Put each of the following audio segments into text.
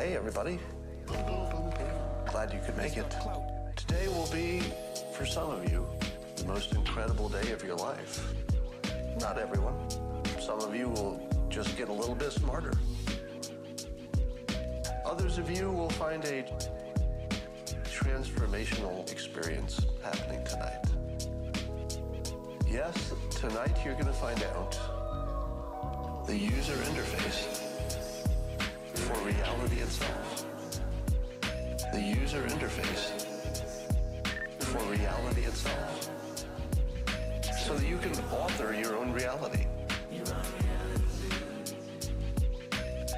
Hey everybody, glad you could make it. Today will be, for some of you, the most incredible day of your life. Not everyone. Some of you will just get a little bit smarter. Others of you will find a transformational experience happening tonight. Yes, tonight you're going to find out the user interface for reality itself. The user interface for reality itself. So that you can author your own reality.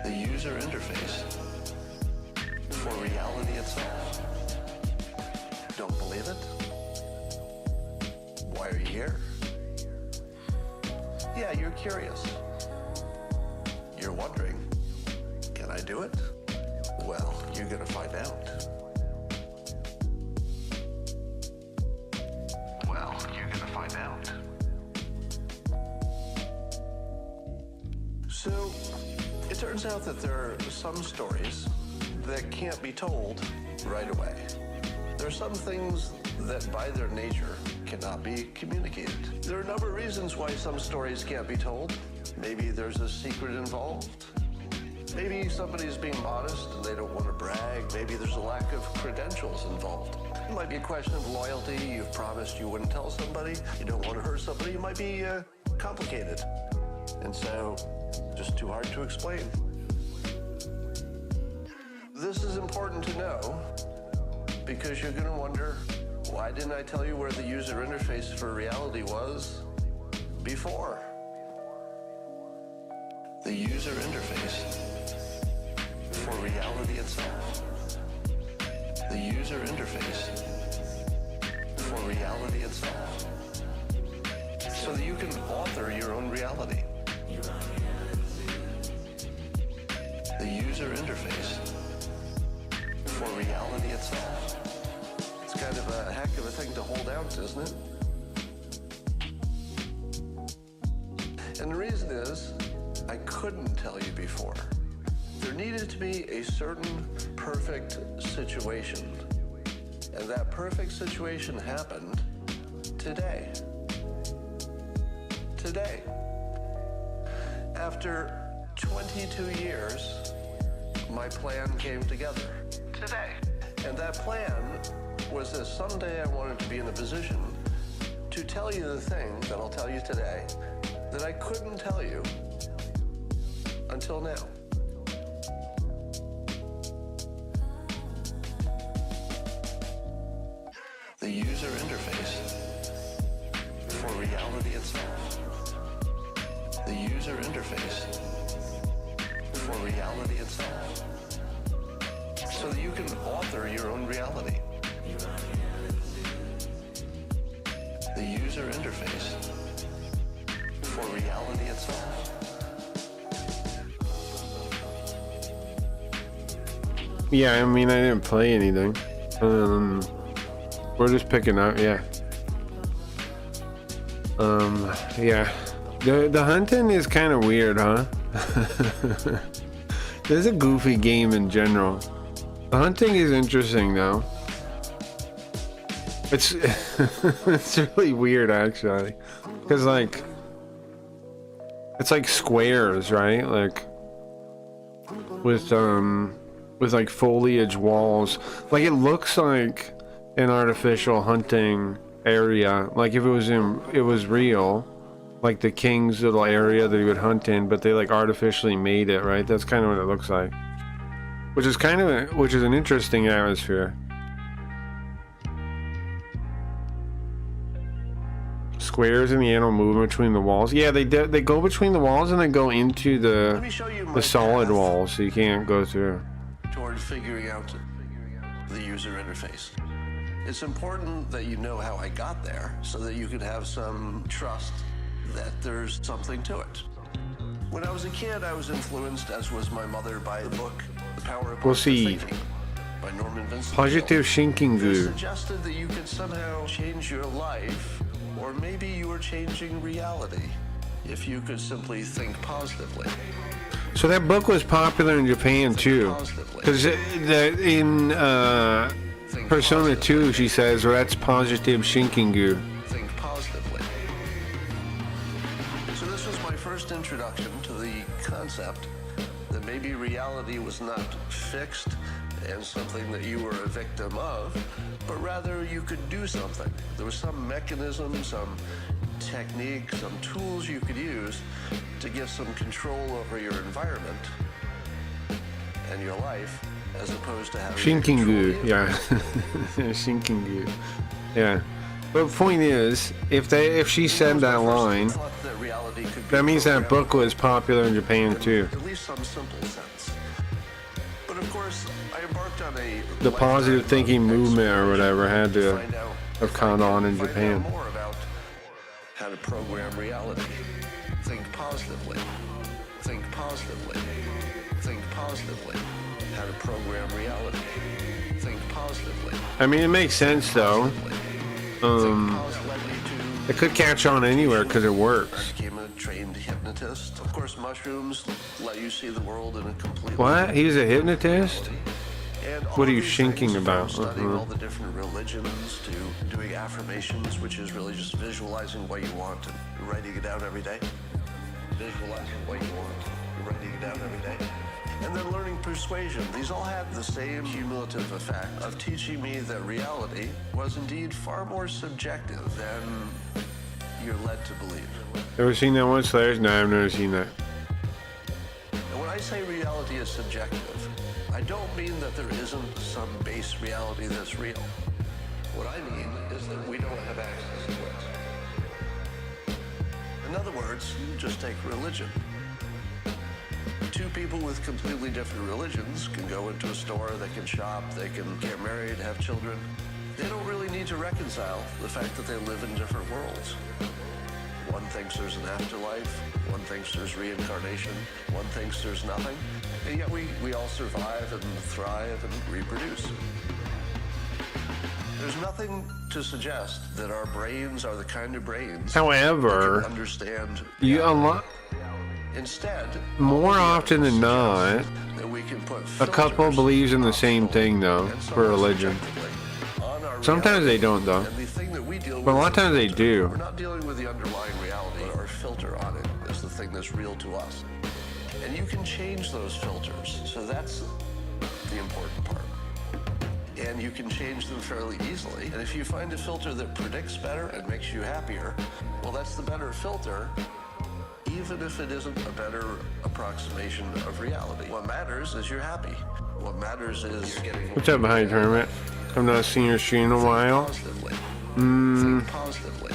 The user interface for reality itself. Don't believe it? Why are you here? Yeah, you're curious. You're wondering, can I do it? Well, you're gonna find out. Well, you're gonna find out. So, it turns out that there are some stories that can't be told right away. There are some things that by their nature cannot be communicated. There are a number of reasons why some stories can't be told. Maybe there's a secret involved. Maybe somebody's being modest and they don't want to brag. Maybe there's a lack of credentials involved. It might be a question of loyalty. You've promised you wouldn't tell somebody. You don't want to hurt somebody. It might be complicated. And so, just too hard to explain. This is important to know because you're going to wonder, why didn't I tell you where the user interface for reality was before? The user interface for reality itself. The user interface for reality itself. So that you can author your own reality. The user interface for reality itself. It's kind of a heck of a thing to hold out, isn't it? And the reason is, I couldn't tell you before. There needed to be a certain perfect situation. And that perfect situation happened today. Today. After 22 years, my plan came together. Today. And that plan was that someday I wanted to be in a position to tell you the thing that I'll tell you today that I couldn't tell you until now. The user interface for reality itself. The user interface for reality itself. So that you can author your own reality. The user interface for reality itself. Yeah, I mean, I didn't play anything. We're just picking up, yeah. Yeah. The hunting is kind of weird, huh? This is a goofy game in general. The hunting is interesting, though. It's it's really weird, actually, because like it's like squares, right? Like with like foliage walls. Like it looks like an artificial hunting area. Like if it was real, like the king's little area that he would hunt in, but they like artificially made it, right? That's kind of what it looks like. Which is an interesting atmosphere. Squares in the animal movement between the walls. Yeah, they go between the walls and they go into the solid walls, so you can't go through. Toward figuring out the user interface. It's important that you know how I got there so that you can have some trust that there's something to it. When I was a kid, I was influenced, as was my mother, by the book The Power of Positive Thinking by Norman Vincent. Positive thinking. It suggested that you could somehow change your life, or maybe you were changing reality, if you could simply think positively. So that book was popular in Japan too, because in Persona 2 she says, well, that's positive Shinkingu. Think positively. So this was my first introduction to the concept that maybe reality was not fixed and something that you were a victim of, but rather you could do something. There was some mechanism, some technique, some tools you could use to get some control over your environment and your life, as opposed to having Shinkingu, yeah. Shinkingu. Yeah. But the point is, if she said that line, that means that book was popular in Japan too. At least some simple sense. But of course, I embarked on The positive thinking movement or whatever had to have caught on in Japan. More about how to program reality. Think positively. Think positively. Think positively. How to program reality. Think positively. I mean, it makes sense though. It could catch on anywhere because it works. I became a trained hypnotist. Of course, mushrooms let you see the world in a completely What? He's a hypnotist? And What are you these thinking things, about? from studying all the different religions to doing affirmations, which is really just visualizing what you want and writing it down every day. Visualizing what you want and writing it down every day. And then learning persuasion. These all had the same cumulative effect of teaching me that reality was indeed far more subjective than you're led to believe. Ever seen that one, Slayers? No, I've never seen that. And when I say reality is subjective, I don't mean that there isn't some base reality that's real. What I mean is that we don't have access to it. In other words, just take religion. Two people with completely different religions can go into a store, they can shop, they can get married, have children. They don't really need to reconcile the fact that they live in different worlds. One thinks there's an afterlife, one thinks there's reincarnation, one thinks there's nothing, and yet we all survive and thrive and reproduce. There's nothing to suggest that our brains are the kind of brains However, that can understand Instead, more often than not, that we can put a couple believes in the same thing though, for religion. Sometimes they don't though, but a lot of times they do. We're not dealing with the underlying reality. Our filter on it is the thing that's real to us. And you can change those filters. So that's the important part. And you can change them fairly easily. And if you find a filter that predicts better and makes you happier, well, that's the better filter, even if it isn't a better approximation of reality. What matters is you're happy. What matters is you're getting... What's up, behind tournament? I've not seen your stream in a while. Think positively.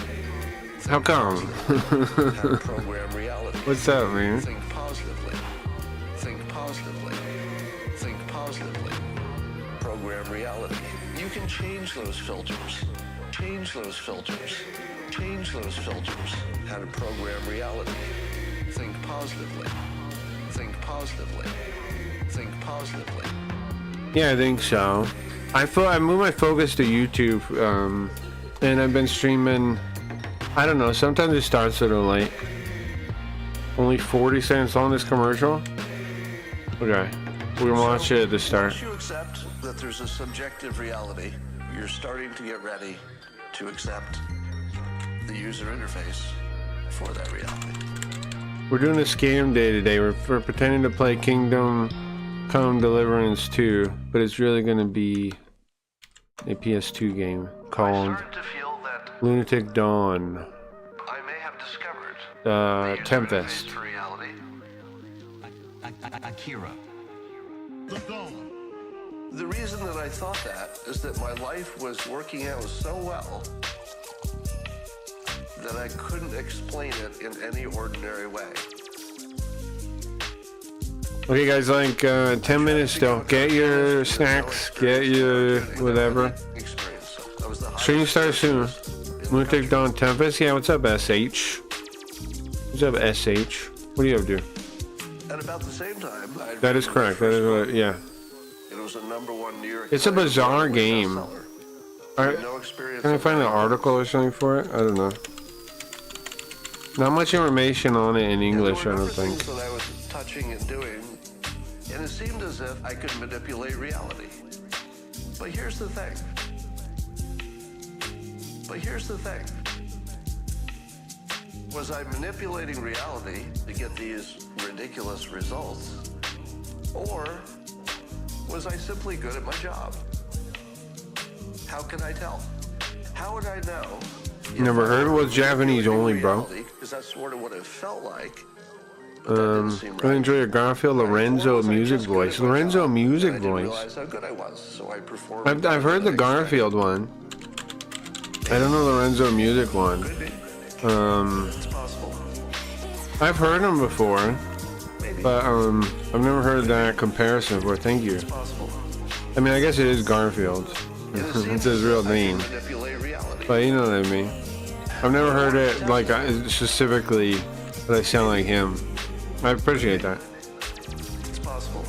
How come? How to program reality. What's up, man? Think positively. Think positively. Think positively. Program reality. You can change those filters. Change those filters. Change those filters. How to program reality. Think positively. Think positively. Think positively. Yeah, I think so. I moved my focus to YouTube, and I've been streaming. I don't know. Sometimes it starts a little late. Only 40 cents on this commercial. Okay, we're gonna watch it at the start. Once you accept that there's a subjective reality, you're starting to get ready to accept the user interface for that reality. We're doing a scam day today. We're pretending to play Kingdom Come Deliverance 2, but it's really going to be a PS2 game called Lunatic Dawn. I may have discovered Tempest. for reality. Akira. The reason that I thought that is that my life was working out so well that I couldn't explain it in any ordinary way. Okay guys, like 10 minutes still. Get your snacks, get your whatever. Stream starts soon. Lunatic Dawn Tempest. Yeah, what's up, SH? What's up, SH? What do you have to do? At about the same time, That is correct. That is what, yeah. It was a #1 New York. It's a bizarre game. Alright, no experience. Can I find an article or something for it? I don't know. Not much information on it in English, I don't think. That I was touching watching and doing, and it seemed as if I could manipulate reality. But here's the thing. Was I manipulating reality to get these ridiculous results? Or was I simply good at my job? How can I tell? How would I know? Never heard it was Japanese only, bro. Because that's sort of what it felt like. I enjoy your Garfield Lorenzo music voice. Lorenzo music voice. I've heard the Garfield one. I don't know Lorenzo music one. I've heard him before, but I've never heard that comparison before. Thank you. I mean, I guess it is Garfield. It's his real name, but you know what I mean. I've never heard it like specifically that I sound like him. I appreciate that. It's possible.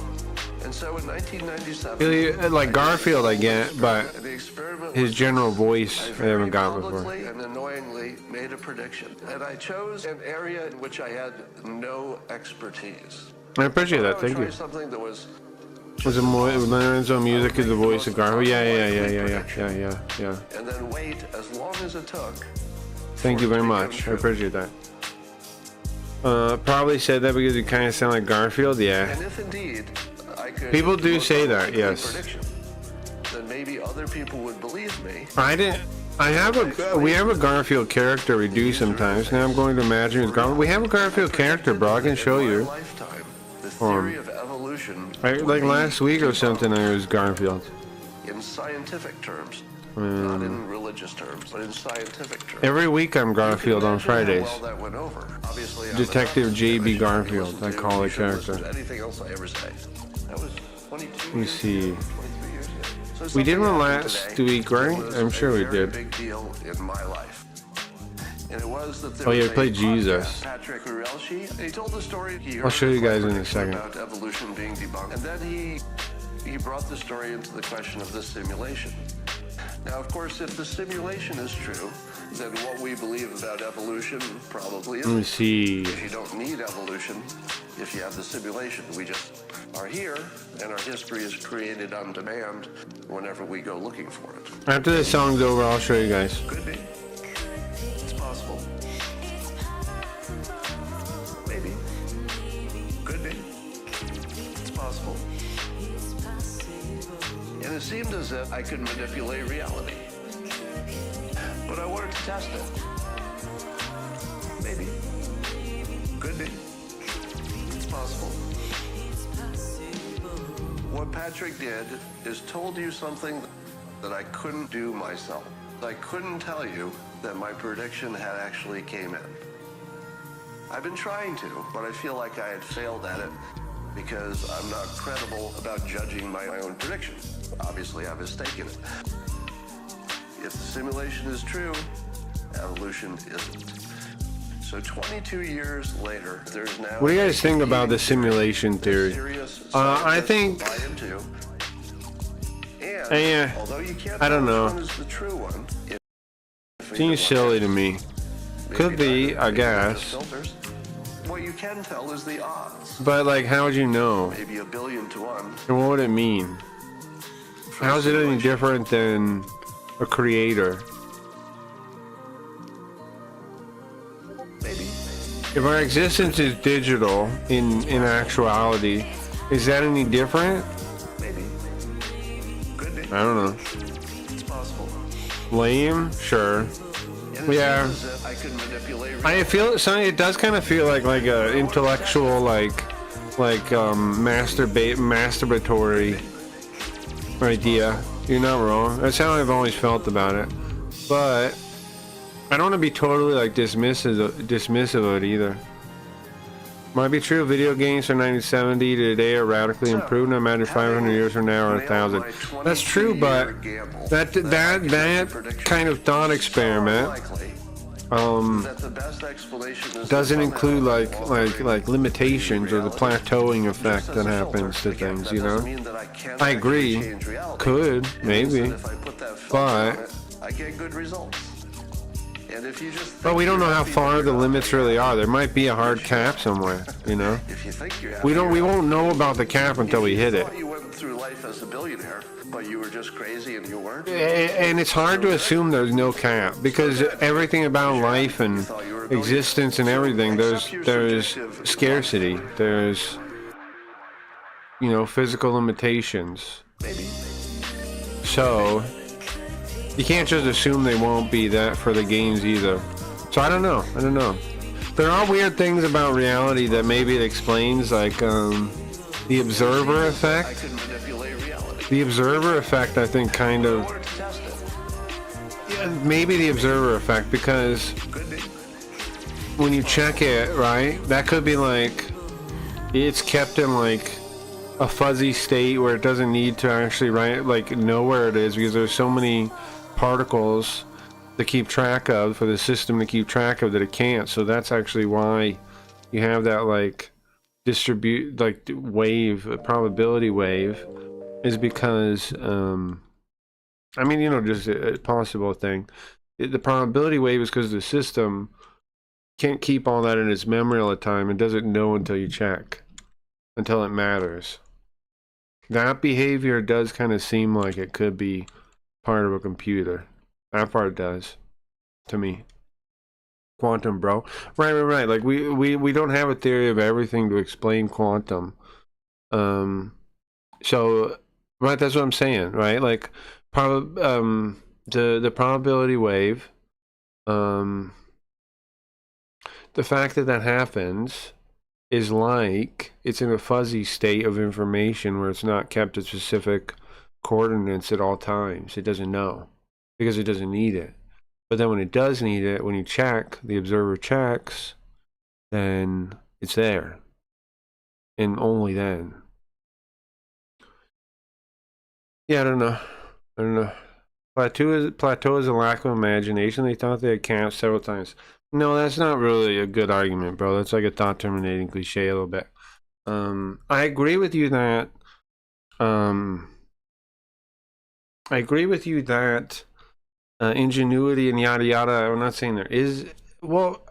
And so in 1997, Really, like Garfield, I get, but his general voice I haven't got before. And annoyingly made a prediction, and I chose an area in which I had no expertise. I appreciate that. Thank you. Something that was it more Lorenzo music is the voice of Garfield? Yeah. And then wait as long as it took. Thank you very much. I appreciate that. Probably said that because you kind of sound like Garfield. Yeah. And if indeed I could people do say that. Yes. Then maybe other people would believe me. We have a Garfield character we do sometimes. Now I'm going to imagine it's Garfield. We have a Garfield character, bro. I can show you. The theory of evolution. Like last week or something, I was Garfield. In scientific terms, not in religious terms, but in scientific terms. Every week I'm Garfield on Fridays. Well, that went over. Obviously, Detective J.B. Garfield, I call the character. Anything else I ever say? That was 22 Let me see. So We did one last week, right? I'm sure we did. Big deal in my life. And it was that Oh yeah, we played Jesus. Patrick Urelshi, and he told the story. I'll show you guys in a second. About evolution being debunked, and then he brought the story into the question of the simulation. Now, of course, if the simulation is true, then what we believe about evolution probably isn't. Let me see. If you don't need evolution, if you have the simulation, we just are here, and our history is created on demand whenever we go looking for it. After this song's over, I'll show you guys. Could be. It's possible. Maybe. Could be. It's possible. And it seemed as if I could manipulate reality. But I wanted to test it. Maybe. Could be. It's possible. What Patrick did is told you something that I couldn't do myself. I couldn't tell you that my prediction had actually came in. I've been trying to, but I feel like I had failed at it because I'm not credible about judging my own prediction. Obviously, I have a stake in it. If the simulation is true, evolution isn't. So 22 years later, there's now... What do you guys think about the simulation theory? I think... I don't know. Seems silly to me. Could be, I guess. What you can tell is the odds. But like, how would you know? Maybe 1 billion to 1. And what would it mean? How is it any different than a creator? Maybe. If our existence is digital in actuality, is that any different? Maybe. Could be. I don't know. It's possible. Lame? Sure. Yeah. I feel it does kind of feel like a intellectual masturbatory idea. You're not wrong. That's how I've always felt about it. But I don't want to be totally like dismissive of it either. Might be true. Video games from 1970 to today are radically improved. No matter 500 years from now or 1,000. That's true, but that kind of thought experiment doesn't include like limitations or the plateauing effect that happens to things. You know, I agree. Could maybe, but I get good results. And if you just But we don't know how far the limits really are. There might be a hard cap somewhere, you know? if you think you're happy, We won't know about the cap until we hit it. You went through life as a billionaire, but you were just crazy and you weren't. And it's hard to assume there's no cap because everything about life and existence and everything, there's scarcity. There's, you know, physical limitations. So you can't just assume they won't be that for the games either. So I don't know. There are weird things about reality that maybe it explains, like the observer effect. The observer effect, I think, kind of. Yeah, maybe the observer effect, because when you check it, right, that could be like it's kept in like a fuzzy state where it doesn't need to actually know where it is, because there's so many particles to keep track of for the system to keep track of that it can't. So that's actually why you have that like distribute like wave, a probability wave, is because I mean, you know, just a possible thing. The probability wave is because the system can't keep all that in its memory all the time. It doesn't know until you check, until it matters. That behavior does kind of seem like it could be part of a computer. That part does, to me. Quantum, bro. Right. Like we don't have a theory of everything to explain quantum. So right, that's what I'm saying, right? Like the probability wave, the fact that that happens is like it's in a fuzzy state of information where it's not kept at specific coordinates at all times. It doesn't know because it doesn't need it. But then when it does need it, when you check, the observer checks, then it's there. And only then. Yeah, I don't know. Plateau is a lack of imagination. They thought they had camped several times. No, that's not really a good argument, bro. That's like a thought-terminating cliche a little bit. I agree with you that ingenuity and yada yada. I'm not saying there is. Well,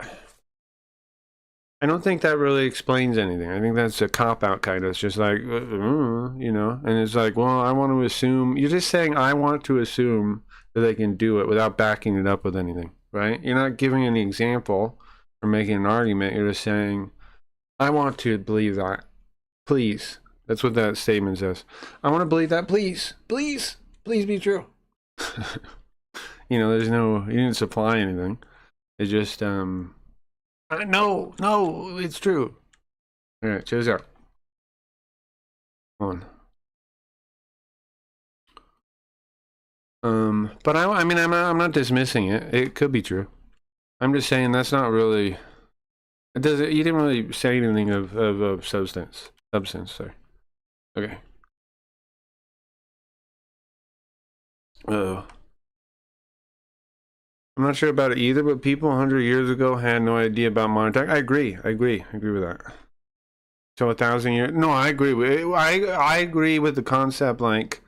I don't think that really explains anything. I think that's a cop-out kind of. It's just like, you know, and it's like, well, I want to assume. You're just saying I want to assume that they can do it without backing it up with anything, right? You're not giving any example or making an argument. You're just saying, I want to believe that. Please. That's what that statement says. I want to believe that. Please be true. You know, you didn't supply anything. It's just, no, it's true. All right, cheers out. Come on. But I mean, I'm not dismissing it. It could be true. I'm just saying that's not really. It doesn't. You didn't really say anything of substance. Sorry. Okay. I'm not sure about it either, but people 100 years ago had no idea about modern tech. I agree with that. So 1,000 years? No, I agree with. I agree with the concept, like,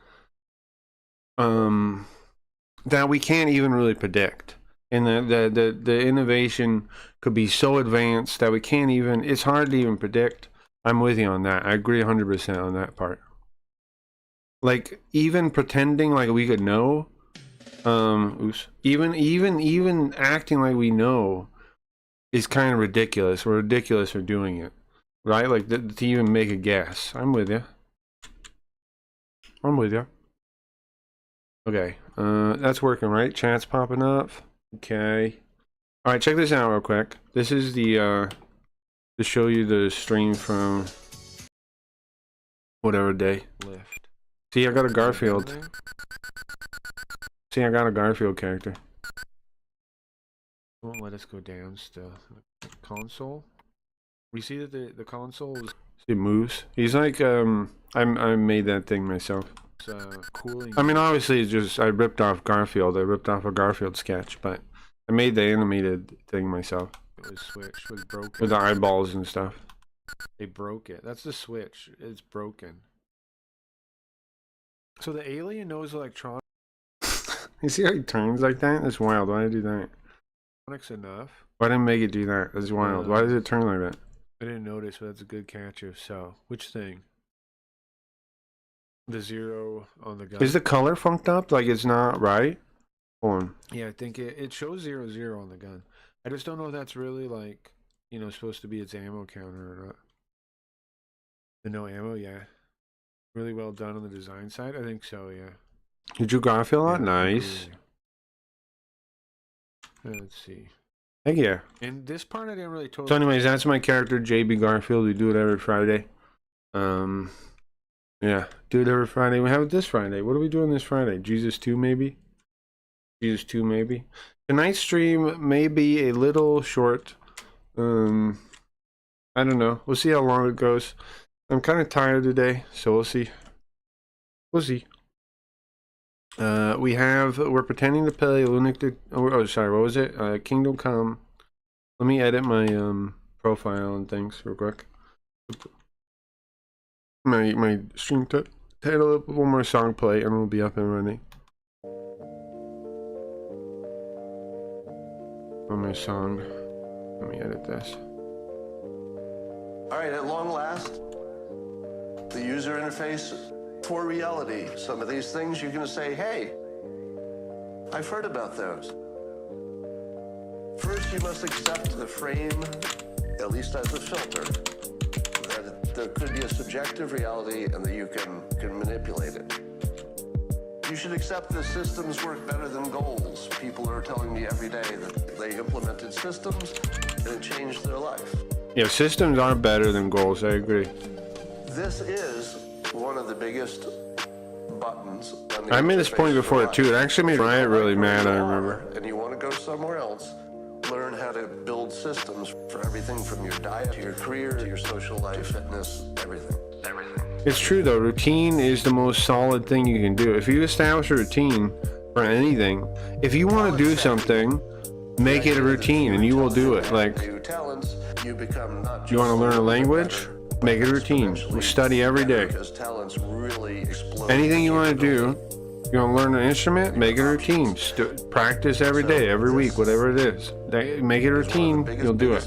that we can't even really predict, and the innovation could be so advanced that we can't even. It's hard to even predict. I'm with you on that. I agree 100% on that part. Like, even pretending like we could know. Even acting like we know is kind of ridiculous. We're ridiculous for doing it, right? Like to even make a guess. I'm with you. Okay, that's working, right? Chat's popping up. Okay. All right, check this out real quick. This is the to show you the stream from whatever day. Lift. See, I got a Garfield. See, I got a Garfield character. Won't let us go down still. Console. We see that the console is, it moves. He's like I made that thing myself. Cooling. I mean, obviously, it's just I ripped off Garfield. I ripped off a Garfield sketch, but I made the animated thing myself. It was Switch was broken with the eyeballs and stuff. They broke it. That's the Switch. It's broken. So the alien knows electronics. You see how he turns like that? That's wild. Why did I do that? enough. Why didn't make it do that? That's wild. Why does it turn like that? I didn't notice, but that's a good catch if so. Which thing? The 0 on the gun. Is the color funked up? Like it's not right? Hold on. Yeah, I think it shows 0 on the gun. I just don't know if that's really like, you know, supposed to be its ammo counter or not. The no ammo, yeah. Really well done on the design side. I think so, yeah. Did you Garfield a lot? Nice. Let's see. Heck yeah. And this part I didn't really totally. So anyways, that's my character, JB Garfield. We do it every Friday. Yeah, do it every Friday. We have it this Friday. What are we doing this Friday? Jesus 2 maybe? Jesus 2 maybe. Tonight's stream may be a little short. I don't know. We'll see how long it goes. I'm kind of tired today, so we'll see. We'll see. We're pretending to play Lunatic. Oh, sorry, what was it? Kingdom Come. Let me edit my profile and things real quick. My stream title, one more song play, and we'll be up and running. One more song. Let me edit this. All right, at long last, the user interface for reality. Some of these things you're going to say, hey, I've heard about those. First, you must accept the frame, at least as a filter, that there could be a subjective reality and that you can manipulate it. You should accept that systems work better than goals. People are telling me every day that they implemented systems and it changed their life. Yeah, systems are better than goals, I agree. This is one of the biggest buttons on the I made this point before too. It actually made Riot really mad, I remember. And you want to go somewhere else, learn how to build systems for everything from your diet to your career to your social life, fitness, everything. It's true though, routine is the most solid thing you can do. If you establish a routine for anything, if you want to do something, make it a routine and you will do it. Like, you want to learn a language? Make it a routine. We study every day. Anything you want to do, you want to learn an instrument? Make it a routine. Practice every day, every week, whatever it is. Make it a routine, you'll do it.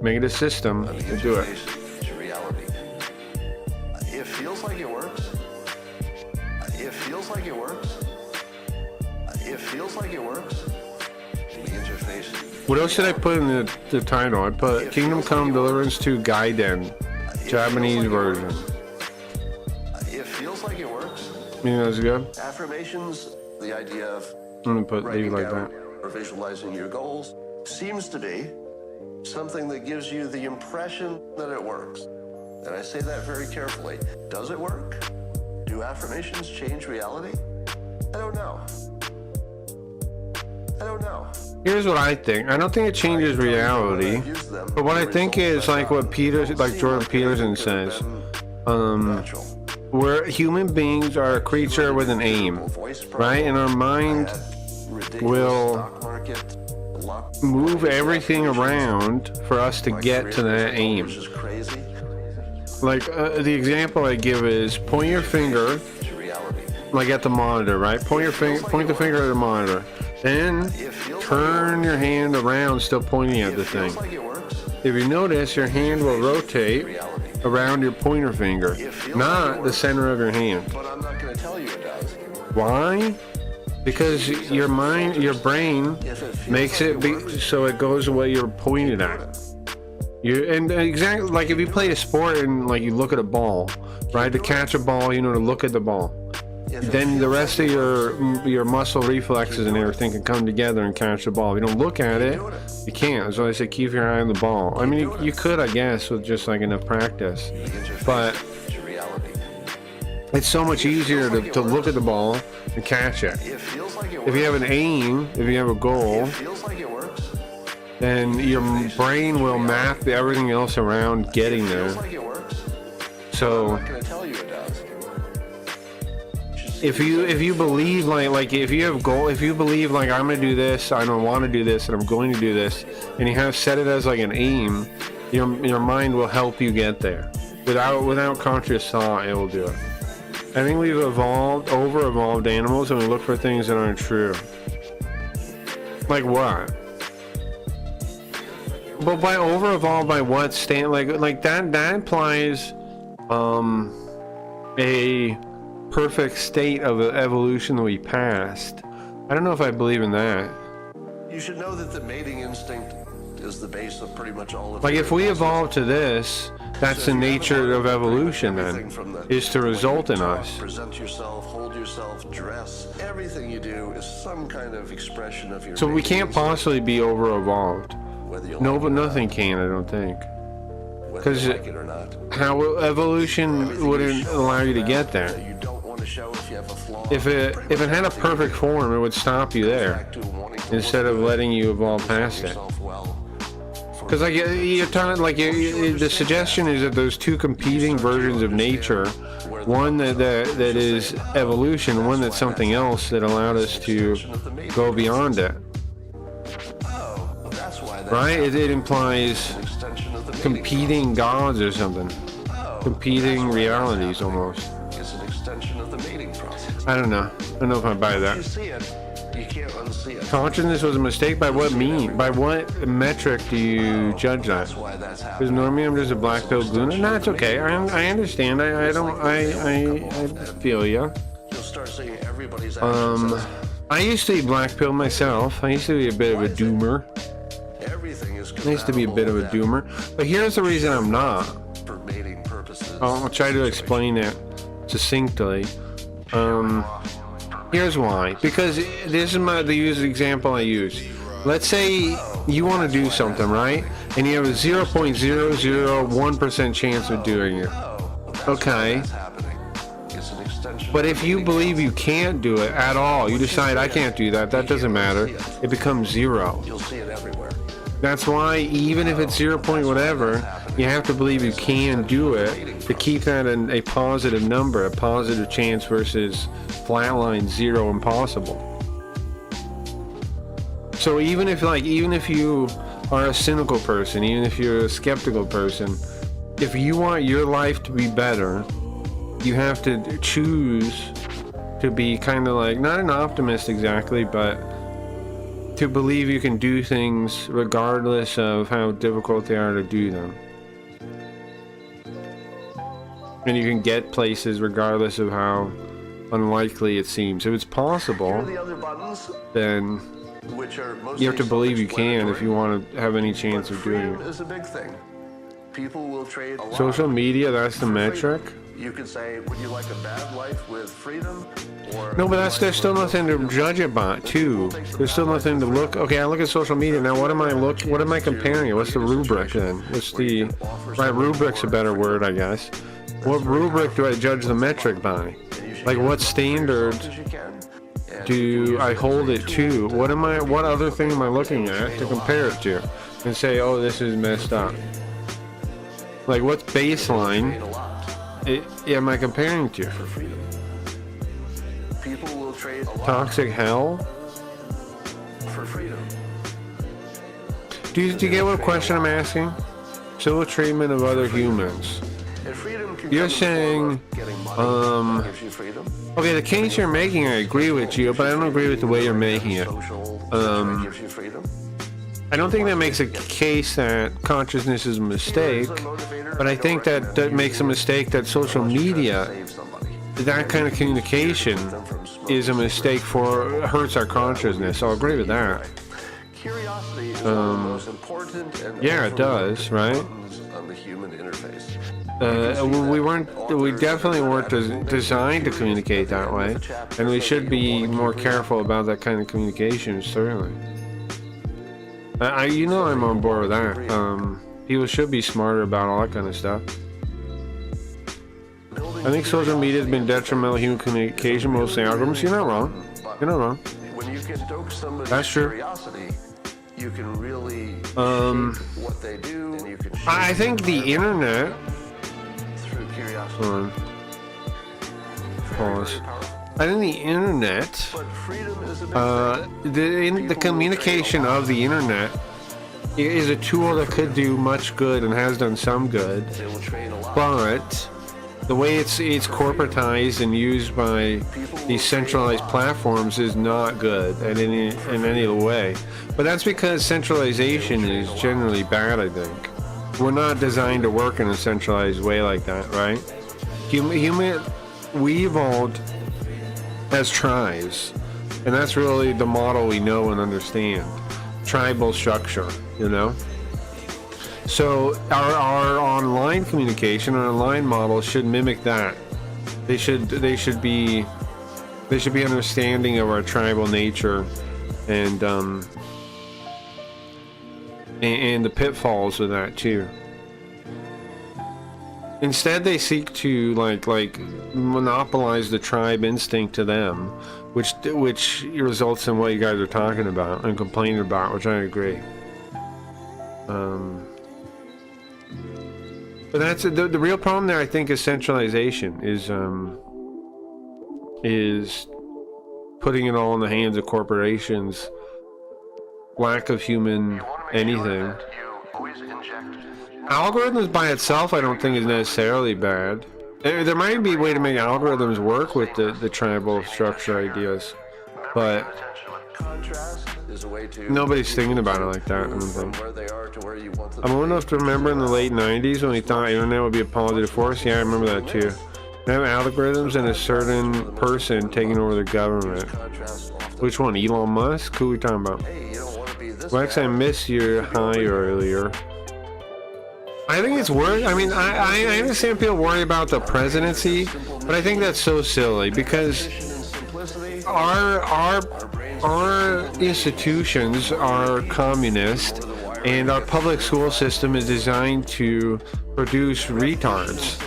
Make it a system, you'll do it. It feels like it works. It feels like it works. It feels like it works. The interface. What else did I put in the title? I put Kingdom Come Deliverance 2 Gaiden, Japanese version. It feels like it works. You think that's good? Affirmations, the idea of I'm gonna put leave like that. Or visualizing your goals, seems to be something that gives you the impression that it works. And I say that very carefully. Does it work? Do affirmations change reality? I don't know. I don't know. Here's what I think. I don't think it changes reality. But what I think is like what Jordan Peterson says. Human beings are a creature with an aim, right? And our mind will move everything around for us to get to that aim. Like the example I give is point your finger, like at the monitor, right? Point the finger at the monitor, then turn your hand around, still pointing at the thing. If you notice, your hand will rotate around your pointer finger, not the center of your hand. Why? Because your brain makes it so it goes the way you're pointed at. Exactly like if you play a sport and like you look at a ball, right? To catch a ball, you know, to look at the ball. Then the rest of your muscle reflexes and everything can come together and catch the ball. If you don't look at it, you can't. That's why I say keep your eye on the ball. I mean, you could, I guess, with just like enough practice, but it's so much easier to look at the ball and catch it. If you have an aim, if you have a goal, then your brain will map everything else around getting there. So if you believe like if you have goal, if you believe like I'm gonna do this, I don't want to do this, and I'm going to do this, and you have set it as like an aim, your mind will help you get there. Without conscious thought, it will do it. I think we've over-evolved animals, and we look for things that aren't true. Like what? But by over-evolved, by what stand? Like that implies a perfect state of evolution that we passed. I don't know if I believe in that. You should know that the mating instinct is the base of pretty much all of Like if we evolve to this, that's the nature of evolution then, is to result in us. Present yourself, hold yourself, dress. Everything you do is some kind of expression of your So we can't possibly be over-evolved. No, but nothing can, I don't think. Because like it or not. how evolution wouldn't allow you to get there. You don't want to show if you have a flaw. If it had a perfect form, it would stop you there instead of letting you evolve past it. Because like you're talking, like the suggestion is that there's two competing versions of nature, one that is evolution, one that's something else that allowed us to go beyond it. Right? It implies competing gods or something, competing realities almost. It's an extension of the mating process. I don't know. I don't know if I buy that. You see it, you can't unsee it. Consciousness was a mistake. By what mean? By what metric do you judge that? Because normally I'm just a black pill gooner. No, it's okay. I understand. I feel ya. You'll start seeing everybody's I used to be black pill myself. I used to be a bit of a doomer. everything is I used to be a bit of a doomer. But here's the reason I'm not. for mating purposes. I'll try to explain it succinctly. Here's why. Because this is the example I use. Let's say you want to do something, right? And you have a 0.001% chance of doing it. Okay. But if you believe you can't do it at all, you decide I can't do that, that doesn't matter. It becomes zero. You'll see it everywhere. That's why even if it's 0. Whatever, you have to believe you can do it to keep that in a positive number, a positive chance versus flatline 0 impossible. So even if you are a cynical person, even if you're a skeptical person, if you want your life to be better, you have to choose to be kind of like, not an optimist exactly, but to believe you can do things regardless of how difficult they are to do them. And you can get places regardless of how unlikely it seems. If it's possible, then you have to believe you can if you want to have any chance of doing it. Is a big thing. People will trade a lot. Social media, that's the metric? You could say, would you like a bad life with freedom? Or no, but there's still nothing to judge it by, too. There's still nothing to look. Okay, I look at social media now. What am I comparing it? What's the rubric then? Right, rubric's a better word, I guess. What rubric do I judge the metric by? Like, what standard do I hold it to? What other thing am I looking at to compare it to? And say, oh, this is messed up. Like, what's baseline am I comparing to? Toxic hell? For freedom. Do you get what question I'm asking? Civil treatment of other humans. You're saying, okay, the case you're making, I agree with you, but I don't agree with the way you're making it. I don't think that makes a case that consciousness is a mistake, but I think that makes a mistake that social media, that kind of communication, is a mistake hurts our consciousness. I'll agree with that. Yeah, it does, right? We definitely weren't designed to communicate that way, and we should be more careful about that kind of communication, certainly. I'm on board with that. People should be smarter about all that kind of stuff. I think social media has been detrimental to human communication, mostly algorithms. You're not wrong. You're not wrong. When you can stoke somebody's that's true. Curiosity, you can really shape what they do, and you can I think the internet. Through curiosity. Hold on. Pause. I think the internet, the communication of the internet is a tool that could do much good and has done some good, but the way it's corporatized and used by these centralized platforms is not good in any way. But that's because centralization is generally bad, I think. We're not designed to work in a centralized way like that, right? We evolved as tribes, and that's really the model we know and understand. Tribal structure, you know? So our online communication, our online model should mimic that. They should be understanding of our tribal nature and the pitfalls of that too. Instead, they seek to like monopolize the tribe instinct to them, which results in what you guys are talking about and complaining about, which I agree. But that's the real problem there. I think is centralization. Is putting it all in the hands of corporations. Lack of human anything. Algorithms by itself, I don't think is necessarily bad. There might be a way to make algorithms work with the tribal structure ideas, but nobody's thinking about it like that, I don't think. I'm old enough to remember in the late 90s when we thought internet would be a positive force. Yeah, I remember that too. They have algorithms and a certain person taking over the government. Which one? Elon Musk? Who are we talking about? Lex, I missed your hi earlier. I think it's worth. I mean, I understand people worry about the presidency, but I think that's so silly because our institutions are communist, and our public school system is designed to produce retards.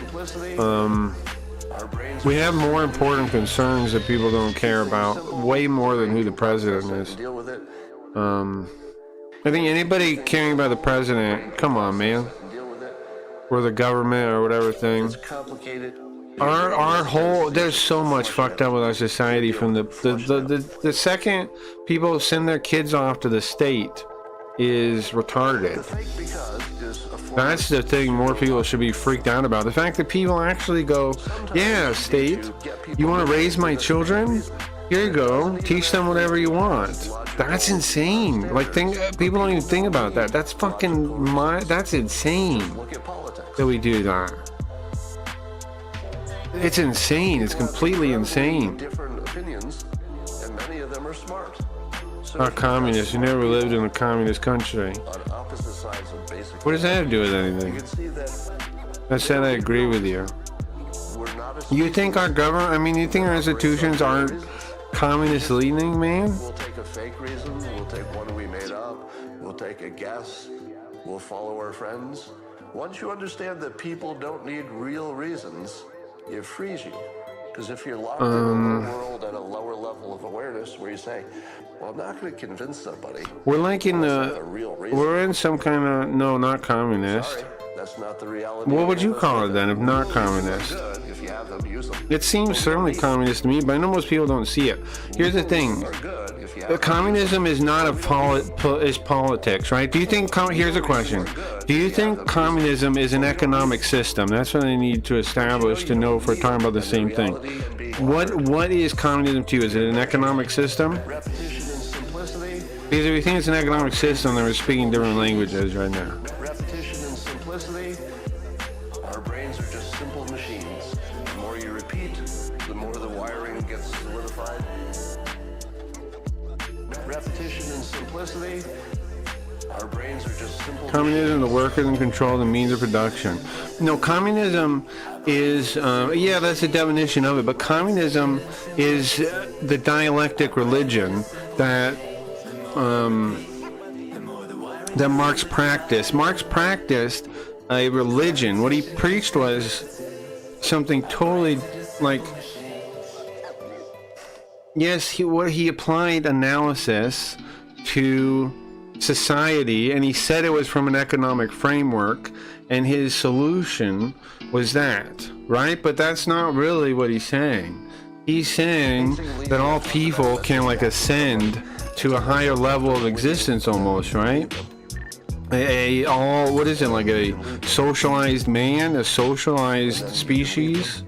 We have more important concerns that people don't care about, way more than who the president is. I think anybody caring about the president, come on, man, or the government or whatever thing. Our whole, there's so much fucked up with our society from the second people send their kids off to the state is retarded. That's the thing more people should be freaked out about. The fact that people actually go, yeah, state, you want to raise my children? Here you go. Teach them whatever you want. That's insane. Like, people don't even think about that. That's fucking that's insane that we do that. It's insane. It's completely insane. Not communist. You never lived in a communist country. What does that have to do with anything? I said I agree with you. You think our government, I mean, you think our institutions aren't communist leaning, man? We'll take a fake reason, we'll take one we made up, we'll take a guess, we'll follow our friends. Once you understand that people don't need real reasons, it frees you. Because if you're locked in a world at a lower level of awareness where you say, well, I'm not going to convince somebody. We're like in we're in some kind of, no, not communist. Sorry, that's not the reality. What would you call it then if not communist? If you have them, use them. It seems certainly communist to me, but I know most people don't see it. Here's the thing. Communism is not is politics, right? Do you think, here's a question. Do you think communism is an economic system? That's what I need to establish to know if we're talking about the same thing. What is communism to you? Is it an economic system? Because if you think it's an economic system, then we're speaking different languages right now. Repetition and simplicity. Our brains are just simple machines. The more you repeat, the more the wiring gets solidified. Repetition and simplicity. Our brains are just simple. Communism, the workers in control the means of production. No, communism is, yeah, that's the definition of it, but communism is the dialectic religion that Marx practiced. Marx practiced a religion. What he preached was something totally like, yes, he applied analysis to society, and he said it was from an economic framework, and his solution was that, right? But that's not really what he's saying. He's saying that all people can like ascend to a higher level of existence almost, right? What is it, like a socialized man, a socialized species?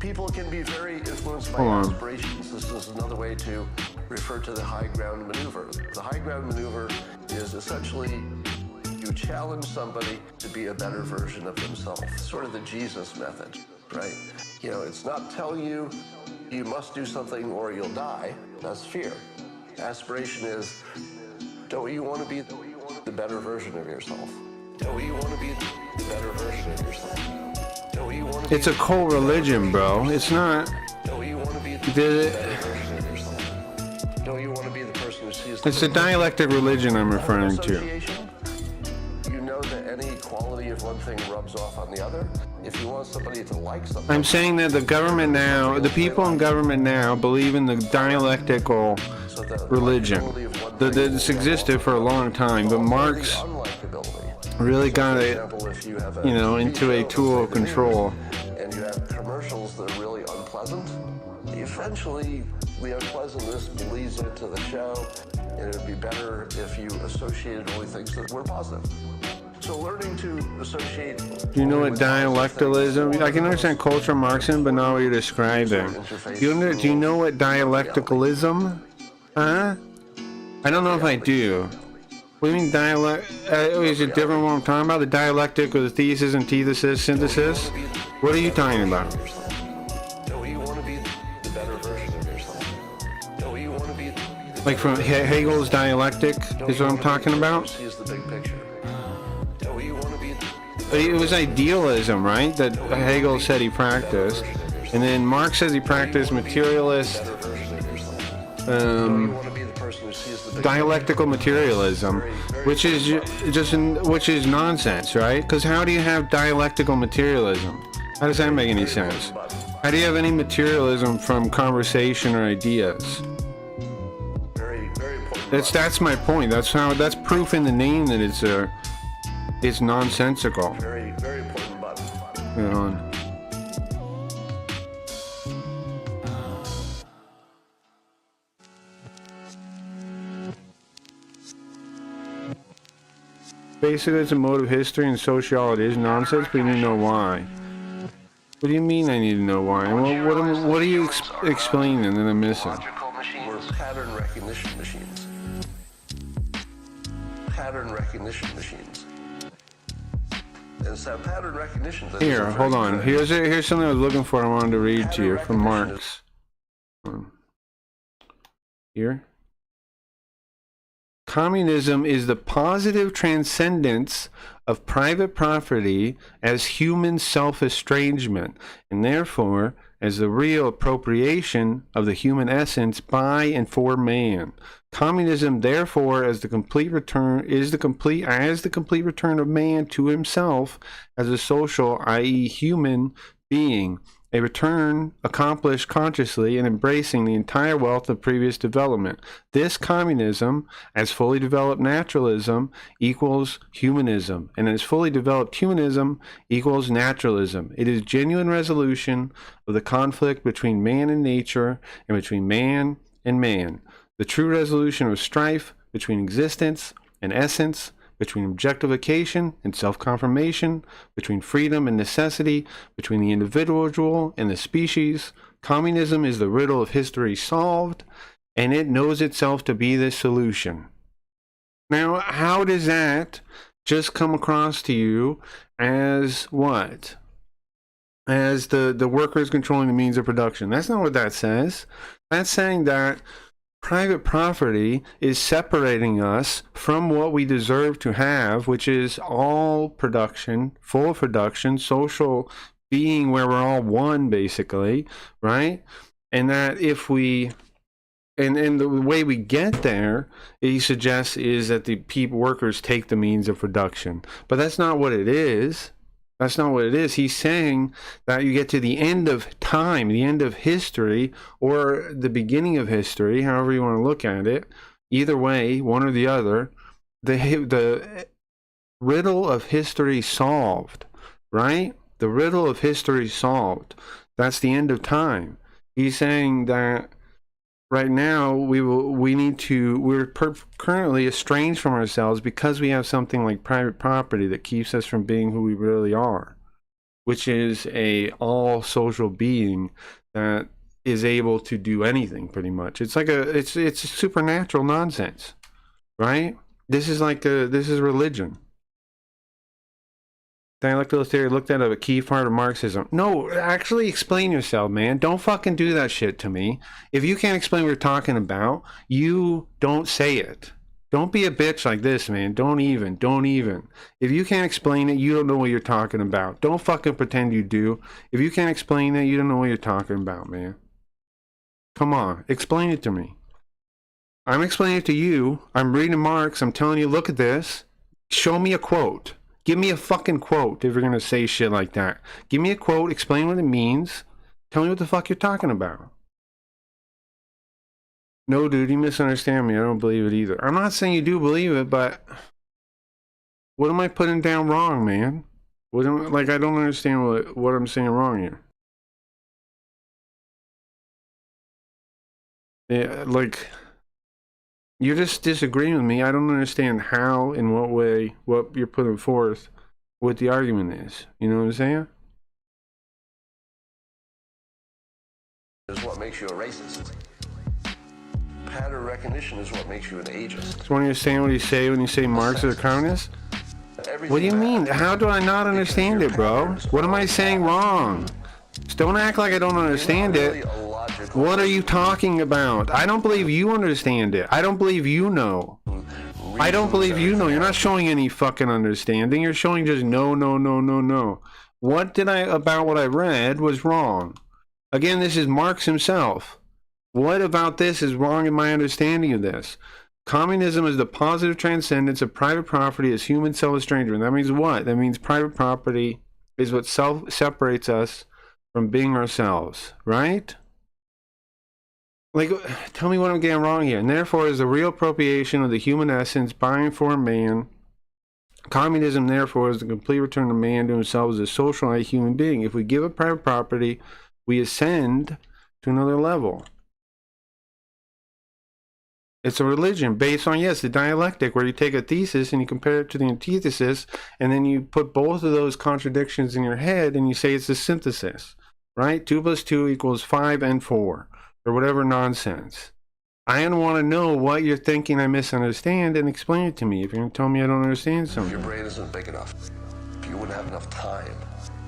People can be very influenced by aspirations. This is another way to refer to the high ground maneuver. The high ground maneuver is essentially you challenge somebody to be a better version of themselves. Sort of the Jesus method, right? You know, it's not telling you you must do something or you'll die. That's fear. Aspiration is, don't you want to be the better version of yourself? Don't you want to be the better version of yourself? Don't you want to It's a cult religion, bro. It's not. Don't you want to be the better version of yourself? Don't you want to be the person who sees It's a dialectic religion I'm referring to. You know that any quality of one thing rubs off on the other. If you want somebody to like something, I'm saying that the government now, the people in government now believe in the dialectical religion. This existed for a long time, but Marx really got it, you know, into a tool of control. And you have commercials that are really unpleasant. Eventually, the unpleasantness bleeds into the show, and it would be better if you associated only things that were positive. So learning to associate... Do you know what dialecticalism... I can understand cultural Marxism, but not what you're describing. Do you know what dialecticalism... Huh? I don't know if I do. What do you mean dialect... is it different what I'm talking about? The dialectic of the thesis, antithesis, synthesis? What are you talking about? Like from Hegel's dialectic is what I'm talking about? It was idealism, right? That Hegel said he practiced. And then Marx says he practiced materialist... dialectical materialism, which is nonsense, right? Because how do you have dialectical materialism? How does that make any sense? How do you have any materialism from conversation or ideas? That's my point. That's proof in the name that it's nonsensical. Very important button. Hang on. Basically, it's a mode of history and sociology. It's nonsense, but you need to know why. What do you mean I need to know why? What are you explaining that I'm missing? We're pattern recognition machines. Pattern recognition machines. And so pattern recognition... Here, hold on. Here's something I was looking for. I wanted to read to you from Marx. Here. Communism is the positive transcendence of private property as human self-estrangement, and therefore as the real appropriation of the human essence by and for man. Communism, therefore, as the complete return of man to himself as a social, i.e., human being. A return accomplished consciously and embracing the entire wealth of previous development. This communism, as fully developed naturalism, equals humanism, and as fully developed humanism equals naturalism. It is genuine resolution of the conflict between man and nature, and between man and man. The true resolution of strife between existence and essence, between objectification and self-confirmation, between freedom and necessity, between the individual and the species. Communism is the riddle of history solved, and it knows itself to be the solution. Now, how does that just come across to you as what? As the workers controlling the means of production. That's not what that says. That's saying that private property is separating us from what we deserve to have, which is all production, full production, social being where we're all one, basically, right? And that if we, and the way we get there, he suggests, is that the workers take the means of production. But that's not what it is. That's not what it is. He's saying that you get to the end of time, the end of history, or the beginning of history, however you want to look at it. Either way, one or the other, the riddle of history solved, right? The riddle of history solved. That's the end of time. He's saying that right now we're currently estranged from ourselves because we have something like private property that keeps us from being who we really are, which is a all social being that is able to do anything pretty much. It's like it's supernatural nonsense, right? This is religion. Dialectical theory looked at a key part of Marxism. No, actually explain yourself, man. Don't fucking do that shit to me. If you can't explain what you're talking about, you don't say it. Don't be a bitch like this, man. Don't even. If you can't explain it, you don't know what you're talking about. Don't fucking pretend you do. If you can't explain it, you don't know what you're talking about, man. Come on, explain it to me. I'm explaining it to you. I'm reading Marx. I'm telling you, look at this. Show me a quote. Give me a fucking quote if you're going to say shit like that. Give me a quote, explain what it means. Tell me what the fuck you're talking about. No, dude, you misunderstand me. I don't believe it either. I'm not saying you do believe it, but what am I putting down wrong, man? I don't understand what I'm saying wrong here. Yeah, like, you're just disagreeing with me. I don't understand how, in what way, what you're putting forth, what the argument is. You know what I'm saying? Is what makes you a racist. Pattern recognition is what makes you an ageist. So when you're saying what you say when you say Marx is a communist? What do you mean? How do I not understand it, bro? What am I saying wrong? Just don't act like I don't understand it. What are you talking about? I don't believe you understand it. I don't believe you know. I don't believe you know. You're not showing any fucking understanding. You're showing just no. What about what I read was wrong? Again, this is Marx himself. What about this is wrong in my understanding of this? Communism is the positive transcendence of private property as human self-estrangement. That means what? That means private property is what separates us from being ourselves, right? Like, tell me what I'm getting wrong here. And therefore is the real appropriation of the human essence by and for man. Communism, therefore, is the complete return of man to himself as a socialized human being. If we give up private property, we ascend to another level. It's a religion based on, yes, the dialectic, where you take a thesis and you compare it to the antithesis, and then you put both of those contradictions in your head and you say it's a synthesis, right? 2 + 2 = 5 and 4. Or whatever nonsense. I don't want to know what you're thinking I misunderstand and explain it to me. If you're going to tell me I don't understand something. If your brain isn't big enough, if you wouldn't have enough time.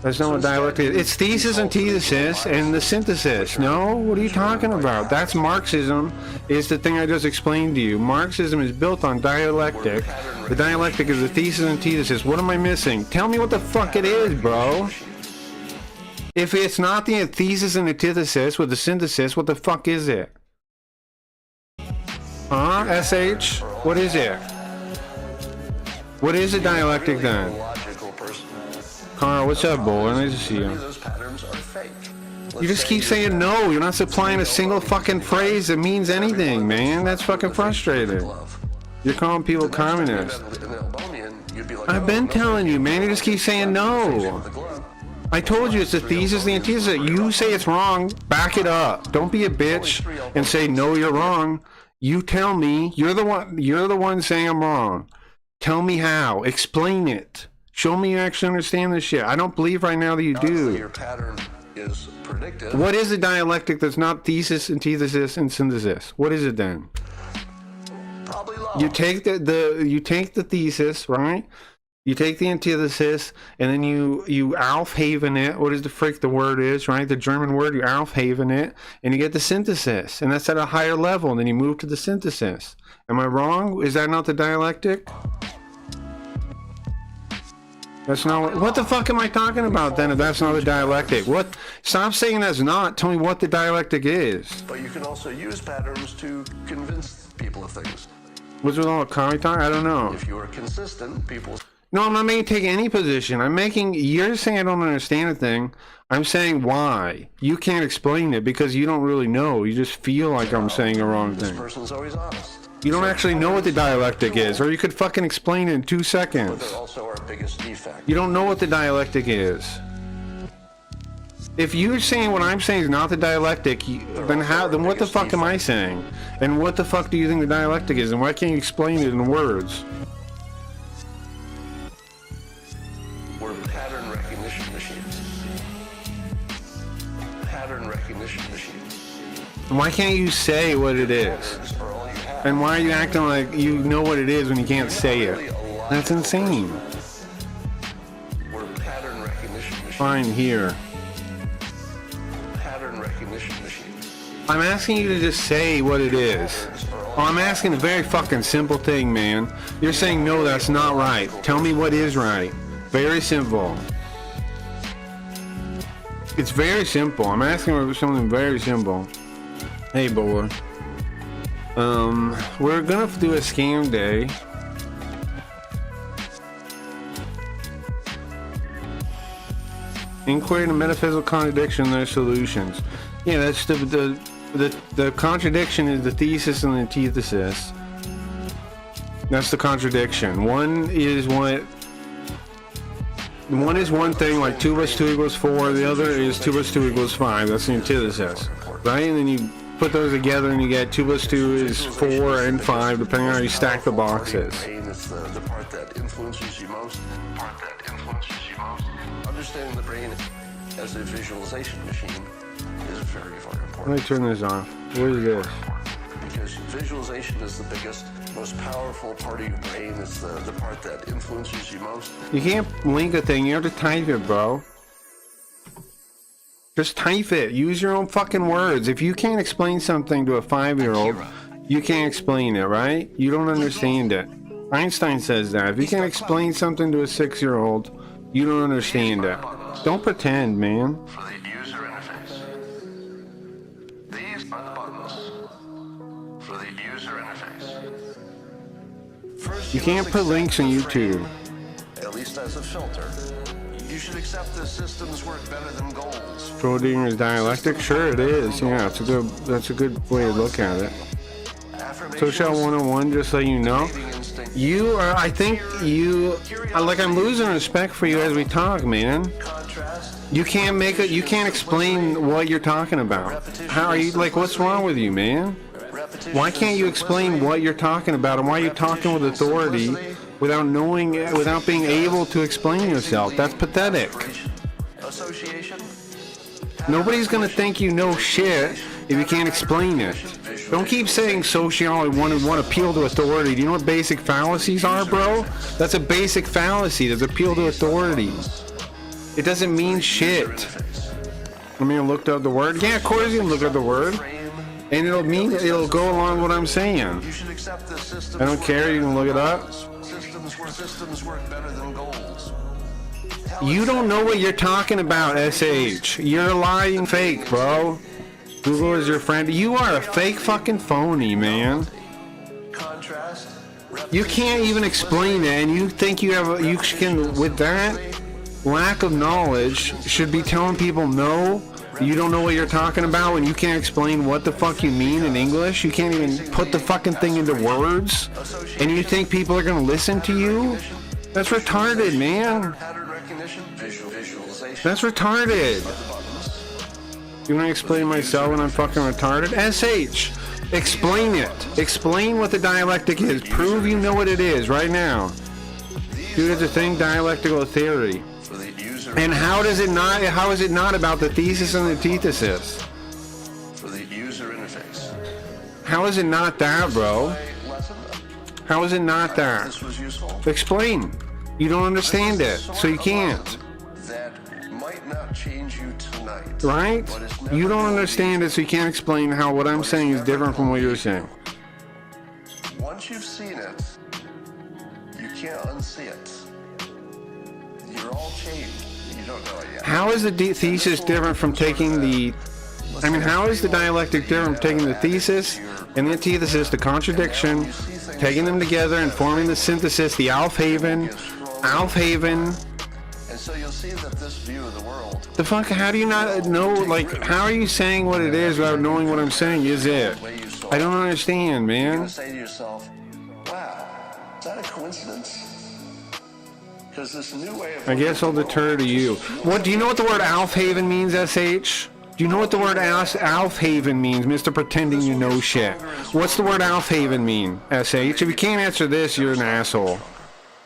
That's not what dialectic is. It's thesis, antithesis, and the synthesis. No? What are you talking about? That's Marxism, is the thing I just explained to you. Marxism is built on dialectic. The dialectic is the thesis, antithesis. What am I missing? Tell me what the fuck it is, bro. If it's not the thesis and antithesis with the synthesis, what the fuck is it? Huh? SH? What is it? What is a dialectic then? Carl, what's up, boy? Nice to see you. You just keep saying no. You're not supplying a single fucking phrase that means anything, man. That's fucking frustrating. You're calling people communists. I've been telling you, man. You just keep saying no. I told you it's the thesis, the antithesis. You say it's wrong, back it up. Don't be a bitch and say no, you're wrong. You tell me. You're the one saying I'm wrong. Tell me how. Explain it. Show me you actually understand this shit. I don't believe right now that you do. Your pattern is predictive. What is a dialectic that's not thesis, antithesis, and synthesis? What is it then? Probably low. You take the thesis, right? You take the antithesis, and then you Aufheben it. What is the frick the word is, right? The German word, you Aufheben it, and you get the synthesis. And that's at a higher level, and then you move to the synthesis. Am I wrong? Is that not the dialectic? That's not what the fuck am I talking about then if that's not the dialectic? What? Stop saying that's not. Tell me what the dialectic is. But you can also use patterns to convince people of things. What's with all the comic talk? I don't know. If you are consistent, people... No, I'm not making take any position. You're saying I don't understand a thing. I'm saying why. You can't explain it because you don't really know. You just feel like I'm saying a wrong thing. This person's always honest. You don't actually know what the dialectic is, or you could fucking explain it in 2 seconds. But they're also our biggest defect. You don't know what the dialectic is. If you're saying what I'm saying is not the dialectic, then how? Then what the fuck am I saying? And what the fuck do you think the dialectic is? And why can't you explain it in words? We're pattern recognition machines. Pattern recognition machines. And why can't you say what it is? And why are you acting like you know what it is when you can't say it? That's insane. We're pattern recognition machines. Fine, here. Pattern recognition machines. I'm asking you to just say what it is. Oh, I'm asking a very fucking simple thing, man. You're saying, no, that's not right. Tell me what is right. Very simple. It's very simple. I'm asking for something very simple. Hey, boy. We're gonna do a scam day. Inquiry into metaphysical contradiction and their solutions. Yeah, that's the contradiction is the thesis and the antithesis. That's the contradiction. One is one thing, like 2 plus 2 equals 4. The other is 2 plus 2 equals 5. That's the antithesis, right? And then you put those together and you get 2 plus 2 is 4 and 5, depending on how you stack the boxes. It's the part that influences you most. Understanding the brain as a visualization machine is very, very important. Let me turn this off. What is this? Because visualization is the biggest, most powerful part of your brain. It's the part that influences you most. You can't link a thing. You have to type it, bro. Just type it. Use your own fucking words. If you can't explain something to a 5-year-old, you can't explain it, right? You don't understand it. Einstein says that. If you can't explain something to a 6-year-old, you don't understand it. Don't pretend, man. For the user interface. These are the buttons for the user interface. First, You can't put links on YouTube. At least as a filter. You should accept the systems work better than goals. Schrodinger's dialectic? Sure it is. Yeah, that's a good way to look at it. Social 101, just so you know. You are, I think you, like I'm losing respect for you as we talk, man. You can't make it, you can't explain what you're talking about. How are you, like, what's wrong with you, man? Why can't you explain what you're talking about and why you're talking with authority without knowing, without being able to explain yourself? That's pathetic. Nobody's gonna think you know shit if you can't explain it. Don't keep saying sociology one appeal to authority. Do you know what basic fallacies are, bro? That's a basic fallacy. That's appeal to authority. It doesn't mean shit. I mean, I looked up the word. Yeah, of course you can look up the word. And it'll go along with what I'm saying. I don't care, you can look it up. Systems work better than goals. You don't know what you're talking about, SH. You're lying fake, bro. Google is your friend. You are a fake fucking phony, man. You can't even explain it, and you think you can, with that lack of knowledge, should be telling people no, you don't know what you're talking about when you can't explain what the fuck you mean in English. You can't even put the fucking thing into words, and you think people are gonna listen to you? That's retarded, man. That's retarded. You want to explain myself when I'm fucking retarded? SH, explain it. Explain what the dialectic is. Prove you know what it is right now. Dude, it's a thing, dialectical theory. And how is it not about the thesis and the antithesis? For the user interface. How is it not that, bro? How is it not that? Explain. You don't understand it, so you can't. That might not change you tonight. Right? You don't understand it, so you can't explain how what I'm saying is different from what you're saying. Once you've seen it, you can't unsee it. You're all changed. You don't know it yet. How is the thesis different from taking the... I mean, how is the dialectic different from taking the thesis and the antithesis, the contradiction, taking them together and forming the synthesis, the Alfhaven... And so you'll see that this view of the world... The fuck, how do you not know, like, how are you saying what it is without knowing what I'm saying is it? I don't understand, man. You're going to say to yourself, wow, is that a coincidence? Because this new way of I guess I'll deter to you. What, do you know what the word Alfhaven means, SH? Do you know what the word Alfhaven means, Mr. Pretending you know shit? What's the word Alfhaven mean, SH? If you can't answer this, you're an asshole.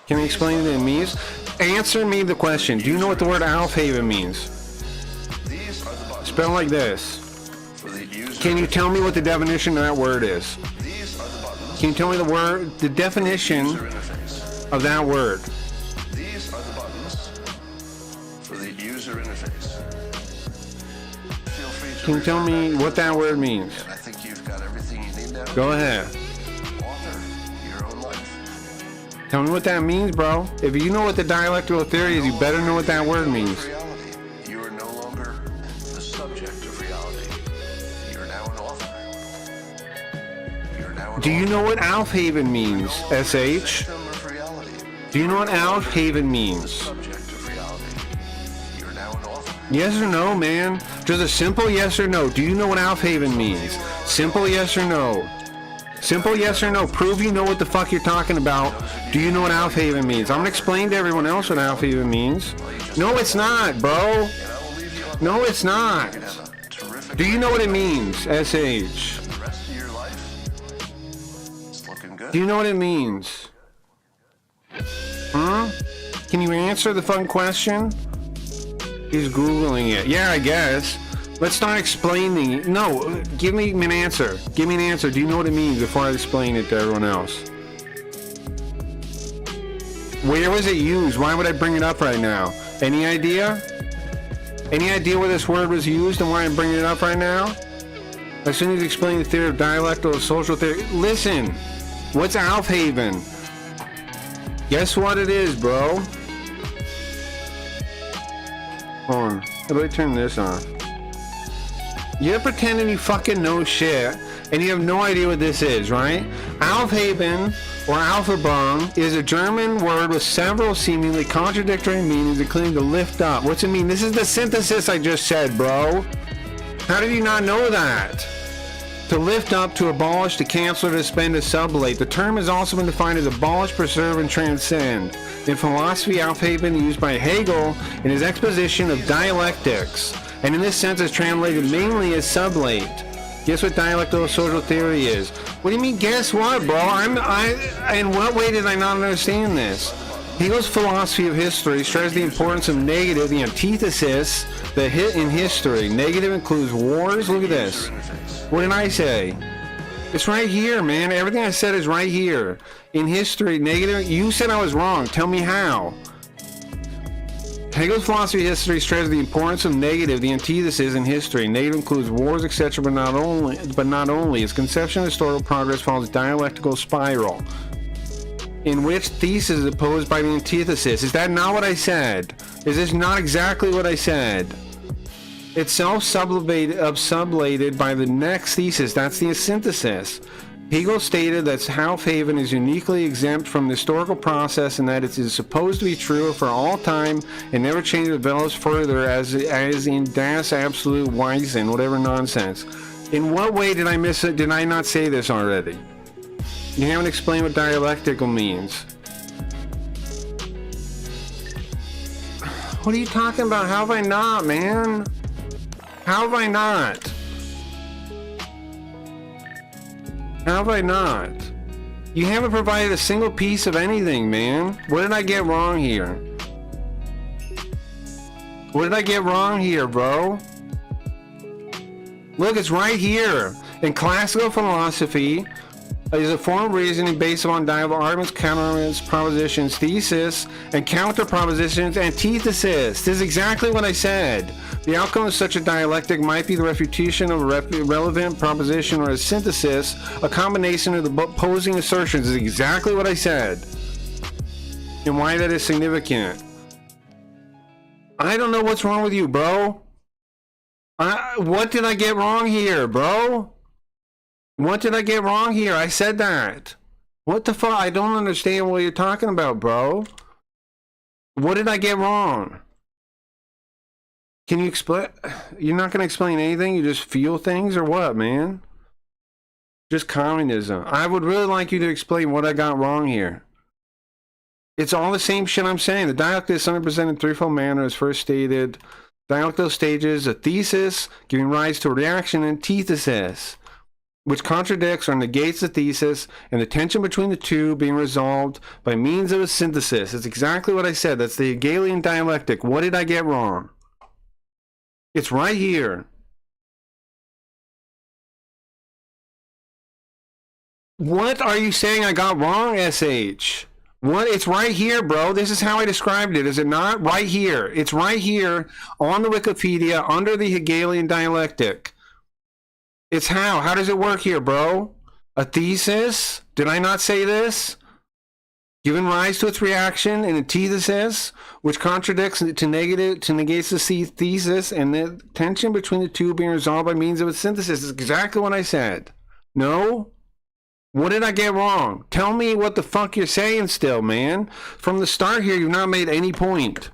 Can you explain what it means? Answer me the question. Do you know what the word Alfhaven means? Spell like this. Can you tell me what the definition of that word is? Can you tell me the definition of that word? These are the buttons for the user interface. Feel free to Can you tell me what that word means? I think you've got everything you need now. Go ahead. Author your own life. Tell me what that means, bro. If you know what the dialectical theory is, you better know what that word means. Reality. You are no longer the subject of reality. You're now an author. You're now an Do you know what Alfhaven means, SH? victim of reality. Do you know what Alfhaven means? Subject of reality. You're now an author. Yes or no, man? Just a simple yes or no. Do you know what Alfhaven means? Simple yes or no. Simple yes or no. Prove you know what the fuck you're talking about. Do you know what Alfhaven means? I'm gonna explain to everyone else what Alfhaven means. No, it's not, bro. No, it's not. Do you know what it means, SH? The rest of your life, it's looking good. Do you know what it means? Huh? Can you answer the fucking question? He's Googling it. Yeah, I guess. Let's start explaining it. No, give me an answer. Give me an answer. Do you know what it means before I explain it to everyone else? Where was it used? Why would I bring it up right now? Any idea? Any idea where this word was used and why I'm bringing it up right now? As soon as you explain the theory of dialectical social theory. Listen, what's Alfhaven? Guess what it is, bro? Hold on. How do I turn this on? You're pretending you fucking know shit, and you have no idea what this is, right? Alfhaven, or Alphabong, is a German word with several seemingly contradictory meanings, including to lift up. What's it mean? This is the synthesis I just said, bro. How did you not know that? To lift up, to abolish, to cancel, to suspend, to sublate. The term has also been defined as abolish, preserve, and transcend. In philosophy, Alfhaven used by Hegel in his exposition of dialectics, and in this sense is translated mainly as sublate. Guess what dialectical social theory is? What do you mean, guess what, bro? In what way did I not understand this? Hegel's philosophy of history stresses the importance of negative, the antithesis, the hit in history. Negative includes wars. Look at this. What did I say? It's right here, man. Everything I said is right here. In history, negative. You said I was wrong. Tell me how. Hegel's philosophy of history stresses the importance of negative, the antithesis in history. Negative includes wars, etc., but not only. Its conception of historical progress follows a dialectical spiral, in which thesis is opposed by the antithesis. Is that not what I said? Is this not exactly what I said? It's self-sublated by the next thesis. That's the synthesis. Hegel stated that Alfhaven is uniquely exempt from the historical process and that it is supposed to be true for all time and never change or develops further as in Das Absolute Weisen, whatever nonsense. In what way did I miss it? Did I not say this already? You haven't explained what dialectical means. What are you talking about? How have I not, man? How have I not? How have I not? You haven't provided a single piece of anything, man. What did I get wrong here? What did I get wrong here, bro? Look, it's right here. In classical philosophy, is a form of reasoning based upon dialogue, arguments, counter-arguments, propositions, thesis, and counter-propositions, antithesis. This is exactly what I said. The outcome of such a dialectic might be the refutation of a relevant proposition or a synthesis, a combination of the opposing assertions. This is exactly what I said. And why that is significant. I don't know what's wrong with you, bro. What did I get wrong here, bro? What did I get wrong here? I said that. What the fuck? I don't understand what you're talking about, bro. What did I get wrong? Can you explain? You're not going to explain anything? You just feel things or what, man? Just communism. I would really like you to explain what I got wrong here. It's all the same shit I'm saying. The dialectic is something presented in threefold manner as first stated. Dialectical stages, a thesis giving rise to a reaction, antithesis, which contradicts or negates the thesis, and the tension between the two being resolved by means of a synthesis. It's exactly what I said. That's the Hegelian dialectic. What did I get wrong? It's right here. What are you saying I got wrong, SH? What? It's right here, bro. This is how I described it. Is it not? Right here. It's right here on the Wikipedia under the Hegelian dialectic. It's how. How does it work here, bro? A thesis? Did I not say this? Giving rise to its reaction, an antithesis, which contradicts to negates the thesis, and the tension between the two being resolved by means of a synthesis. Is exactly what I said. No? What did I get wrong? Tell me what the fuck you're saying still, man. From the start here, you've not made any point.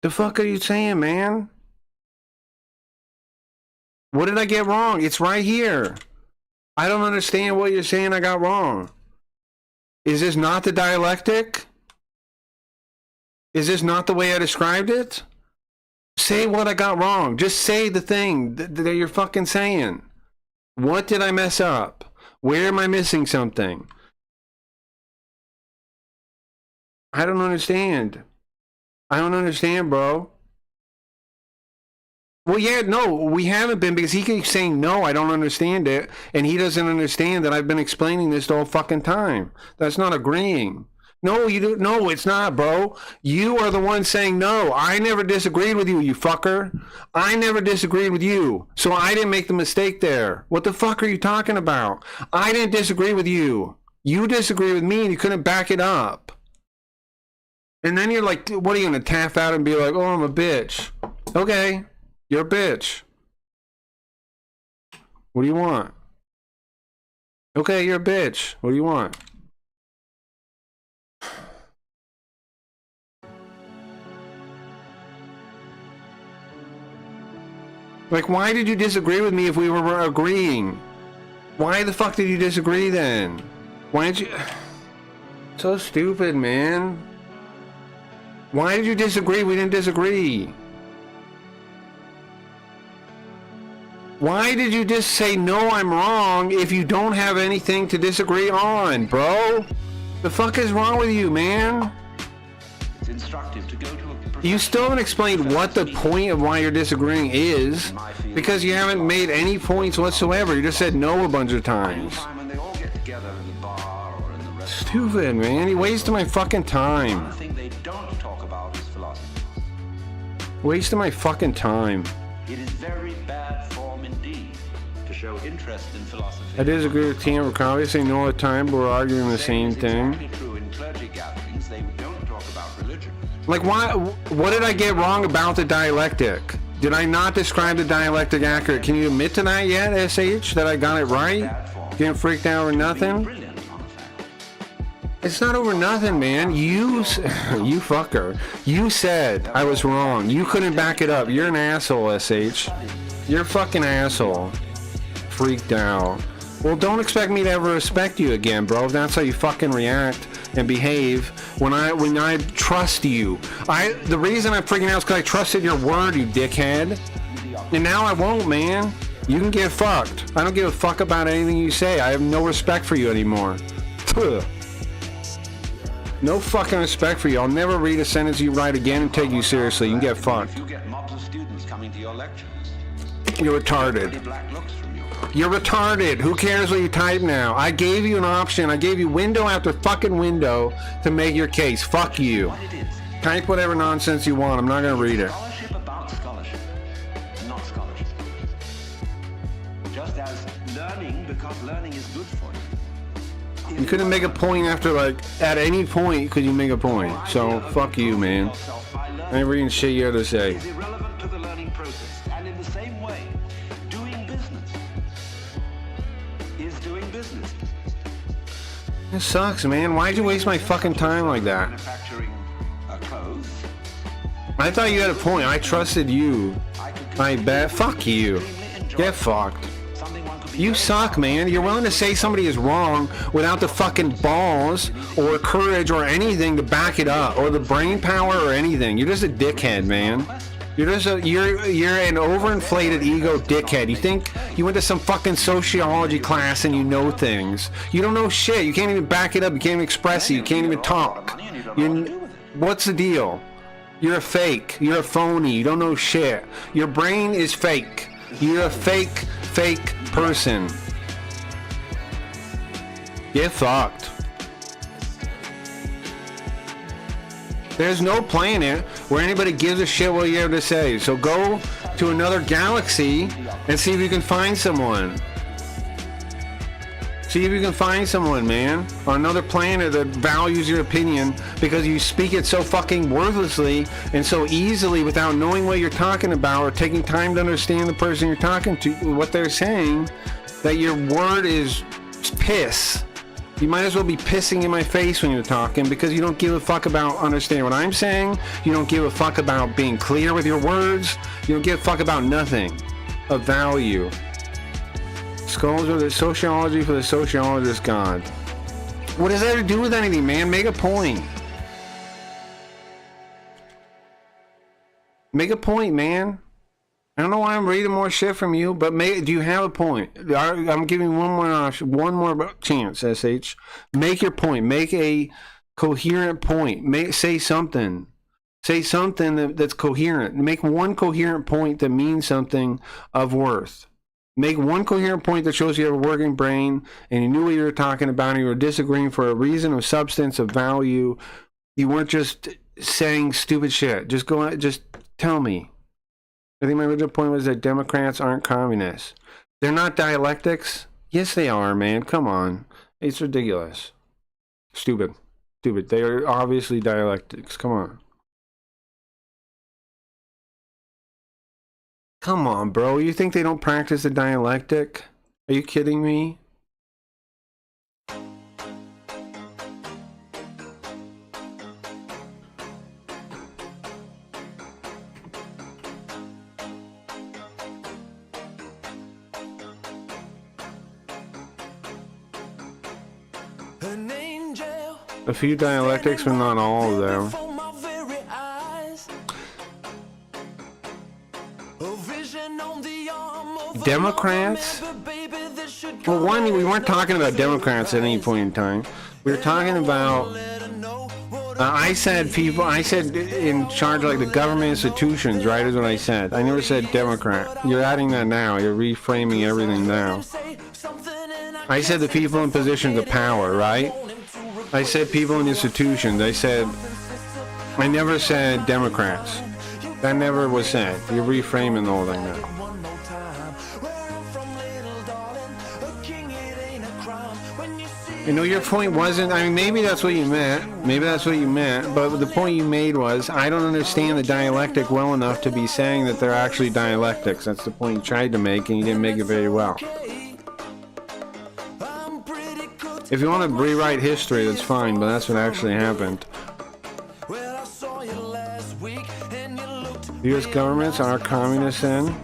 The fuck are you saying, man? What did I get wrong? It's right here. I don't understand what you're saying I got wrong. Is this not the dialectic? Is this not the way I described it? Say what I got wrong. Just say the thing that you're fucking saying. What did I mess up? Where am I missing something? I don't understand. I don't understand, bro. Well, yeah, no, we haven't been, because he keeps saying, no, I don't understand it, and he doesn't understand that I've been explaining this the whole fucking time. That's not agreeing. No, you do. No, it's not, bro. You are the one saying no. I never disagreed with you, you fucker. I never disagreed with you, so I didn't make the mistake there. What the fuck are you talking about? I didn't disagree with you. You disagree with me, and you couldn't back it up. And then you're like, what are you going to tap out and be like, oh, I'm a bitch? Okay, you're a bitch. What do you want? Okay, you're a bitch. What do you want? Like, why did you disagree with me if we were agreeing? Why the fuck did you disagree then? Why did you... So stupid, man. Why did you disagree? We didn't disagree. Why did you just say, no, I'm wrong, if you don't have anything to disagree on, bro? The fuck is wrong with you, man? It's instructive to go to a you still haven't explained what the point of why you're disagreeing is, because you haven't made any points whatsoever. You just said no a bunch of times. when they all get together in the bar or in the restaurant. Stupid, man. You wasted my fucking time. One thing they don't talk about is philosophy. Wasted my fucking time. It is very bad form indeed to show interest in philosophy. I disagree with Tina. We're obviously no all the time, but we're arguing the same thing. Exactly true in clergy gatherings. They don't talk about religion. Like, why? What did I get wrong about the dialectic? Did I not describe the dialectic accurate? Can you admit to that yet, SH? That I got it right? Getting freaked out or nothing? Brilliant on the fact. It's not over nothing, man. You fucker. You said I was wrong. You couldn't back it up. You're an asshole, SH. You're a fucking asshole. Freaked out. Well, don't expect me to ever respect you again, bro. If that's how you fucking react and behave when I trust you. The reason I'm freaking out is because I trusted your word, you dickhead. And now I won't, man. You can get fucked. I don't give a fuck about anything you say. I have no respect for you anymore. Ugh. No fucking respect for you. I'll never read a sentence you write again and take you seriously. You can get fucked. You get mobs of students coming to your lectures. You're Pretty retarded. black looks from you. You're retarded. Who cares what you type now? I gave you an option. I gave you window after fucking window to make your case. Fuck you. What it is. Type whatever nonsense you want. I'm not going to read it. Scholarship about scholarship, not scholarship. Just as learning because learning is good for you. You couldn't make a point after, like, at any point could you make a point. So, fuck you, man. I ain't reading shit you have to say. Is irrelevant to the learning process, and in the same way, doing business is doing business. It sucks, man. Why'd you waste my fucking time like that? Manufacturing clothes. I thought you had a point. I trusted you. I bet. Fuck you. Get fucked. Something one could You suck, man. You're willing to say somebody is wrong without the fucking balls or courage or anything to back it up, or the brain power or anything. You're just a dickhead, man. You're just you're an overinflated ego dickhead. You think you went to some fucking sociology class and you know things. You don't know shit. You can't even back it up. You can't even express it. You can't even talk. What's the deal? You're a fake. You're a phony. You don't know shit. Your brain is fake. You're a fake person. Get fucked. There's no planet where anybody gives a shit what you have to say. So go to another galaxy and see if you can find someone. See if you can find someone, man, on another planet that values your opinion, because you speak it so fucking worthlessly and so easily without knowing what you're talking about or taking time to understand the person you're talking to, what they're saying, that your word is piss. You might as well be pissing in my face when you're talking, because you don't give a fuck about understanding what I'm saying. You don't give a fuck about being clear with your words. You don't give a fuck about nothing of value. Skulls are the sociology for the sociologist god. What does that have to do with anything, man? Make a point. Make a point, man. I don't know why I'm reading more shit from you, but do you have a point? I'm giving one more option, one more chance, SH. Make your point. Make a coherent point. Say something. Say something that's coherent. Make one coherent point that means something of worth. Make one coherent point that shows you have a working brain and you knew what you were talking about and you were disagreeing for a reason of substance, of value. You weren't just saying stupid shit. Just tell me. I think my original point was that Democrats aren't communists. They're not dialectics? Yes, they are, man. Come on. It's ridiculous. Stupid. They are obviously dialectics. Come on. Come on, bro. You think they don't practice the dialectic? Are you kidding me? A few dialectics, but not all of them. Democrats? Well, one, we weren't talking about Democrats at any point in time. We were talking about, I said in charge of like the government institutions, right, is what I said. I never said Democrat. You're adding that now. You're reframing everything now. I said the people in positions of power, right? I said people in institutions. I never said Democrats. That never was said. You're reframing the whole thing now. You know, your point wasn't, I mean, maybe that's what you meant. Maybe that's what you meant. But the point you made was, I don't understand the dialectic well enough to be saying that they're actually dialectics. That's the point you tried to make, and you didn't make it very well. If you want to rewrite history, that's fine, but that's what actually happened. U.S. governments are communists then?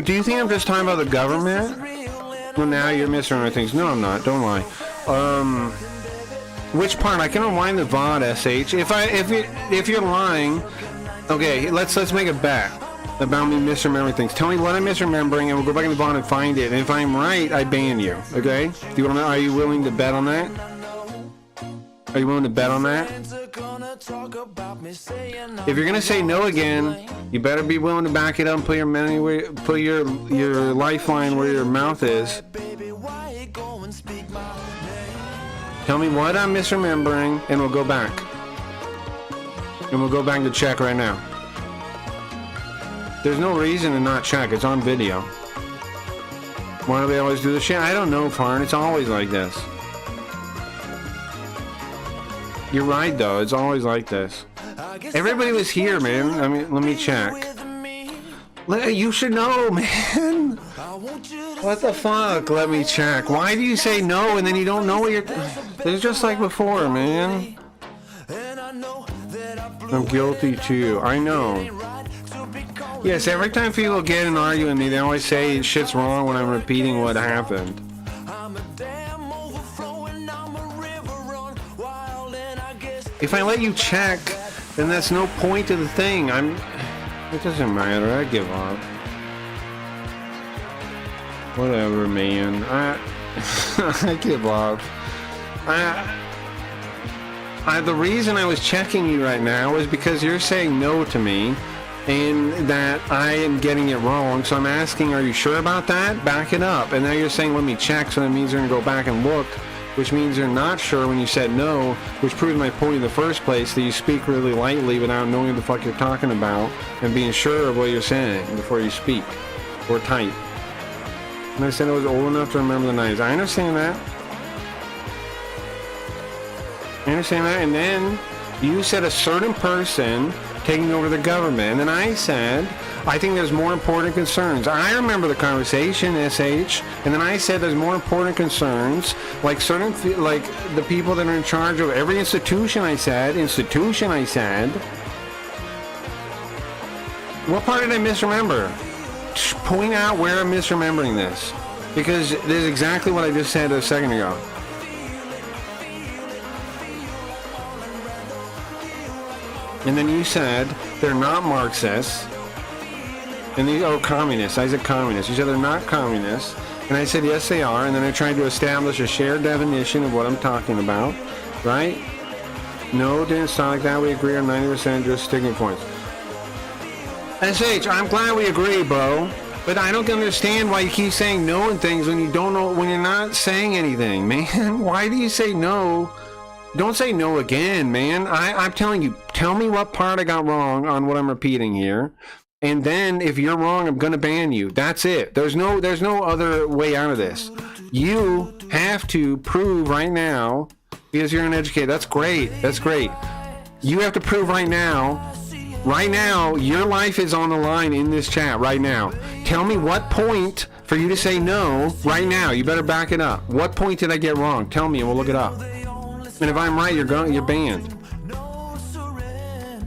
Do you think I'm just talking about the government? Well, now you're misremembering things. No, I'm not. Don't lie. Which part? I can unwind the VOD, SH. If you're lying, okay, let's make a bet about me misremembering things. Tell me what I'm misremembering, and we'll go back in the VOD and find it. And if I'm right, I ban you. Okay? Are you willing to bet on that? Are you willing to bet on that? If you're gonna say no again, you better be willing to back it up and put your lifeline where your mouth is. Tell me what I'm misremembering, and we'll go back. And we'll go back to check right now. There's no reason to not check. It's on video. Why do they always do this shit? I don't know, Farn. It's always like this. You're right, though. It's always like this. Everybody was here, man. I mean, let me check. You should know, man. What the fuck? Let me check. Why do you say no and then you don't know what you're... It's just like before, man. I'm guilty too. I know. Yes, every time people get in an argument with me, they always say shit's wrong when I'm repeating what happened. If I let you check, then that's no point to the thing. It doesn't matter. I give up. Whatever, man. I give up. The reason I was checking you right now is because you're saying no to me, and that I am getting it wrong. So I'm asking, are you sure about that? Back it up. And now you're saying, let me check. So that means you're gonna go back and look, which means you're not sure when you said no, which proved my point in the first place, that you speak really lightly without knowing what the fuck you're talking about and being sure of what you're saying before you speak or type. And I said I was old enough to remember the 90s. I understand that. And then you said a certain person taking over the government, and then I said, I think there's more important concerns. I remember the conversation, SH, and then I said there's more important concerns, like the people that are in charge of every institution. I said. What part did I misremember? Point out where I'm misremembering this, because this is exactly what I just said a second ago. And then you said they're not Marxists, and communists. I said communists. You said they're not communists, and I said yes they are. And then I tried to establish a shared definition of what I'm talking about, right? No, didn't sound like that. We agree on 90%, just sticking points. SH, I'm glad we agree, bro. But I don't understand why you keep saying no and things when you don't know, when you're not saying anything, man. Why do you say no? Don't say no again, man. I'm telling you, tell me what part I got wrong on what I'm repeating here. And then if you're wrong, I'm going to ban you. That's it. There's no other way out of this. You have to prove right now, because you're uneducated. That's great. You have to prove right now, your life is on the line in this chat right now. Tell me what point for you to say no right now. You better back it up. What point did I get wrong? Tell me and we'll look it up. And if I'm right, you're banned.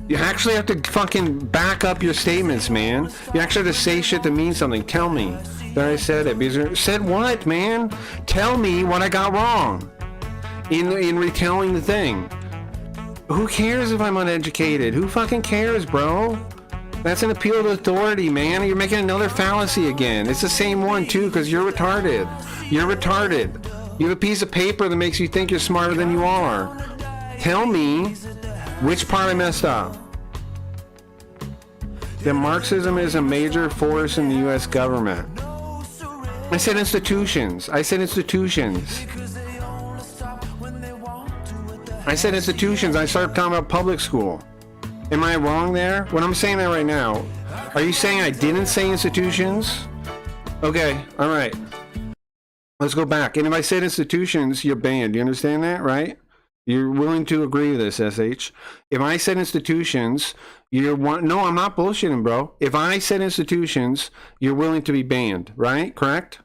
You actually have to fucking back up your statements, man. You actually have to say shit that means something. Tell me that I said it. Because said what, man? Tell me what I got wrong in retelling the thing. Who cares if I'm uneducated? Who fucking cares, bro? That's an appeal to authority, man. You're making another fallacy again. It's the same one, too, because you're retarded. You have a piece of paper that makes you think you're smarter than you are. Tell me which part I messed up. That Marxism is a major force in the U.S. government. I said institutions. I said institutions. I started talking about public school. Am I wrong there? When I'm saying that right now, are you saying I didn't say institutions? Okay, all right. Let's go back. And if I said institutions, you're banned. You understand that, right? You're willing to agree with this, SH. If I said institutions, no, I'm not bullshitting, bro. If I said institutions, you're willing to be banned, right? Correct?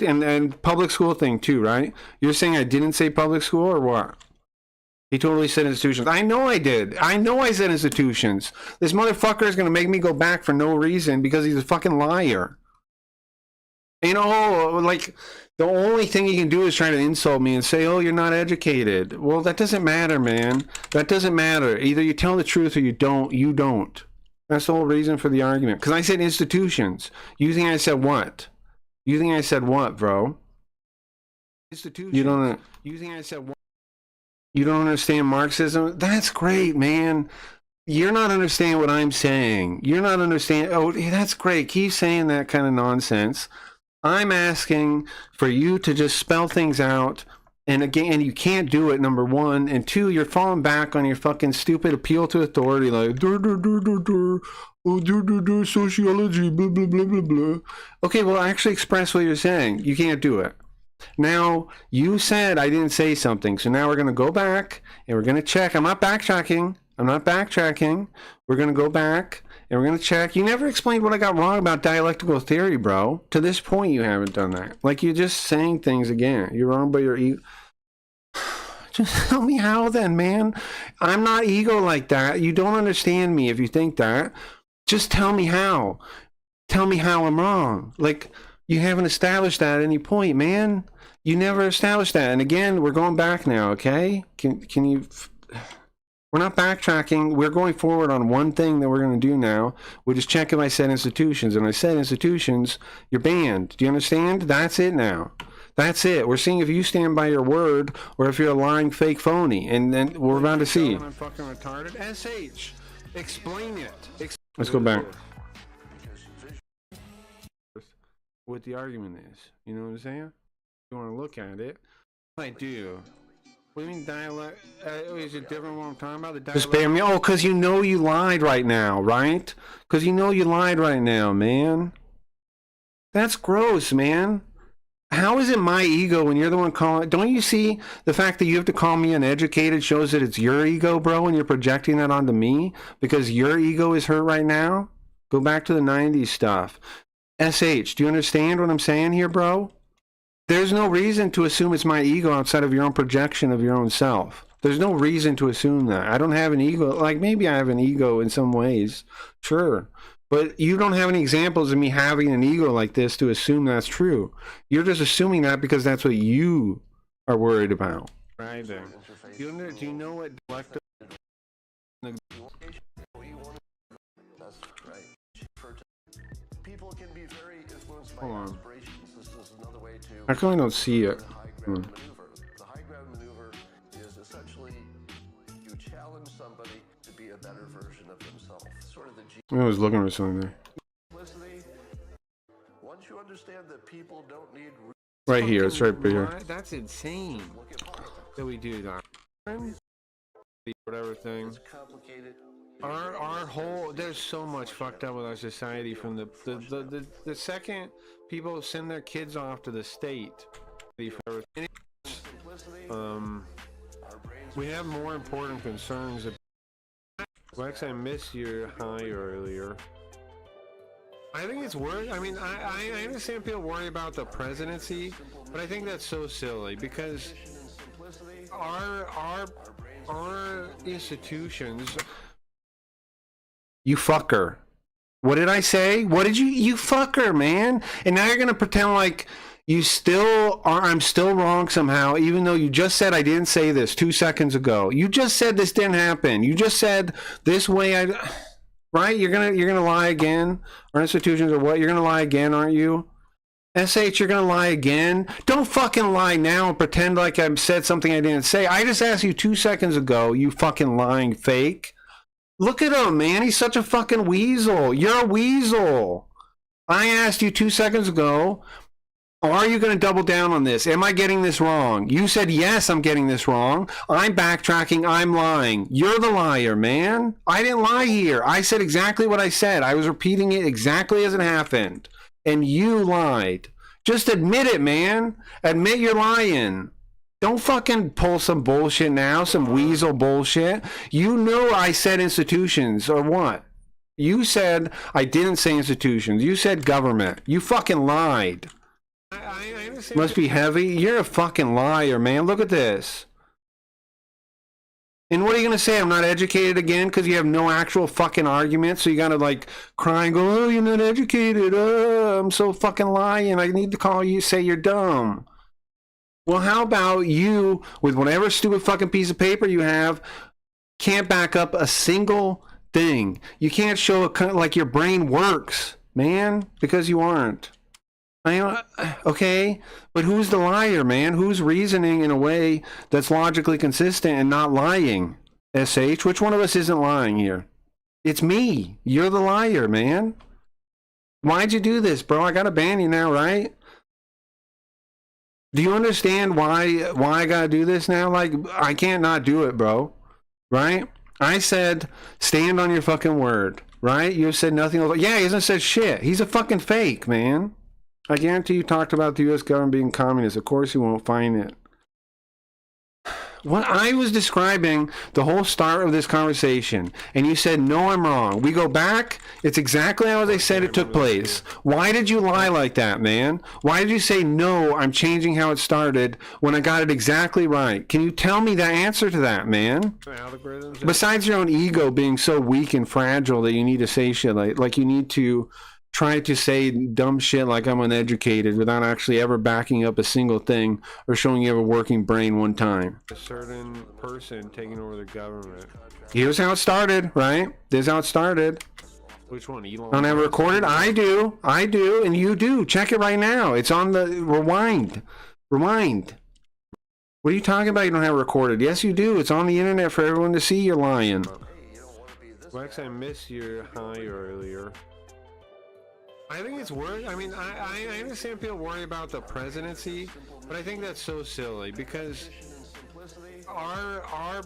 And public school thing too, right? You're saying I didn't say public school or what? He totally said institutions. I know I did. I know I said institutions. This motherfucker is going to make me go back for no reason because he's a fucking liar. You know, like, the only thing you can do is try to insult me and say, oh, you're not educated. Well, that doesn't matter, man. That doesn't matter. Either you tell the truth or you don't. That's the whole reason for the argument. Because I said institutions. You think I said what? Bro? Institutions. You think I said what? You don't understand Marxism? That's great, man. You're not understanding what I'm saying. You're not understanding. Oh, that's great. Keep saying that kind of nonsense. I'm asking for you to just spell things out, and again, you can't do it, number one, and two, you're falling back on your fucking stupid appeal to authority, like sociology, blah blah blah blah blah. Okay, well, actually express what you're saying. You can't do it. Now, you said I didn't say something, so now we're going to go back and we're going to check. I'm not backtracking. We're going to go back and we're going to check. You never explained what I got wrong about dialectical theory, bro. To this point, you haven't done that. Like, you're just saying things again. You're wrong, but you're... Just tell me how then, man. I'm not ego like that. You don't understand me if you think that. Just tell me how. Tell me how I'm wrong. Like, you haven't established that at any point, man. You never established that. And again, we're going back now, okay? Can you... We're not backtracking. We're going forward on one thing that we're going to do now, which is check if I said institutions. And I said institutions, you're banned. Do you understand? That's it now. That's it. We're seeing if you stand by your word or if you're a lying fake phony. And then we're about to see. I'm fucking retarded. SH, explain it. Let's go back. What the argument is. You know what I'm saying? You want to look at it. I do. What do you mean dialect? Is it different what I'm talking about? The dialect? Just spare me. Oh, because you know you lied right now, right? Because you know you lied right now, man. That's gross, man. How is it my ego when you're the one calling? Don't you see the fact that you have to call me uneducated shows that it's your ego, bro, and you're projecting that onto me because your ego is hurt right now? Go back to the 90s stuff. SH, do you understand what I'm saying here, bro? There's no reason to assume it's my ego outside of your own projection of your own self. There's no reason to assume that. I don't have an ego. Like, maybe I have an ego in some ways. Sure. But you don't have any examples of me having an ego like this to assume that's true. You're just assuming that because that's what you are worried about. Right there. Do you know what delectable... People can be very influenced by Hold on. aspirations. This is another way to... I really don't see it. The high ground maneuver. The high ground maneuver is essentially you challenge somebody to be a better version of themselves. Sort of the I was looking for something there. simplicity. Once you understand that people don't need... Right here. It's right here. That's insane that we do that. Whatever thing. It's complicated. Our whole, there's so much fucked up with our society from the second people send their kids off to the state. We have more important concerns. Lex, I missed your hi earlier. I think it's worth, I mean, I understand people worry about the presidency, but I think that's so silly because our institutions... You fucker. What did I say? What did you fucker, man? And now you're going to pretend like you still are, I'm still wrong somehow, even though you just said I didn't say this 2 seconds ago. You just said this didn't happen. You just said this way right? You're going to lie again? Our institutions are what? You're going to lie again, aren't you? SH, you're going to lie again? Don't fucking lie now and pretend like I said something I didn't say. I just asked you 2 seconds ago, you fucking lying fake. Look at him, man. He's such a fucking weasel. You're a weasel. I asked you 2 seconds ago, are you going to double down on this? Am I getting this wrong? You said, yes, I'm getting this wrong. I'm backtracking. I'm lying. You're the liar, man. I didn't lie here. I said exactly what I said. I was repeating it exactly as it happened. And you lied. Just admit it, man. Admit you're lying. Don't fucking pull some bullshit now, some weasel bullshit. You know I said institutions, or what? You said I didn't say institutions. You said government. You fucking lied. I understand. Must be heavy. You're a fucking liar, man. Look at this. And what are you going to say? I'm not educated again because you have no actual fucking argument? So you got to like cry and go, oh, you're not educated. I'm so fucking lying. I need to call you, say you're dumb. Well, how about you, with whatever stupid fucking piece of paper you have, can't back up a single thing. You can't show like your brain works, man, because you aren't. Okay, but who's the liar, man? Who's reasoning in a way that's logically consistent and not lying? SH, which one of us isn't lying here? It's me. You're the liar, man. Why'd you do this, bro? I gotta ban you now, right? Do you understand why I gotta do this now? Like, I can't not do it, bro. Right? I said, stand on your fucking word. Right? You said nothing. Yeah, he hasn't said shit. He's a fucking fake, man. I guarantee you talked about the U.S. government being communist. Of course you won't find it. What I was describing the whole start of this conversation, and you said, no, I'm wrong. We go back, it's exactly how they said it took place. Why did you lie like that, man? Why did you say, no, I'm changing how it started when I got it exactly right? Can you tell me the answer to that, man? Besides your own ego being so weak and fragile that you need to say shit like you need to try to say dumb shit like I'm uneducated without actually ever backing up a single thing or showing you have a working brain one time. A certain person taking over the government. Here's how it started, right? This is how it started. Which one? Elon? Don't have it recorded? I do, and you do. Check it right now. It's on the rewind. Rewind. What are you talking about? You don't have it recorded? Yes, you do. It's on the internet for everyone to see. You're lying. Lex, I missed your hi earlier. I think it's worth. I mean, I understand people worry about the presidency, but I think that's so silly because our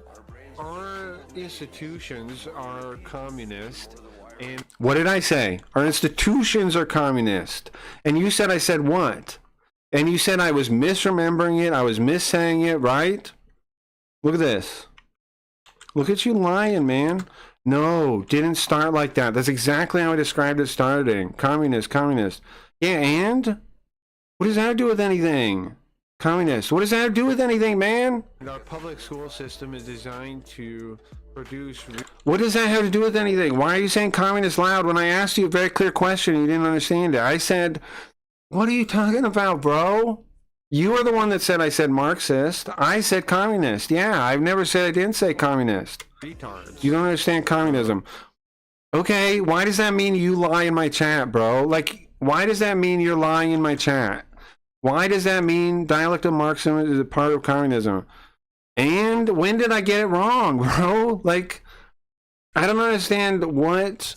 institutions are communist. And what did I say? Our institutions are communist. And you said I said what? And you said I was misremembering it. I was missaying it, right? Look at this. Look at you lying, man. No, didn't start like that. That's exactly how I described it starting. Communist, communist. Yeah, and? What does that have to do with anything? Communist. What does that have to do with anything, man? Our public school system is designed to produce... What does that have to do with anything? Why are you saying communist loud when I asked you a very clear question and you didn't understand it? I said, what are you talking about, bro? You are the one that said I said Marxist. I said communist. Yeah, I've never said I didn't say communist. Retards. You don't understand communism. Okay, why does that mean you lie in my chat, bro? Like, why does that mean you're lying in my chat? Why does that mean dialectic Marxism is a part of communism? And when did I get it wrong, bro? Like, I don't understand what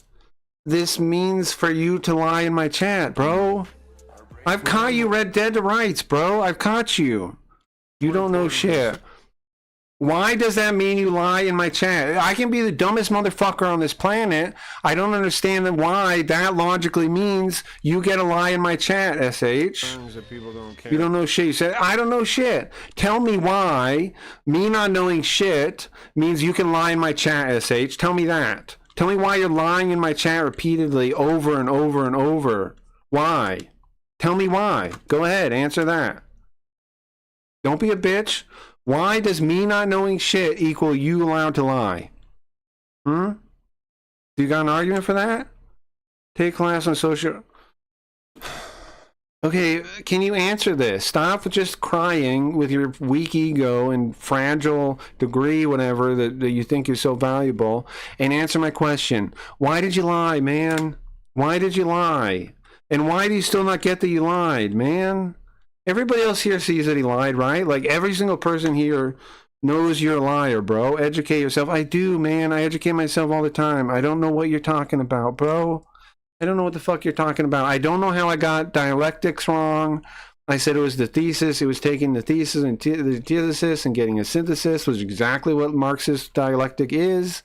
this means for you to lie in my chat, bro. I've caught you Red Dead to Rights, bro. I've caught you. You don't know shit. Why does that mean you lie in my chat? I can be the dumbest motherfucker on this planet. I don't understand why that logically means you get a lie in my chat, SH. You don't know shit. You said, I don't know shit. Tell me why me not knowing shit means you can lie in my chat, SH. Tell me that. Tell me why you're lying in my chat repeatedly over and over and over. Why? Tell me why. Go ahead, answer that. Don't be a bitch. Why does me not knowing shit equal you allowed to lie? Do you got an argument for that? Take class on social... Okay, can you answer this? Stop just crying with your weak ego and fragile degree, whatever, that you think you're so valuable, and answer my question. Why did you lie, man? Why did you lie? And why do you still not get that you lied, man? Everybody else here sees that he lied, right? Like, every single person here knows you're a liar, bro. Educate yourself. I do, man. I educate myself all the time. I don't know what you're talking about, bro. I don't know what the fuck you're talking about. I don't know how I got dialectics wrong. I said it was the thesis. It was taking the thesis and the antithesis and getting a synthesis, which is exactly what Marxist dialectic is.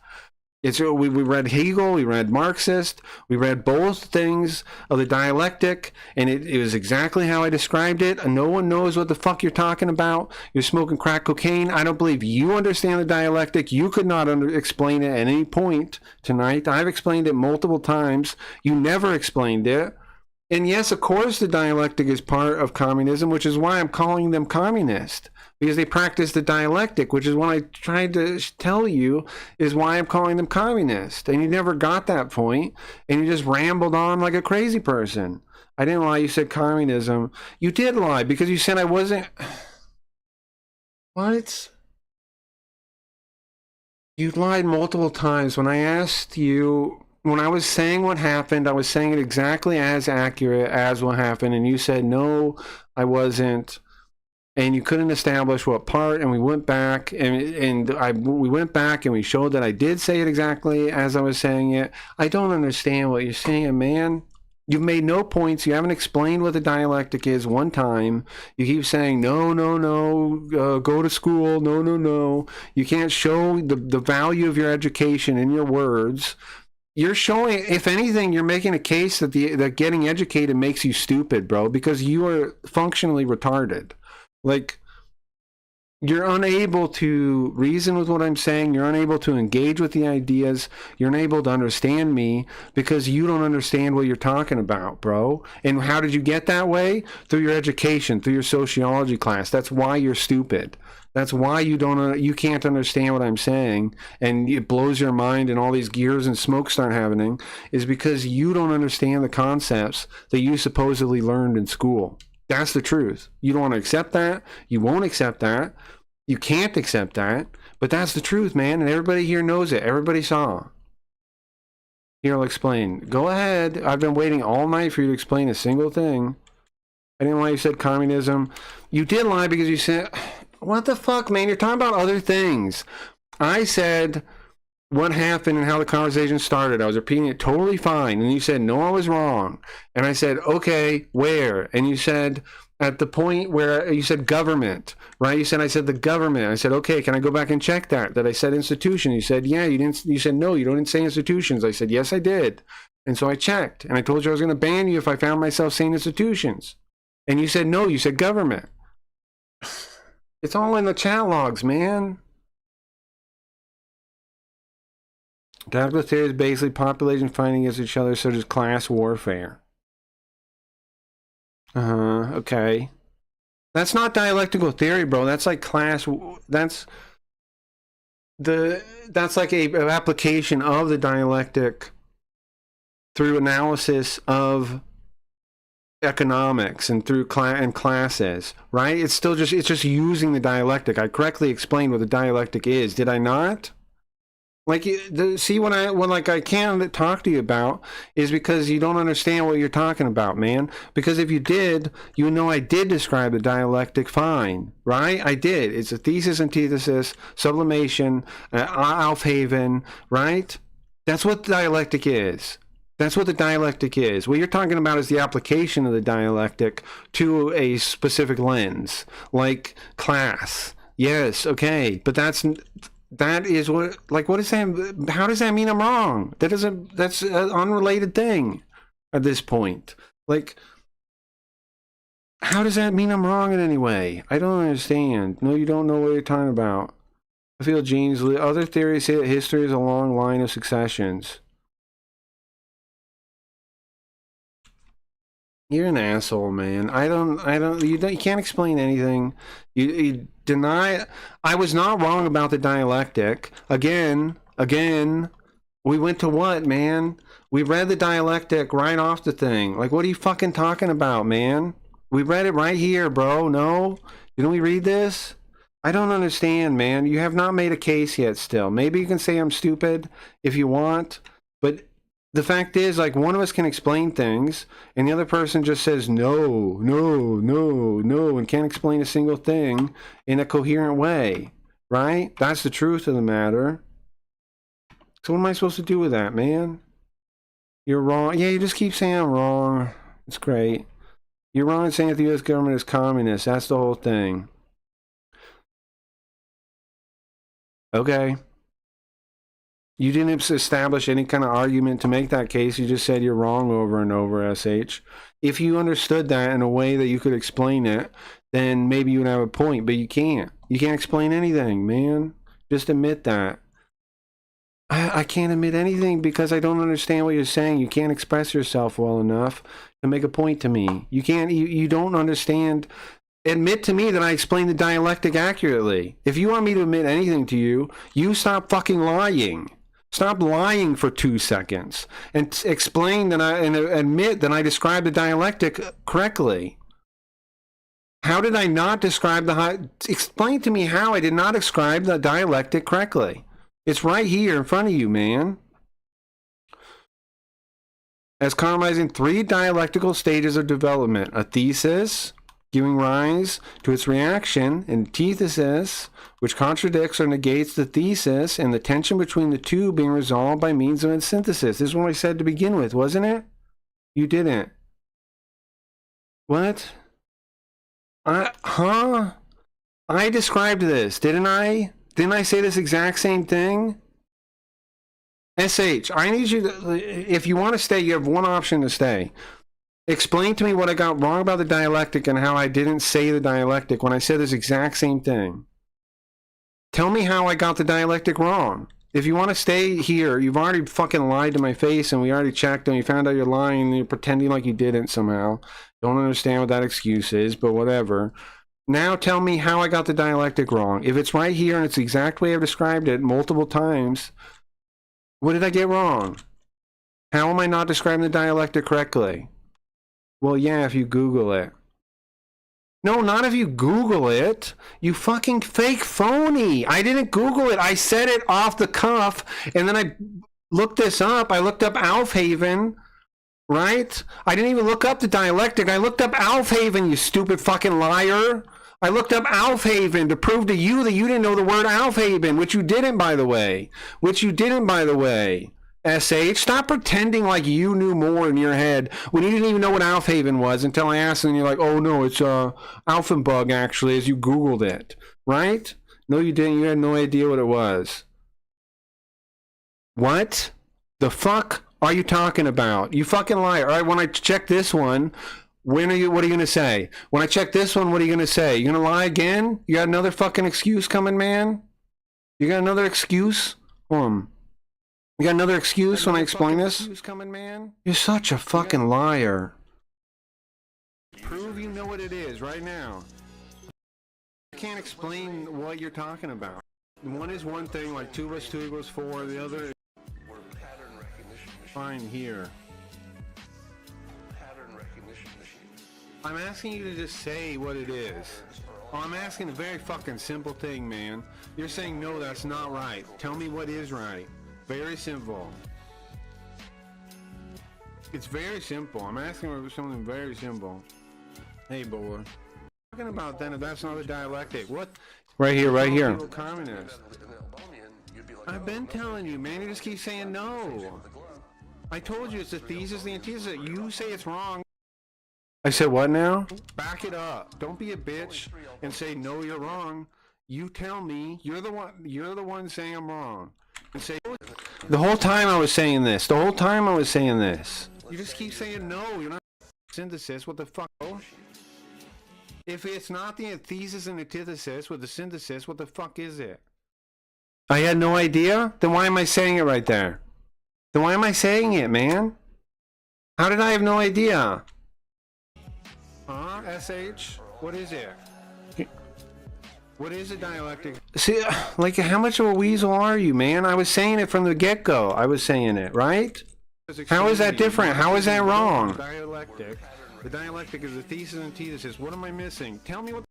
We read Hegel, we read Marxist, we read both things of the dialectic, and it was exactly how I described it. And no one knows what the fuck you're talking about. You're smoking crack cocaine. I don't believe you understand the dialectic. You could not explain it at any point tonight. I've explained it multiple times. You never explained it. And yes, of course, the dialectic is part of communism, which is why I'm calling them communist. Because they practice the dialectic, which is what I tried to tell you is why I'm calling them communist. And you never got that point, and you just rambled on like a crazy person. I didn't lie. You said communism. You did lie because you said I wasn't... What? You lied multiple times. When I asked you... When I was saying what happened, I was saying it exactly as accurate as what happened, and you said, no, I wasn't. And you couldn't establish what part, and we went back, we went back and we showed that I did say it exactly as I was saying it. I don't understand what you're saying, man. You've made no points. You haven't explained what the dialectic is one time. You keep saying, no, go to school, no. You can't show the value of your education in your words. You're showing, if anything, you're making a case that that getting educated makes you stupid, bro, because you are functionally retarded. Like, You're unable to reason with what I'm saying. You're unable to engage with the ideas. You're unable to understand me because you don't understand what you're talking about, bro. And how did you get that way? Through your education, through your sociology class. That's why you're stupid. That's why you can't understand what I'm saying, and it blows your mind, and all these gears and smoke start happening, is because you don't understand the concepts that you supposedly learned in school. That's the truth. You don't want to accept that. You won't accept that. You can't accept that. But that's the truth, man. And everybody here knows it. Everybody saw. Here, I'll explain. Go ahead. I've been waiting all night for you to explain a single thing. I didn't lie. You said communism. You did lie because you said... What the fuck, man? You're talking about other things. I said what happened and how the conversation started. I was repeating it totally fine. And you said, no, I was wrong. And I said, okay, where? And you said, at the point where you said government, right? You said, I said the government. I said, okay, can I go back and check that? That I said institution. You said, yeah, you didn't. You said, no, you didn't say institutions. I said, yes, I did. And so I checked. And I told you I was going to ban you if I found myself saying institutions. And you said, no, you said government. It's all in the chat logs, man. Dialectical theory is basically population fighting against each other, such as class warfare. Okay. That's not dialectical theory, bro. That's like class. That's like an application of the dialectic through analysis of economics and through classes, right? It's just using the dialectic. I correctly explained what the dialectic is, did I not? Like, see, when I can't talk to you about is because you don't understand what you're talking about, man. Because if you did, you know I did describe the dialectic fine, right? I did. It's a thesis, antithesis, sublimation, Aufhaven, right? That's what the dialectic is. That's what the dialectic is. What you're talking about is the application of the dialectic to a specific lens, like class. Yes, okay, but that is what, like, what is that? How does that mean I'm wrong? That's an unrelated thing at this point. Like, how does that mean I'm wrong in any way? I don't understand. No, you don't know what you're talking about. I feel genes. Other theories say that history is a long line of successions. You're an asshole, man. You can't explain anything. You deny. I was not wrong about the dialectic. Again, we went to what, man? We read the dialectic right off the thing. Like, what are you fucking talking about, man? We read it right here, bro. No? Didn't we read this? I don't understand, man. You have not made a case yet still. Maybe you can say I'm stupid if you want, but the fact is, like, one of us can explain things, and the other person just says no, and can't explain a single thing in a coherent way, right? That's the truth of the matter. So what am I supposed to do with that, man? You're wrong. Yeah, you just keep saying I'm wrong. It's great. You're wrong in saying that the U.S. government is communist. That's the whole thing. Okay. You didn't establish any kind of argument to make that case. You just said you're wrong over and over, SH. If you understood that in a way that you could explain it, then maybe you would have a point, but you can't. You can't explain anything, man. Just admit that. I can't admit anything because I don't understand what you're saying. You can't express yourself well enough to make a point to me. You don't understand. Admit to me that I explained the dialectic accurately. If you want me to admit anything to you, you stop fucking lying. Stop lying for 2 seconds and explain that and admit that I described the dialectic correctly. How did I not describe explain to me how I did not describe the dialectic correctly. It's right here in front of you, man. As compromising 3 dialectical stages of development: a thesis, giving rise to its reaction, antithesis, which contradicts or negates the thesis, and the tension between the two being resolved by means of its synthesis. This is what I said to begin with, wasn't it? You didn't. What? I described this, didn't I? Didn't I say this exact same thing? SH, I need you to, if you want to stay, you have one option to stay. Explain to me what I got wrong about the dialectic and how I didn't say the dialectic when I said this exact same thing. Tell me how I got the dialectic wrong. If you want to stay here, you've already fucking lied to my face, and we already checked, and we found out you're lying, and you're pretending like you didn't somehow. Don't understand what that excuse is, but whatever. Now tell me how I got the dialectic wrong. If it's right here and it's the exact way I've described it multiple times, what did I get wrong? How am I not describing the dialectic correctly? Well, yeah, if you Google it. No, not if you Google it. You fucking fake phony. I didn't Google it. I said it off the cuff, and then I looked this up. I looked up Alfhaven, right? I didn't even look up the dialectic. I looked up Alfhaven, you stupid fucking liar. I looked up Alfhaven to prove to you that you didn't know the word Alfhaven, which you didn't, by the way. SH, stop pretending like you knew more in your head when you didn't even know what Alfhaven was until I asked, and you're like, oh no, it's Alphenbug actually, as you Googled it, right? No, you didn't. You had no idea what it was. What the fuck are you talking about? You fucking liar. All right, when I check this one, what are you gonna say? When I check this one, what are you gonna say? You gonna lie again? You got another fucking excuse coming, man? You got another excuse? You got another excuse when I explain this? You're such a fucking liar. Prove you know what it is right now. I can't explain what you're talking about. One is one thing, like 2 + 2 = 4. The other is fine here. I'm asking you to just say what it is. Oh, I'm asking a very fucking simple thing, man. You're saying, no, that's not right. Tell me what is right. Very simple. It's very simple. I'm asking for something very simple. Hey, boy. Talking about then if that's not a dialectic. What? Right here, right here. Communist. I've been telling you, man. You just keep saying no. I told you it's the thesis, the antithesis. You say it's wrong. I said what now? Back it up. Don't be a bitch and say no, you're wrong. You tell me you're the one saying I'm wrong. And say the whole time I was saying this. You just keep saying no. You're not synthesis. What the fuck? If it's not the thesis and antithesis with the synthesis, what the fuck is it? I had no idea? Then why am I saying it right there? Then why am I saying it, man? How did I have no idea? SH? What is it? What is a dialectic? See, like, how much of a weasel are you, man? I was saying it from the get-go. I was saying it, right? How is that different? How is that wrong? Dialectic. The dialectic is the thesis and antithesis. What am I missing? Tell me what...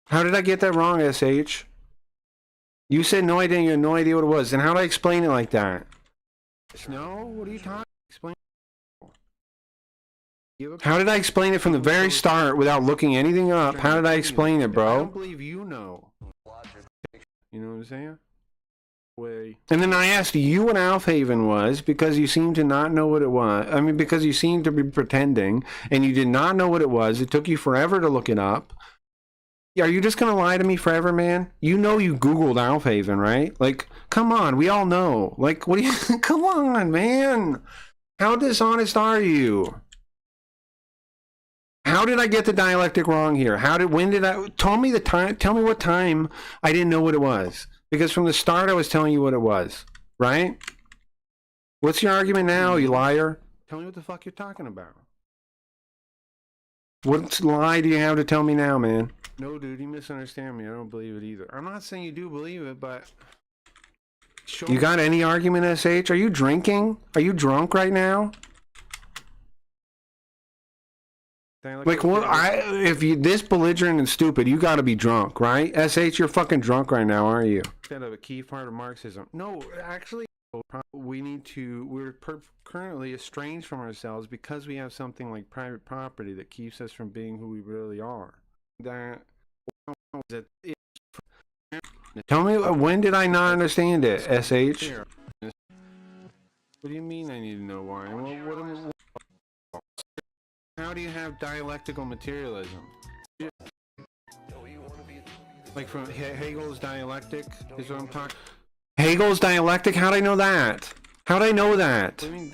How did I get that wrong, SH? You said no idea, you had no idea what it was. Then how did I explain it like that? No? What are you talking? Explain. How did I explain it from the very start without looking anything up? How did I explain it, bro? I don't believe you know. You know what I'm saying? And then I asked you what Alfhaven was because you seemed to not know what it was. I mean, because you seemed to be pretending and you did not know what it was. It took you forever to look it up. Are you just going to lie to me forever, man? You know you Googled Alfhaven, right? Like, come on, we all know. Like, what do you... Come on, man. How dishonest are you? How did I get the dialectic wrong here? When did I... Tell me the time. Tell me what time I didn't know what it was. Because from the start, I was telling you what it was. Right? What's your argument now, you liar? Tell me what the fuck you're talking about. What lie do you have to tell me now, man? No, dude, you misunderstand me. I don't believe it either. I'm not saying you do believe it, but... You got any argument, SH? Are you drinking? Are you drunk right now? Like, what? If you this belligerent and stupid, you got to be drunk, right? SH, you're fucking drunk right now, aren't you? Instead of a key part of Marxism. No, actually, we're currently estranged from ourselves because we have something like private property that keeps us from being who we really are. Tell me, when did I not understand it, SH? What do you mean I need to know why? How do you have dialectical materialism? Like from Hegel's dialectic is what I'm talking. Hegel's dialectic? How do I know that? How'd I know that? I mean,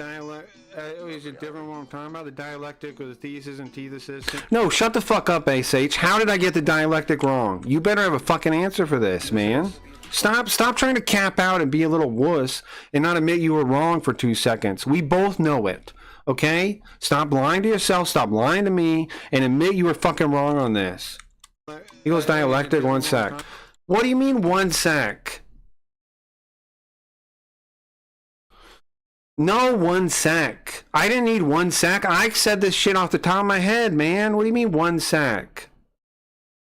is it different what I'm talking about? The dialectic or the thesis, antithesis? No, shut the fuck up, SH. How did I get the dialectic wrong? You better have a fucking answer for this, man. Stop trying to cap out and be a little wuss and not admit you were wrong for 2 seconds. We both know it. Okay? Stop lying to yourself, stop lying to me, and admit you were fucking wrong on this. He goes dialectic, 1 sec. What do you mean 1 sec? No, 1 sec. I didn't need 1 sec. I said this shit off the top of my head, man. What do you mean 1 sec?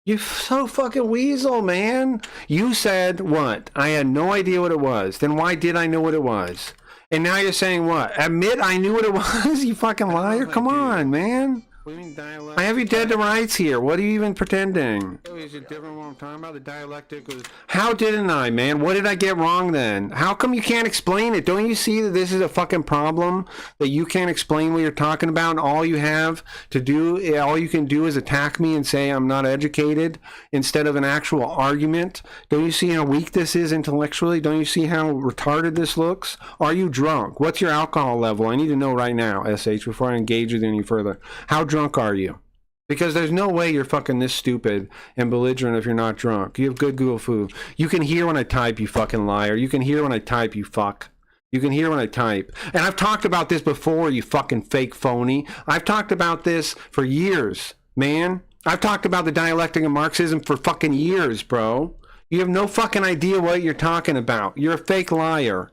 You're so fucking weasel, man. You said what? I had no idea what it was. Then why did I know what it was? And now you're saying what? Admit I knew what it was? You fucking liar. Come on, man. What do you mean dialect? I have you dead to rights here. What are you even pretending? Is it different what I'm talking about? The dialectic was... How didn't I, man? What did I get wrong then? How come you can't explain it? Don't you see that this is a fucking problem? That you can't explain what you're talking about and all you have to do, all you can do is attack me and say I'm not educated instead of an actual argument? Don't you see how weak this is intellectually? Don't you see how retarded this looks? Are you drunk? What's your alcohol level? I need to know right now, SH, before I engage with you any further. How drunk are you? Because there's no way you're fucking this stupid and belligerent if you're not drunk. You have good Google food. You can hear when I type, you fucking liar. You can hear when I type, you fuck. You can hear when I type. And I've talked about this before, you fucking fake phony. I've talked about this for years, man. I've talked about the dialectic of Marxism for fucking years, bro. You have no fucking idea what you're talking about. You're a fake liar.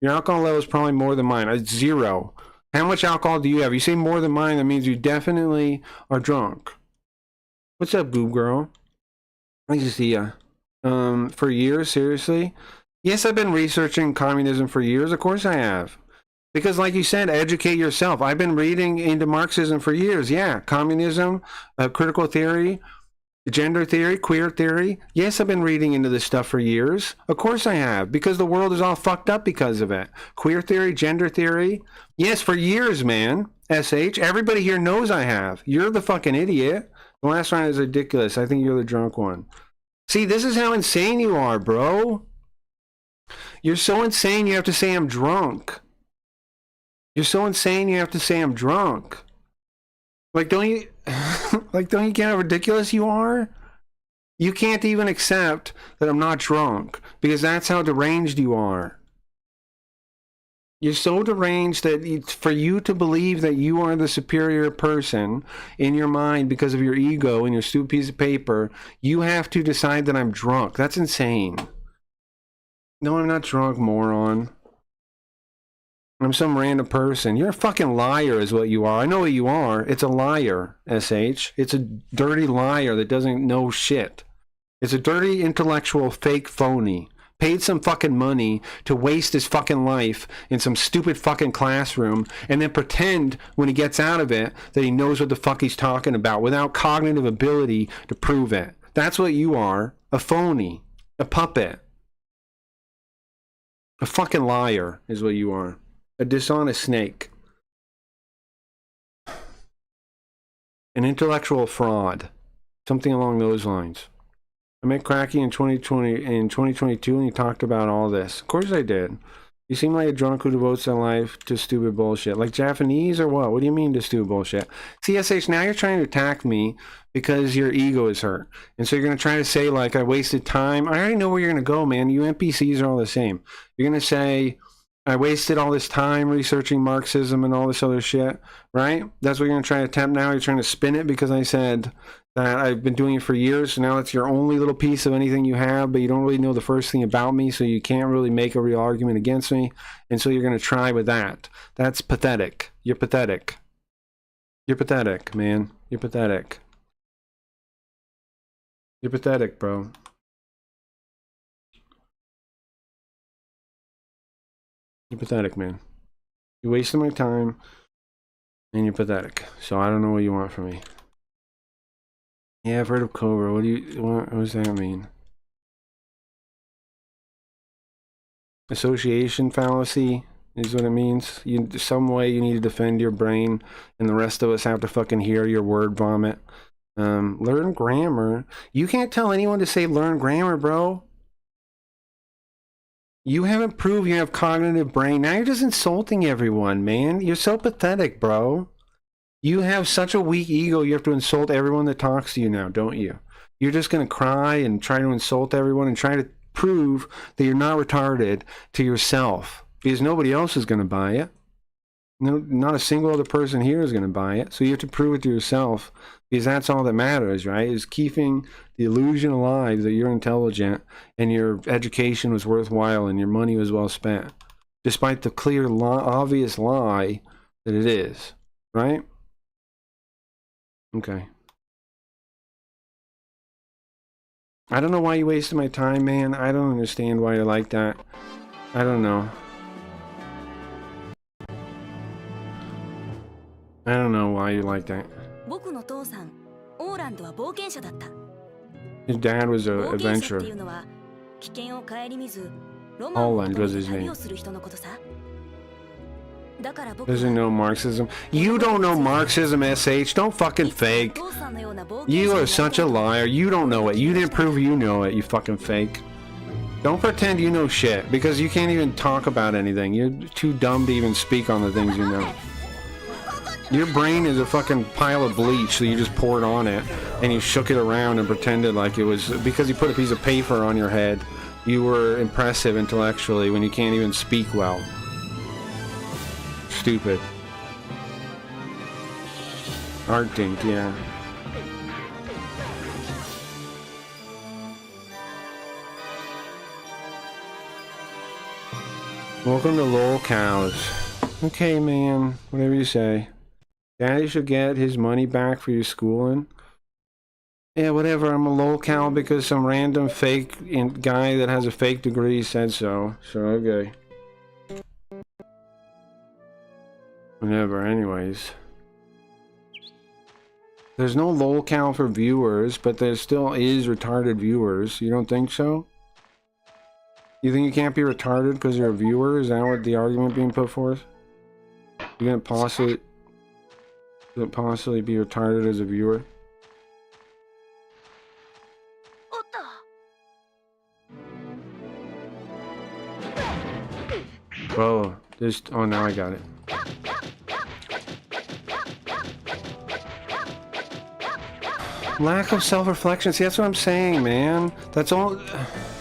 Your alcohol level is probably more than mine. It's 0. How much alcohol do you have? You say more than mine, that means you definitely are drunk. What's up, boob girl? Nice to see ya. For years, seriously? Yes, I've been researching communism for years. Of course I have. Because like you said, educate yourself. I've been reading into Marxism for years. Yeah, communism, critical theory, gender theory, queer theory. Yes, I've been reading into this stuff for years. Of course I have, because the world is all fucked up because of it. Queer theory, gender theory. Yes, for years, man. SH, everybody here knows I have. You're the fucking idiot. The last one is ridiculous. I think you're the drunk one. See, this is how insane you are, bro. You're so insane you have to say I'm drunk. You're so insane you have to say I'm drunk. Like, don't you... like, don't you get how ridiculous you are? You can't even accept that I'm not drunk because that's how deranged you are. You're so deranged that for you to believe that you are the superior person in your mind because of your ego and your stupid piece of paper, you have to decide that I'm drunk. That's insane. No, I'm not drunk, moron. I'm some random person. You're a fucking liar is what you are. I know what you are. It's a liar, SH. It's a dirty liar that doesn't know shit. It's a dirty intellectual fake phony. Paid some fucking money to waste his fucking life in some stupid fucking classroom and then pretend when he gets out of it that he knows what the fuck he's talking about without cognitive ability to prove it. That's what you are. A phony. A puppet. A fucking liar is what you are. A dishonest snake. An intellectual fraud. Something along those lines. I met Cracky in 2022 and he talked about all this. Of course I did. You seem like a drunk who devotes their life to stupid bullshit. Like Japanese or what? What do you mean to stupid bullshit? CSH, now you're trying to attack me because your ego is hurt. And so you're going to try to say like I wasted time. I already know where you're going to go, man. You NPCs are all the same. You're going to say I wasted all this time researching Marxism and all this other shit, right? That's what you're going to try to attempt now. You're trying to spin it because I said that I've been doing it for years. So now it's your only little piece of anything you have, but you don't really know the first thing about me, so you can't really make a real argument against me. And so you're going to try with that. That's pathetic. You're pathetic. You're pathetic, man. You're pathetic. You're pathetic, bro. You're pathetic, man. You wasted my time, and you're pathetic. So I don't know what you want from me. Yeah, I've heard of Cobra. What does that mean? Association fallacy is what it means. Some way you need to defend your brain, and the rest of us have to fucking hear your word vomit. Learn grammar. You can't tell anyone to say learn grammar, bro. You haven't proved you have cognitive brain. Now you're just insulting everyone, man. You're so pathetic, bro. You have such a weak ego, you have to insult everyone that talks to you now, don't you? You're just going to cry and try to insult everyone and try to prove that you're not retarded to yourself. Because nobody else is going to buy it. No, not a single other person here is going to buy it. So you have to prove it to yourself. Because that's all that matters, right? Is keeping the illusion alive that you're intelligent and your education was worthwhile and your money was well spent. Despite the clear, obvious lie that it is, right? Okay. I don't know why you wasted my time, man. I don't understand why you're like that. I don't know. I don't know why you're like that. His dad was an adventurer. Holland was his name. Doesn't know Marxism. You don't know Marxism, SH. Don't fucking fake. You are such a liar. You don't know it. You didn't prove you know it, you fucking fake. Don't pretend you know shit, because you can't even talk about anything. You're too dumb to even speak on the things you know. Your brain is a fucking pile of bleach, so you just poured on it, and you shook it around and pretended like it was, because you put a piece of paper on your head, you were impressive intellectually when you can't even speak well. Stupid. Art dink, yeah. Welcome to Lol Cows. Okay, man. Whatever you say. Daddy should get his money back for your schooling. Yeah, whatever. I'm a lol cow because some random fake guy that has a fake degree said so. So, okay. Whatever, anyways. There's no lol cow for viewers, but there still is retarded viewers. You don't think so? You think you can't be retarded because you're a viewer? Is that what the argument being put forth? You can't possibly be retarded as a viewer? Oh, oh, now I got it. Lack of self-reflection. See, that's what I'm saying, man. That's all.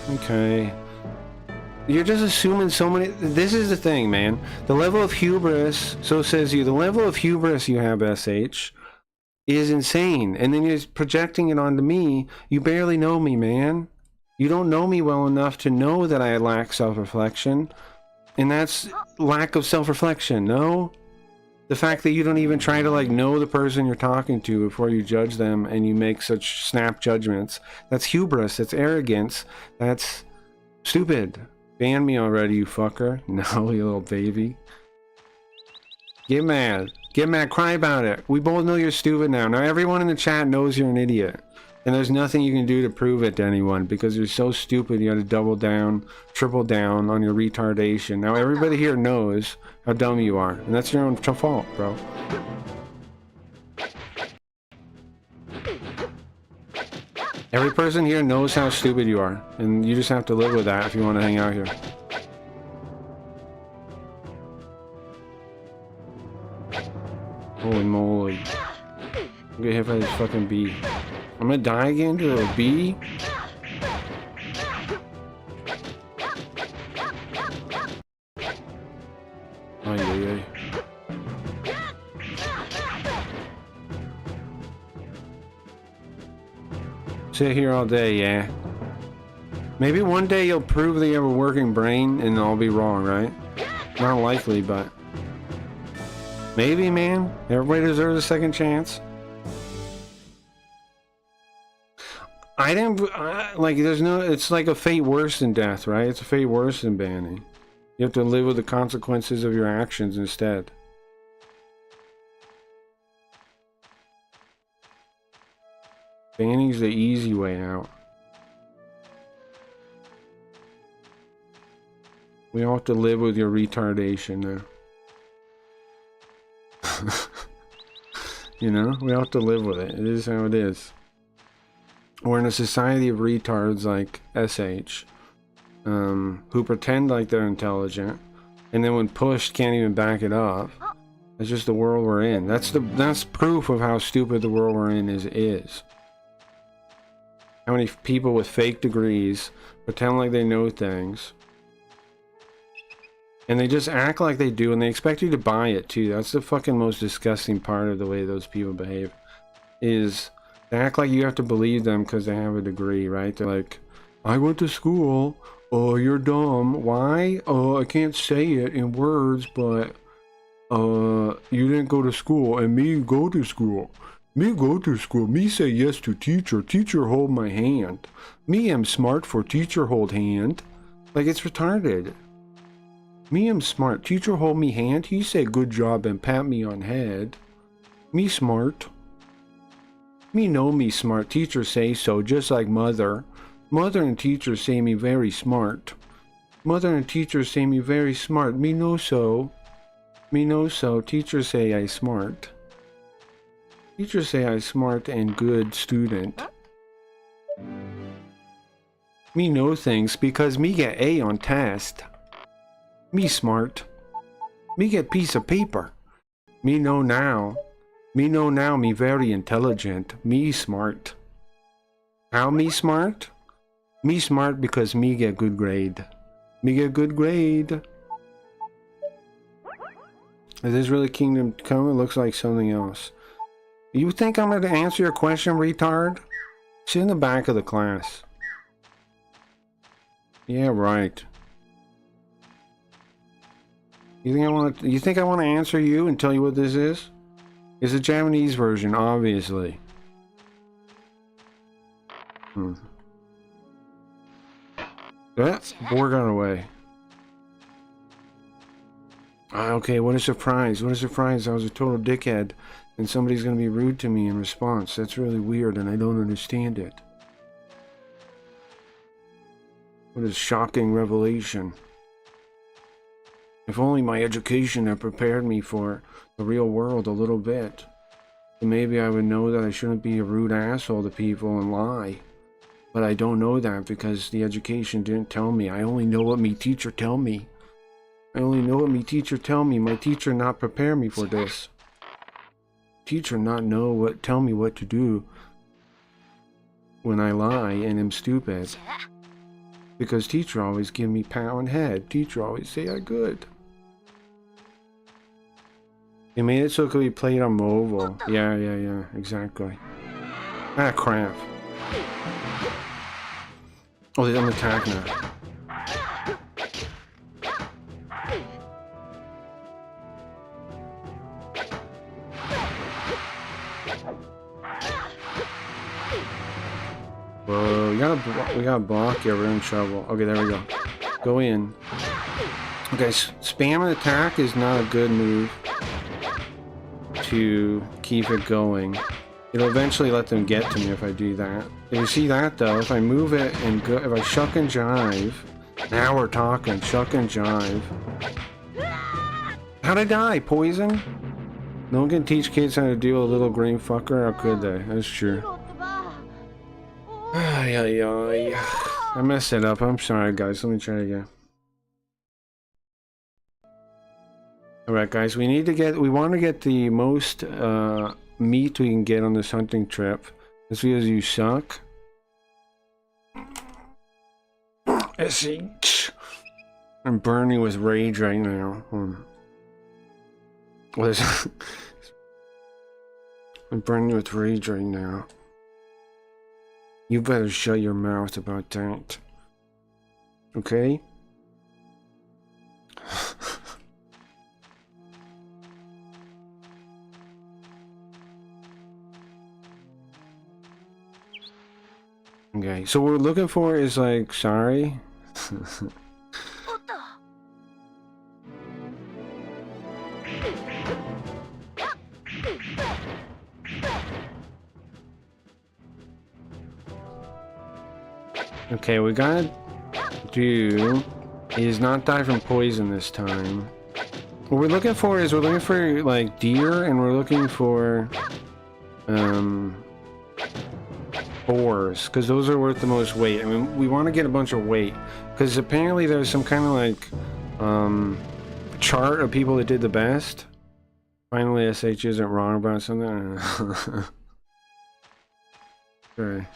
Okay. You're just assuming so many. This is the thing, man. The level of hubris, so says you, the level of hubris you have, SH, is insane. And then you're projecting it onto me. You barely know me, man. You don't know me well enough to know that I lack self-reflection. And that's lack of self-reflection, no? The fact that you don't even try to, like, know the person you're talking to before you judge them and you make such snap judgments. That's hubris. That's arrogance. That's stupid. Ban me already, you fucker. No, you little baby. Get mad. Get mad. Cry about it. We both know you're stupid now. Now everyone in the chat knows you're an idiot. And there's nothing you can do to prove it to anyone because you're so stupid you had to double down, triple down on your retardation. Now everybody here knows how dumb you are. And that's your own fault, bro. Every person here knows how stupid you are. And you just have to live with that if you want to hang out here. Holy moly. I'm gonna get hit by this fucking bee. I'm gonna die again to a bee? Ay, ay, ay. Sit here all day, yeah. Maybe one day you'll prove that you have a working brain and I'll be wrong, right? Not likely, but maybe, man. Everybody deserves a second chance. I didn't, like, there's no, it's like a fate worse than death, right? It's a fate worse than banning. You have to live with the consequences of your actions instead. Banning's the easy way out. We all have to live with your retardation now. You know? We all have to live with it. It is how it is. We're in a society of retards like SH. who pretend like they're intelligent, and then when pushed can't even back it up. That's just the world we're in. That's proof of how stupid the world we're in is. How many people with fake degrees pretend like they know things, and they just act like they do, and they expect you to buy it too. That's the fucking most disgusting part of the way those people behave, is they act like you have to believe them because they have a degree, right? They're like, I went to school. Oh, you're dumb. Why? Oh, I can't say it in words, but you didn't go to school, and me go to school. Me go to school. Me say yes to teacher. Teacher hold my hand. Me am smart for teacher hold hand. Like, it's retarded. Me am smart. Teacher hold me hand. He say good job and pat me on head. Me smart. Me know me smart. Teacher say so, just like mother. Mother and teacher say me very smart. Mother and teacher say me very smart. Me know so. Me know so. Teacher say I smart. Teacher say I smart and good student. Me know things because me get A on test. Me smart. Me get piece of paper. Me know now. Me know now me very intelligent. Me smart. How me smart? Me smart because me get good grade. Me get good grade. Is this really Kingdom Come? It looks like something else. You think I'm going to answer your question, retard? Sit in the back of the class. Yeah, right. You think I want to answer you and tell you what this is? It's a Japanese version, obviously. Boar got away. Okay, what a surprise. What a surprise. I was a total dickhead, and somebody's going to be rude to me in response. That's really weird, and I don't understand it. What a shocking revelation. If only my education had prepared me for the real world a little bit, then maybe I would know that I shouldn't be a rude asshole to people and lie. But I don't know that because the education didn't tell me. I only know what me teacher tell me. I only know what me teacher tell me. My teacher not prepare me for this. Teacher not tell me what to do when I lie and am stupid. Because teacher always give me pat on head. Teacher always say I good. They made it so it could be played on mobile. Yeah, exactly. Ah, crap. Oh, they don't attack now. Whoa, we gotta block here, we're in trouble. Okay, there we go. Go in. Okay, spam and attack is not a good move to keep it going. It'll eventually let them get to me if I do that. If you see that though, if I move it and go, if I shuck and jive, now we're talking, shuck and jive. How'd I die? Poison? No one can teach kids how to deal with a little green fucker, how could they? That's true. I messed it up. I'm sorry, guys. Let me try again. Alright, guys. We want to get the most meat we can get on this hunting trip. That's because you suck. I'm burning with rage right now. What is I'm burning with rage right now. You better shut your mouth about that. Okay? Okay, so what we're looking for is like, sorry. Okay, we gotta do is not die from poison this time. What we're looking for is like deer, and we're looking for boars, because those are worth the most weight. I mean, we want to get a bunch of weight, because apparently there's some kind of like chart of people that did the best. Finally, SH isn't wrong about something. Okay.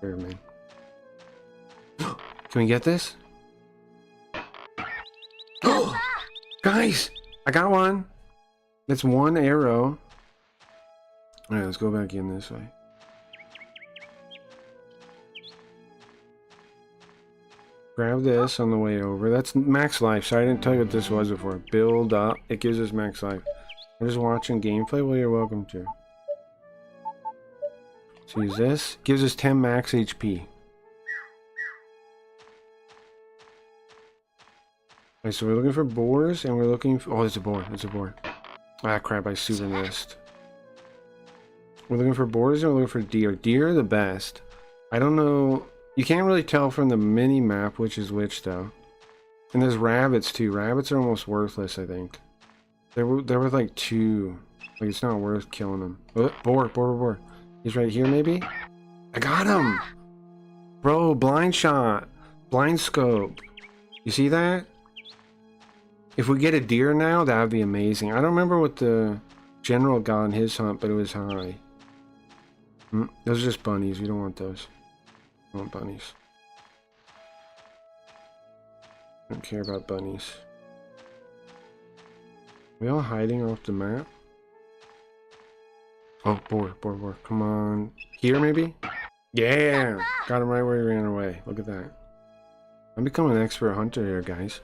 Here, man. Can we get this? Guys, I got one. That's one arrow. All right, let's go back in this way. Grab this on the way over. That's max life. Sorry, I didn't tell you what this was before. Build up. It gives us max life. I'm just watching gameplay. Well, you're welcome to. So use this. Gives us 10 max HP. Alright, so we're looking for boars, and we're looking for... Oh, it's a boar. It's a boar. Ah, crap. I super missed. We're looking for boars, and we're looking for deer. Deer are the best. I don't know... You can't really tell from the mini-map which is which, though. And there's rabbits, too. Rabbits are almost worthless, I think. They're worth, like, 2. Like, it's not worth killing them. Oh, boar. He's right here, maybe? I got him! Bro, blind shot. Blind scope. You see that? If we get a deer now, that would be amazing. I don't remember what the general got in his hunt, but it was high. Those are just bunnies. We don't want those. I want bunnies. I don't care about bunnies. Are we all hiding off the map? Oh, boar. Come on. Here, maybe? Yeah! Got him right where he ran away. Look at that. I'm becoming an expert hunter here, guys.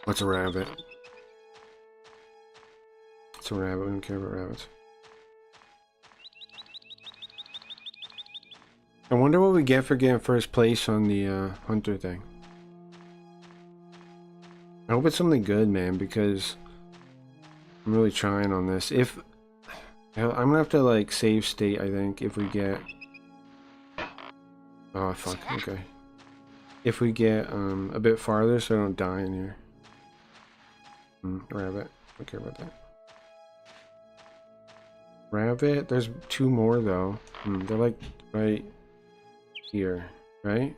What's a rabbit? It's a rabbit. We don't care about rabbits. I wonder what we get for getting first place on the hunter thing. I hope it's something good, man, because I'm really trying on this. If I'm gonna have to like save state, I think, if we get... Oh fuck, okay. If we get a bit farther so I don't die in here. Rabbit. Don't care about that. Rabbit. There's 2 more though. They're like right here, right?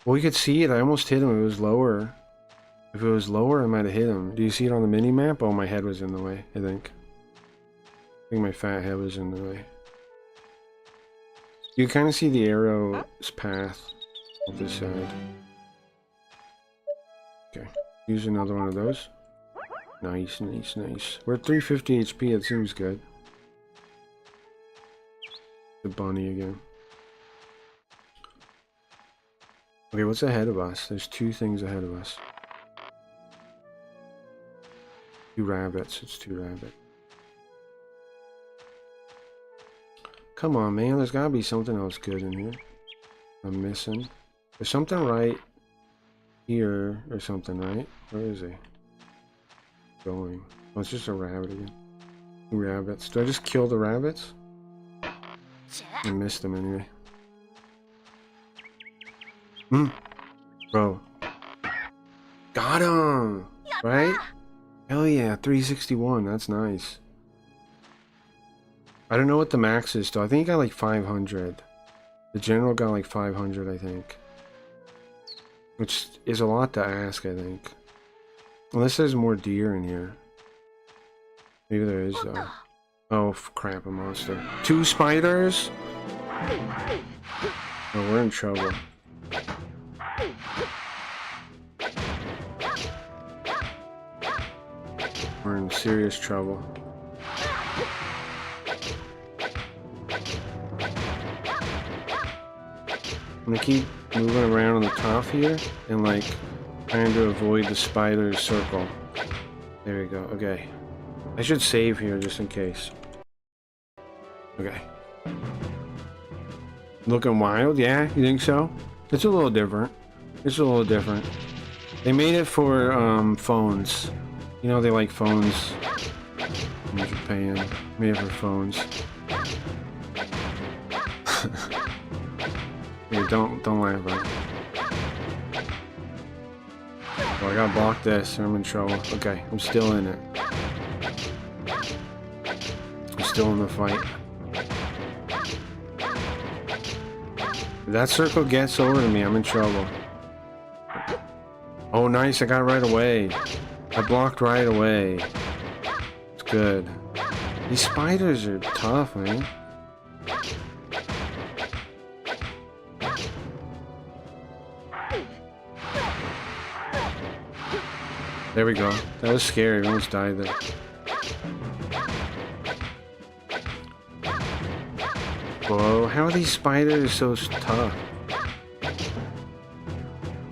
Well, we could see it. I almost hit him. It was lower. If it was lower, I might have hit him. Do you see it on the mini map? Oh, my head was in the way, I think. I think my fat head was in the way. You kind of see the arrow's path on this side. Okay, use another one of those. Nice. We're at 350 HP, that seems good. The bunny again. Okay, what's ahead of us? There's 2 things ahead of us. 2 rabbits, it's 2 rabbits. Come on, man, there's gotta be something else good in here. I'm missing. There's something right here or something, right? Where is he? Going. Oh, it's just a rabbit again. 2 rabbits. Do I just kill the rabbits? I missed them anyway. Bro. Got him! Right? Hell yeah, 361. That's nice. I don't know what the max is though. I think he got like 500. The general got like 500, I think. Which is a lot to ask, I think. Unless there's more deer in here. Maybe there is though. Oh crap, a monster. 2 spiders? Oh, we're in trouble. We're in serious trouble. I'm gonna keep moving around on the top here and like trying to avoid the spider's circle. There we go. Okay. I should save here just in case. Okay. Looking wild? Yeah, you think so? It's a little different. It's a little different. They made it for phones. You know they like phones in Japan. Made it for phones. Yeah, don't laugh at it. Oh, I gotta block this, or I'm in trouble. Okay, I'm still in it. I'm still in the fight. If that circle gets over to me, I'm in trouble. Oh, nice, I got it right away. I blocked right away. It's good. These spiders are tough, man. There we go. That was scary. I almost died there. Whoa, how are these spiders so tough?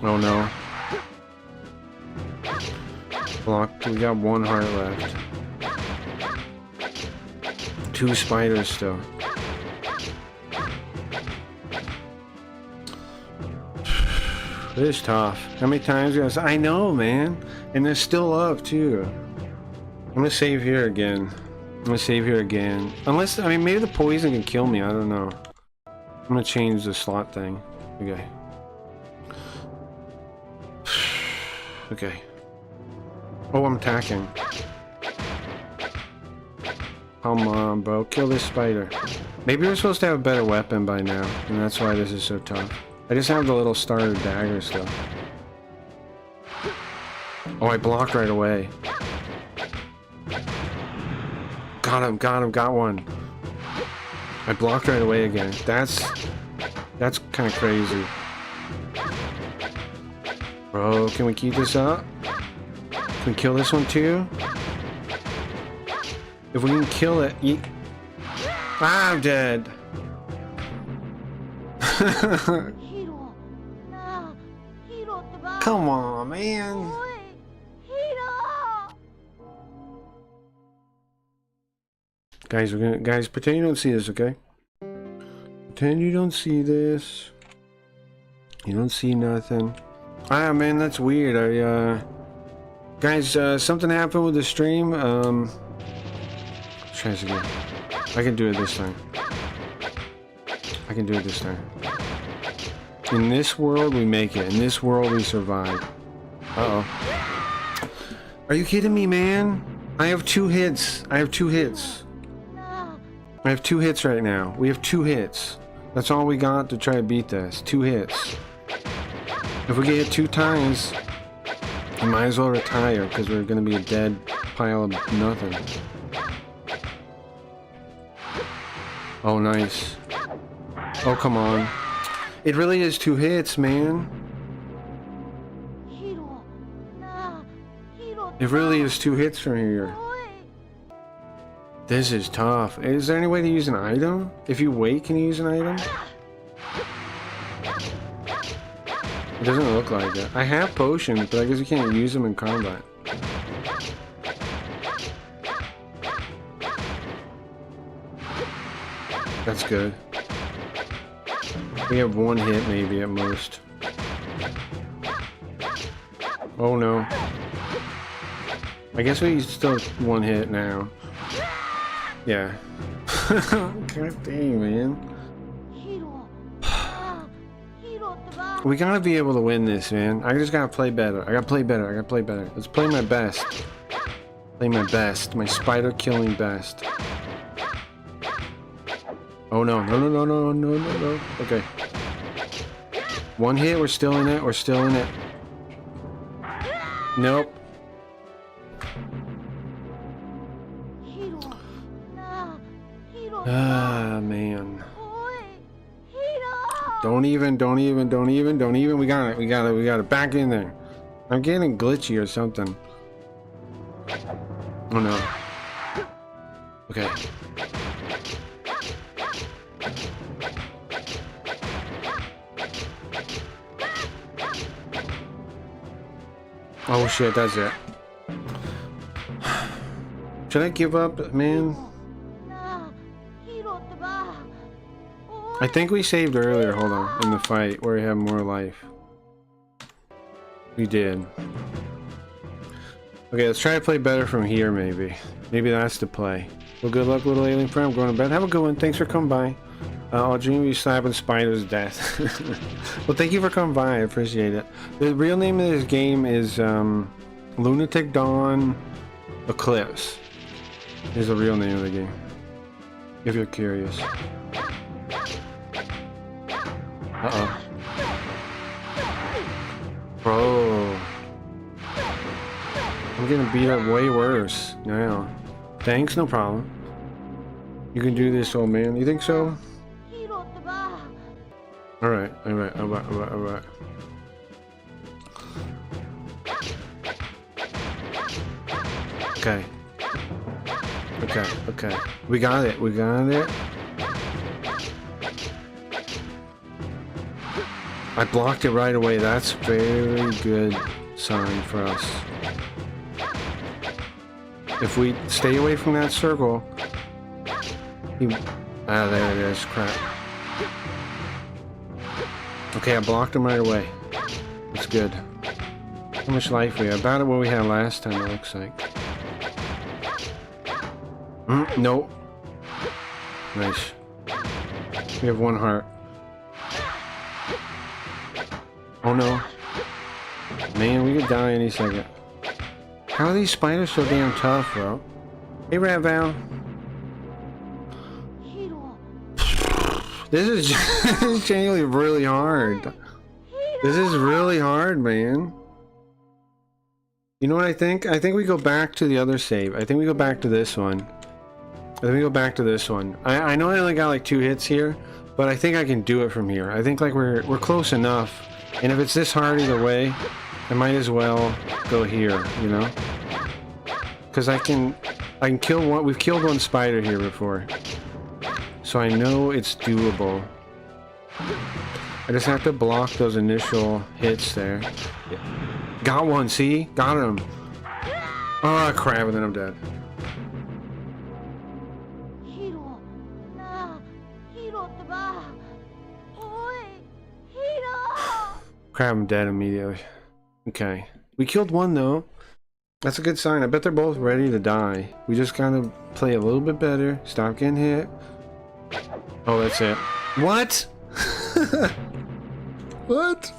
Oh no. Blocked. We got one heart left. 2 spiders still. It is tough. How many times guys? I know, man. And they're still up too. I'm gonna save here again. Unless, I mean, maybe the poison can kill me. I don't know. I'm gonna change the slot thing. Okay. Okay. Oh, I'm attacking. Come on, bro. Kill this spider. Maybe we're supposed to have a better weapon by now, and that's why this is so tough. I just have the little starter dagger still. Oh, I blocked right away. Got him, got one. I blocked right away again. That's kind of crazy. Bro, can we keep this up? Can we kill this one too? If we can kill it, ah, I'm dead. Come on, man. Guys, pretend you don't see this, okay? Pretend you don't see this. You don't see nothing. Ah, man, that's weird. Guys, something happened with the stream. Let's try this again. I can do it this time. In this world, we make it. In this world, we survive. Uh-oh. Are you kidding me, man? I have 2 hits. I have 2 hits right now. We have 2 hits. That's all we got to try to beat this. 2 hits. If we get hit 2 times, we might as well retire, because we're going to be a dead pile of nothing. Oh, nice. Oh, come on. It really is 2 hits, man. It really is 2 hits from here. This is tough. Is there any way to use an item? If you wait, can you use an item? It doesn't look like it. I have potions, but I guess you can't use them in combat. That's good. We have 1 hit maybe at most. Oh no. I guess we still 1 hit now. Yeah. God dang, man. We gotta be able to win this, man. I just gotta play better. I gotta play better. Let's play my best. My spider killing best. Oh no. No. Okay. 1 hit, we're still in it. Nope. Ah, man. Don't even. We got it. Back in there. I'm getting glitchy or something. Oh no. Okay. Oh shit, that's it. Should I give up, man? I think we saved earlier, hold on, in the fight where we have more life. We did. Okay, let's try to play better from here, maybe. Maybe that's the play. Well, good luck, little alien friend. I'm going to bed. Have a good one. Thanks for coming by. I'll dream of you slapping spiders to death. Well, thank you for coming by. I appreciate it. The real name of this game is Lunatic Dawn Eclipse. Is the real name of the game. If you're curious. Uh-oh. Bro. I'm getting beat up way worse now. Thanks, no problem. You can do this, old man. You think so? Alright, alright, alright, alright, alright. Okay. Okay, okay. We got it, we got it. I blocked it right away. That's very good sign for us. If we stay away from that circle... there it is. Crap. Okay, I blocked him right away. That's good. How much life we have? About what we had last time, it looks like. Nope. Nice. We have one heart. Oh no. Man, we could die any second. How are these spiders so damn tough, bro? Hey, Rat Val. This is genuinely really hard. This is really hard, man. You know what I think? I think we go back to the other save. I think we go back to this one. I think we go back to this one. I know I only got like 2 hits here, but I think I can do it from here. I think like we're close enough. And if it's this hard either way, I might as well go here, you know? Because I can kill one. We've killed one spider here before. So I know it's doable. I just have to block those initial hits there. Got one, see? Got him. Oh, crap, and then I'm dead. Crap, I'm dead immediately. Okay. We killed one, though. That's a good sign. I bet they're both ready to die. We just gotta play a little bit better. Stop getting hit. Oh, that's it. What? What?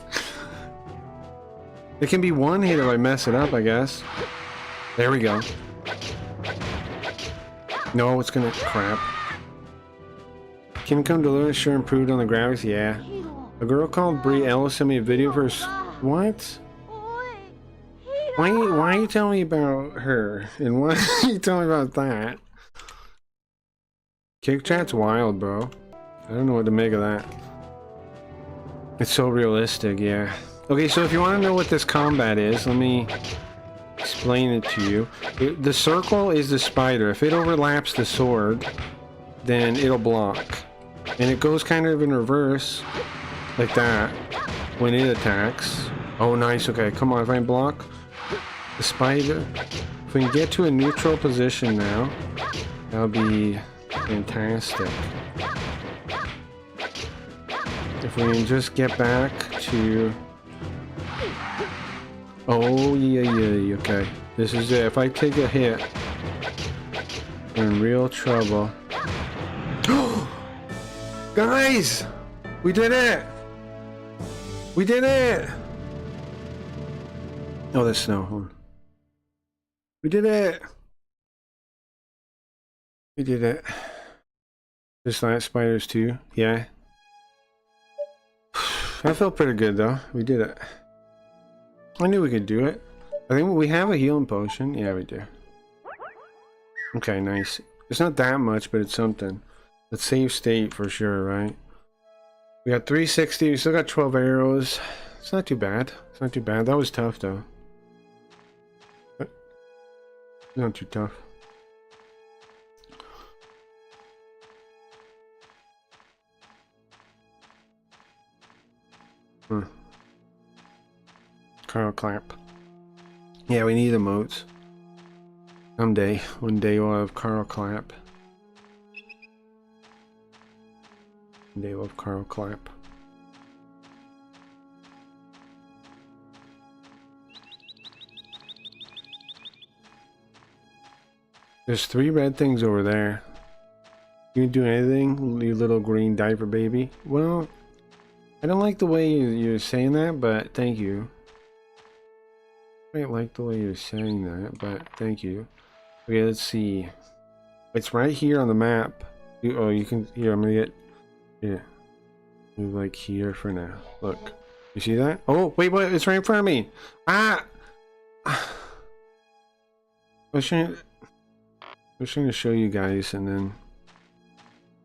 It can be one hit if I mess it up, I guess. There we go. No, it's gonna... Crap. Can come Deliverance sure improved on the graphics? Yeah. A girl called Brie Ellis sent me a video for her... What? Why are you telling me about her? And why are you telling me about that? Kick chat's wild, bro. I don't know what to make of that. It's so realistic, yeah. Okay, so if you want to know what this combat is, let me explain it to you. The circle is the spider. If it overlaps the sword, then it'll block. And it goes kind of in reverse, like that, when it attacks. Oh, nice. Okay, come on. If I block the spider, if we can get to a neutral position now, that'll be fantastic. If we can just get back to... Oh, yeah, okay. This is it. If I take a hit, we're in real trouble. Guys! We did it! We did it! Oh, there's snow. Hold on. We did it! We did it. Just like spiders too. Yeah. I felt pretty good though. We did it. I knew we could do it. I think we have a healing potion. Yeah, we do. Okay, nice. It's not that much, but it's something. Let's save state for sure, right? We got 360. We still got 12 arrows. It's not too bad. It's not too bad. That was tough though. But not too tough. Carl Clap. Yeah, we need emotes. Someday. One day we'll have Carl Clap. One day we'll have Carl Clap. There's 3 red things over there. You can do anything, you little green diaper baby. Well, I don't like the way you're saying that, but thank you. I don't like the way you're saying that, but thank you. Okay, let's see. It's right here on the map. You can. Here, I'm gonna get. Yeah. Move like here for now. Look. You see that? Oh, wait, what? It's right in front of me. Ah! I was trying to show you guys, and then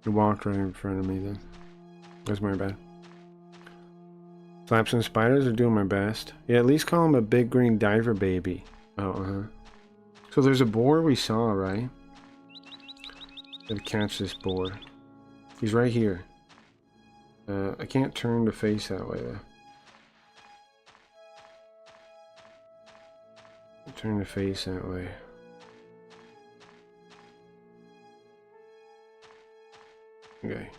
you walked right in front of me then. That's my bad. Flaps and spiders are doing my best. Yeah, at least call him a big green diver baby. Oh, So there's a boar we saw, right? Gotta catch this boar. He's right here. I can't turn the face that way though. Turn the face that way. Okay.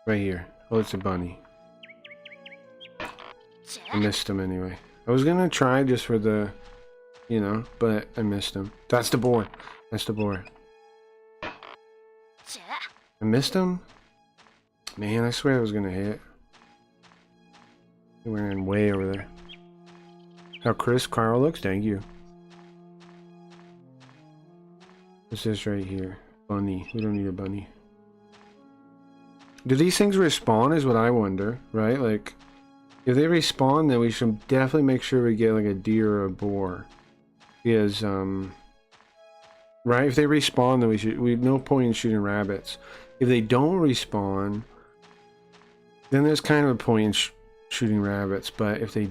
Right here. Oh, it's a bunny. I missed him anyway. I was gonna try just for the, you know, but I missed him. That's the boar. That's the boar. I missed him? Man, I swear I was gonna hit. He ran way over there. How Chris Carl looks? Thank you. What's this right here? Bunny. We don't need a bunny. Do these things respawn is what I wonder, right? Like, if they respawn, then we should definitely make sure we get like a deer or a boar. Because, right? If they respawn, then we no point in shooting rabbits. If they don't respawn, then there's kind of a point in shooting rabbits. But if they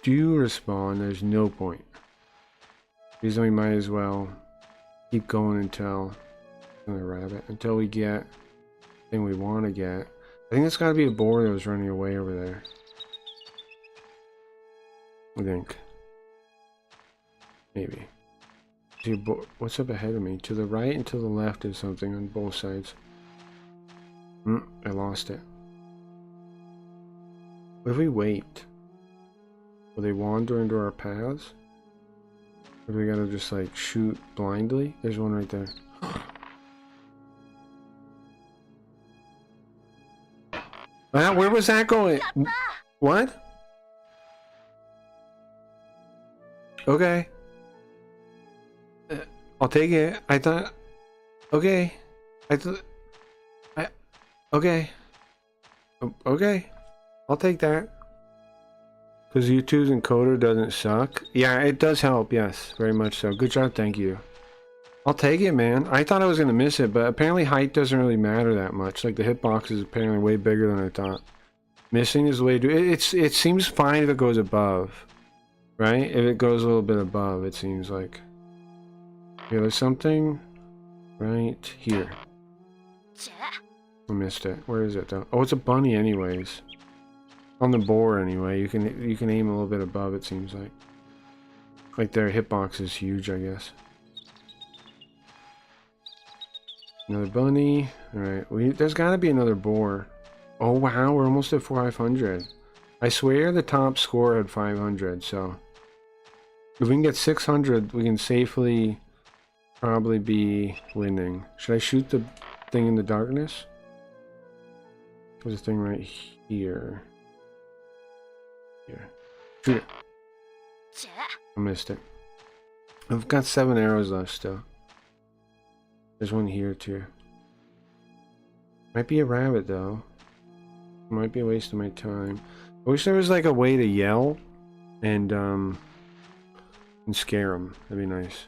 do respawn, there's no point. Because we might as well keep going until we get the thing we want to get. I think it's got to be a boar that was running away over there. I think. Maybe. What's up ahead of me? To the right and to the left is something on both sides. I lost it. What if we wait? Will they wander into our paths? Or do we gotta just like shoot blindly? There's one right there. Where was that going? What? Okay. I'll take it. I thought. Okay. Okay. Okay. I'll take that. Because YouTube's encoder doesn't suck. Yeah, it does help. Yes, very much so. Good job. Thank you. I'll take it, man. I thought I was going to miss it, but apparently height doesn't really matter that much. Like, the hitbox is apparently way bigger than I thought. Missing is the way to... It seems fine if it goes above. Right? If it goes a little bit above, it seems like... Okay, there's something right here. I missed it. Where is it though? Oh, it's a bunny anyways. On the boar anyway. You can aim a little bit above, it seems like. Like their hitbox is huge, I guess. Another bunny. Alright, there's gotta be another boar. Oh wow, we're almost at 500. I swear the top score had 500, so... If we can get 600, we can safely... probably be winning. Should I shoot the thing in the darkness? There's a thing right here. Here. Shoot it. I missed it. I've got 7 arrows left still. There's one here too. Might be a rabbit though. Might be a waste of my time. I wish there was like a way to yell and scare them. That'd be nice.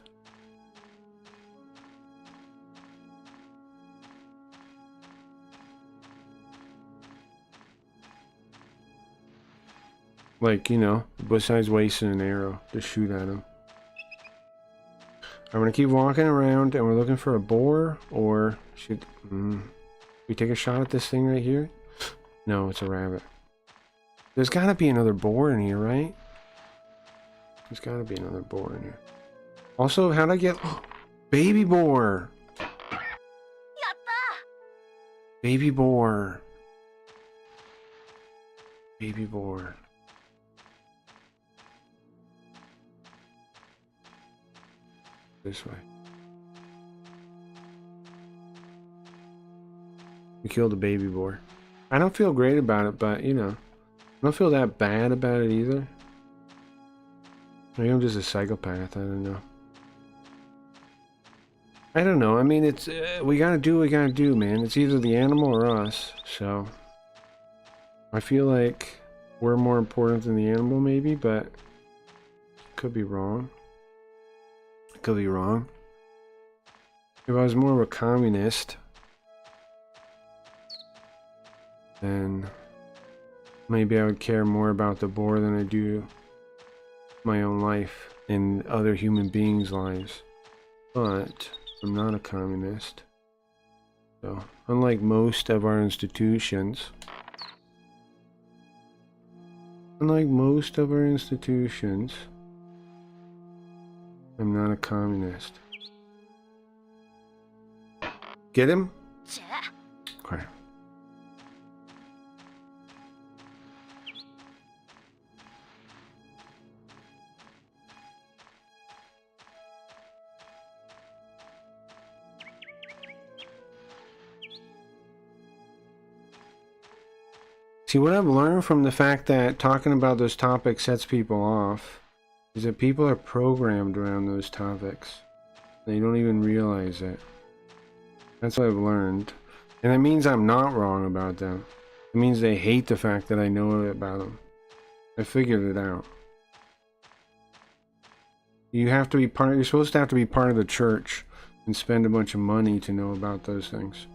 Like, you know, besides wasting an arrow to shoot at him. I'm gonna keep walking around and we're looking for a boar, or should we take a shot at this thing right here? No, it's a rabbit. There's gotta be another boar in here, right? There's gotta be another boar in here. Also, how'd I get baby boar? Baby boar. Baby boar. This way. We killed a baby boar. I don't feel great about it, but you know, I don't feel that bad about it either. Maybe I'm just a psychopath. I don't know. I don't know. I mean, it's we gotta do what we gotta do, man. It's either the animal or us. So I feel like we're more important than the animal, maybe, but could be wrong. Could be wrong. If I was more of a communist, then maybe I would care more about the boar than I do my own life and other human beings' lives. But I'm not a communist. So, unlike most of our institutions, I'm not a communist. Get him? Okay. See, what I've learned from the fact that talking about those topics sets people off is that people are programmed around those topics. They don't even realize it. That's what I've learned. And it means I'm not wrong about them. It means they hate the fact that I know about them. I figured it out. You have to be you're supposed to have to be part of the church and spend a bunch of money to know about those things.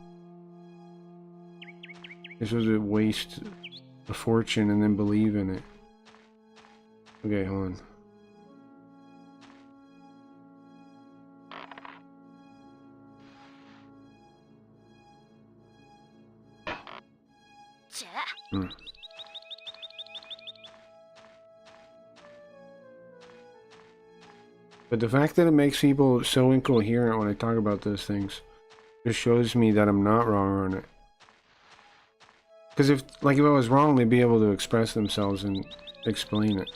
You're supposed to waste a fortune and then believe in it. Okay, hold on. But the fact that it makes people so incoherent when I talk about those things just shows me that I'm not wrong on it. Because if I was wrong, they'd be able to express themselves and explain it.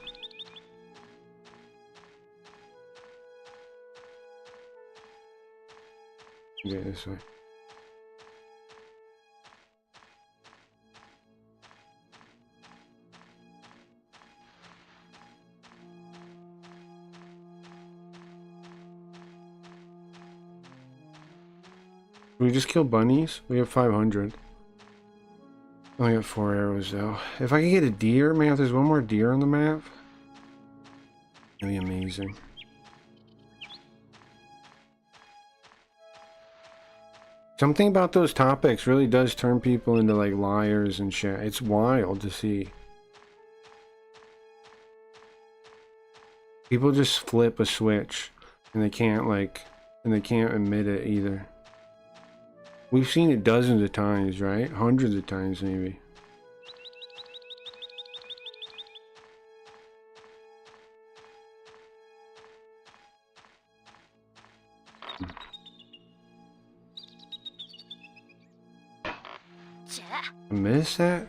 Okay, this way. We just kill bunnies? We have 500. Only got 4 arrows though. If I could get a deer, man, if there's one more deer on the map, that'd be amazing. Something about those topics really does turn people into like liars and shit. It's wild to see. People just flip a switch and they can't admit it either. We've seen it dozens of times, right? Hundreds of times, maybe. I missed that?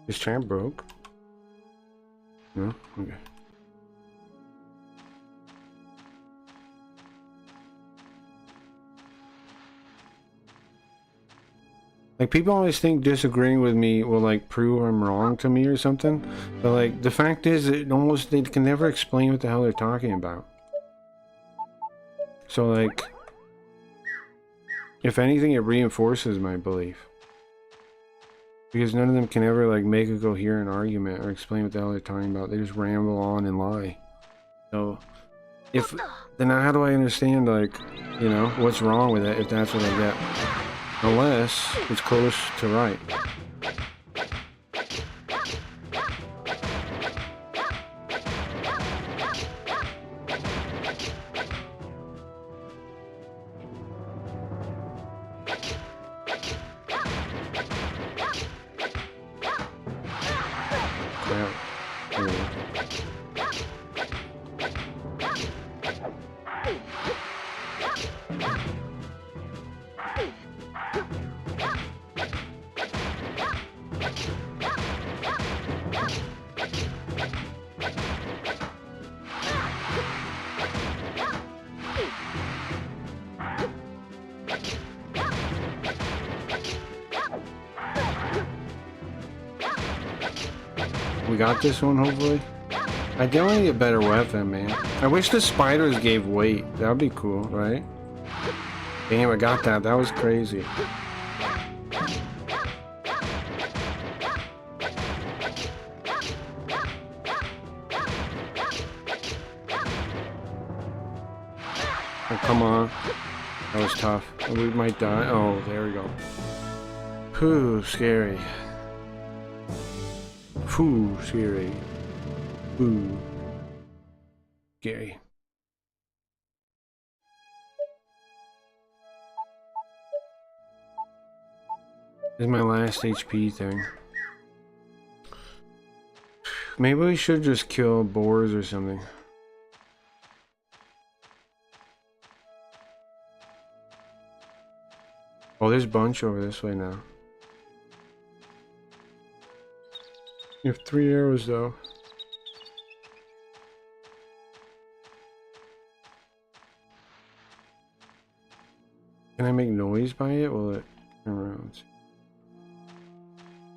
This champ broke? No? Okay. Like, people always think disagreeing with me will, like, prove I'm wrong to me or something. But, like, the fact is, they can never explain what the hell they're talking about. So, like, if anything, it reinforces my belief. Because none of them can ever, like, make a coherent argument or explain what the hell they're talking about. They just ramble on and lie. So, then how do I understand, like, you know, what's wrong with it if that's what I get? Unless it's close to right. We got this one, hopefully. I definitely need a better weapon, man. I wish the spiders gave weight. That would be cool, right? Damn, I got that. That was crazy. Oh, come on. That was tough. We might die. Oh, there we go. Whew, scary. Whew, scary. Whew. Scary. This is my last HP thing. Maybe we should just kill boars or something. Oh, there's a bunch over this way now. You have 3 arrows though. Can I make noise by it? Will it turn around?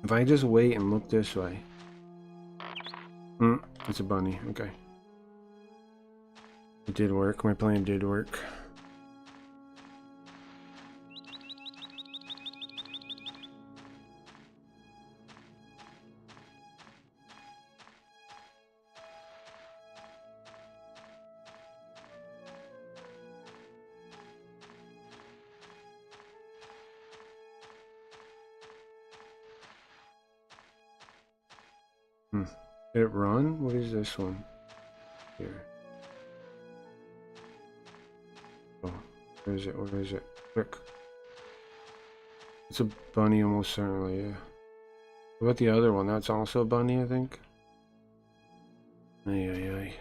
If I just wait and look this way. It's a bunny. Okay. It did work. My plan did work. Did it run? What is this one? Here. Oh, where is it? Where is it? Quick. It's a bunny almost certainly, yeah. What about the other one? That's also a bunny, I think. Ay, ay, ay.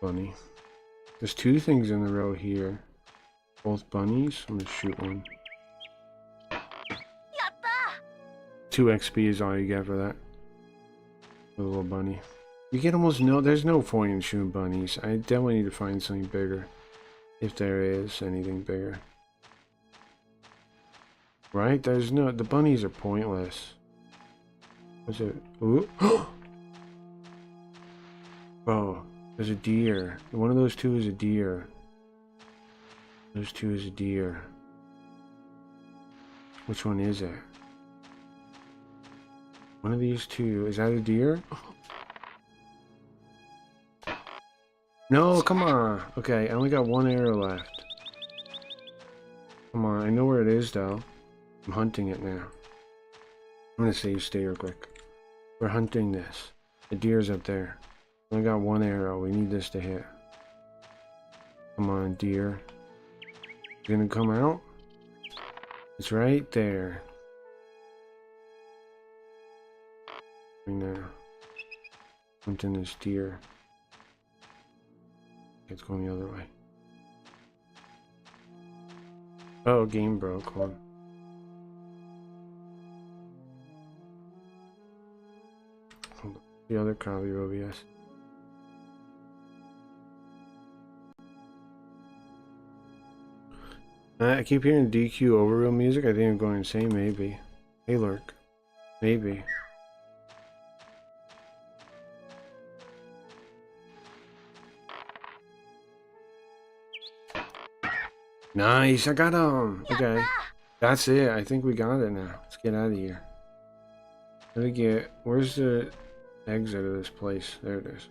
Bunny. There's 2 things in the row here. Both bunnies. I'm gonna shoot one. 2 XP is all you get for that. A little bunny. You get almost no. There's no point in shooting bunnies. I definitely need to find something bigger. If there is anything bigger. Right? There's no. The bunnies are pointless. What's it? Ooh. Oh. There's a deer. One of those 2 is a deer. Those 2 is a deer. Which one is it? One of these 2. Is that a deer? No, come on. Okay, I only got 1 arrow left. Come on, I know where it is though. I'm hunting it now. I'm gonna save stay real quick. We're hunting this. The deer's up there. I got 1 arrow. We need this to hit. Come on, deer. You gonna come out? It's right there. Right now. Hunting this deer. It's going the other way. Oh, game broke. Hold on. Hold on. The other copy of OBS. I keep hearing DQ overreal music. I think I'm going insane. Maybe. Hey, Lurk. Maybe. Nice. I got him. Okay. That's it. I think we got it now. Let's get out of here. Let me get. Where's the exit of this place? There it is.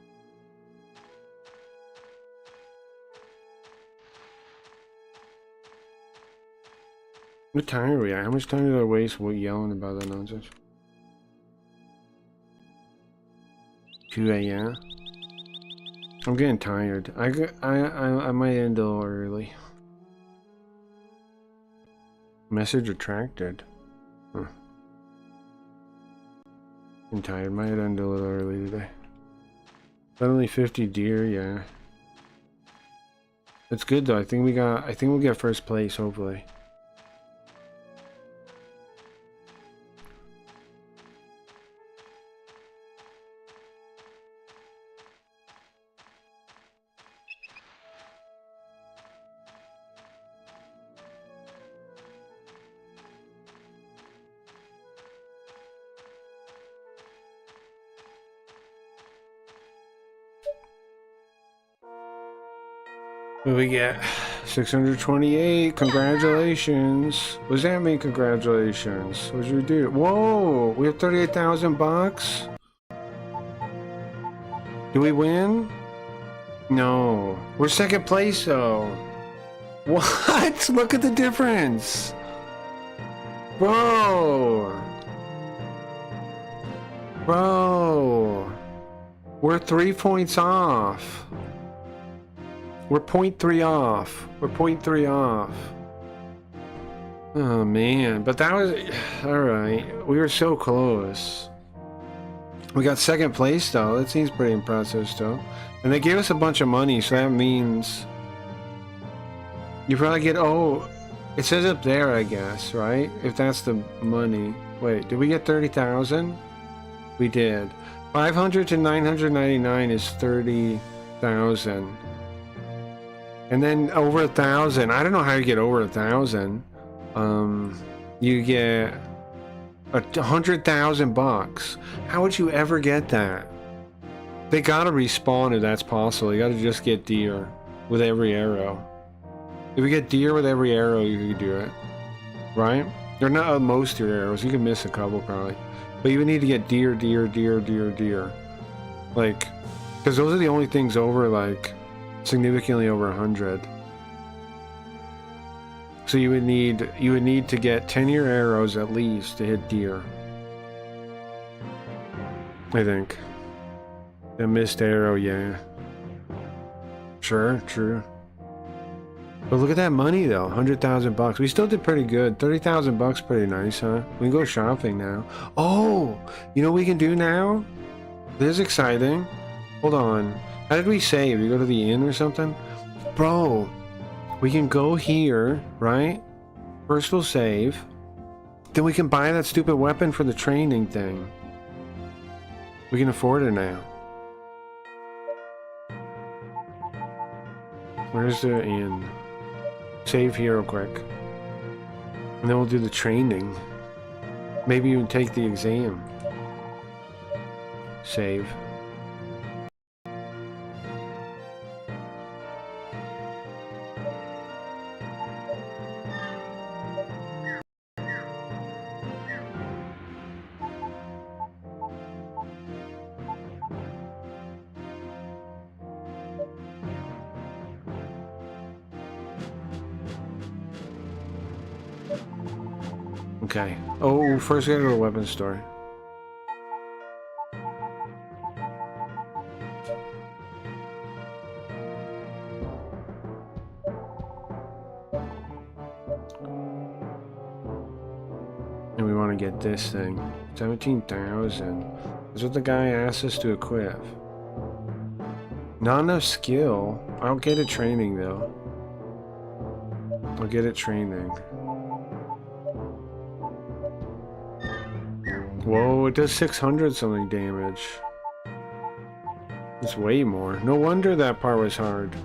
What time are we at? How much time did I waste yelling about that nonsense? 2 a.m. I'm getting tired. I might end a little early. Message retracted. Huh. I'm tired. Might end a little early today. But only 50 deer, yeah. It's good though. I think we'll get first place, hopefully. What do we get? 628. Congratulations. What does that mean, congratulations? What did you do? Whoa! We have 38,000 bucks? Do we win? No. We're second place though. What? Look at the difference. Bro. Bro. We're 3 points off. We're 0.3 off. We're 0.3 off. Oh man, but that was alright. We were so close. We got second place though. That seems pretty impressive still. And they gave us a bunch of money, so that means you probably get, oh, it says up there, I guess, right? If that's the money. Wait, did we get 30,000? We did. 500 to 999 is 30,000. And then over 1,000. I don't know how you get over 1,000. You get 100,000 bucks. How would you ever get that? They gotta respawn if that's possible. You gotta just get deer with every arrow. If you get deer with every arrow, you can do it, right? They're not most of your arrows. You can miss a couple probably, but you would need to get deer, like, because those are the only things over like significantly over 100. So you would need to get 10 of your arrows at least to hit deer. I think. A missed arrow, yeah. Sure, true. But look at that money though, 100,000 bucks. We still did pretty good. 30,000 bucks, pretty nice, huh? We can go shopping now. Oh, you know what we can do now? This is exciting. Hold on. How did we save? We go to the inn or something? Bro, we can go here, right? First we'll save. Then we can buy that stupid weapon for the training thing. We can afford it now. Where's the inn? Save here real quick. And then we'll do the training. Maybe even take the exam. Save. Okay. Oh, first we gotta go to the weapons store. And we want to get this thing. 17,000. That's what the guy asked us to equip. Not enough skill. I'll get it training though. I'll get it training. Whoa, it does 600 something damage. It's way more. No wonder that part was hard.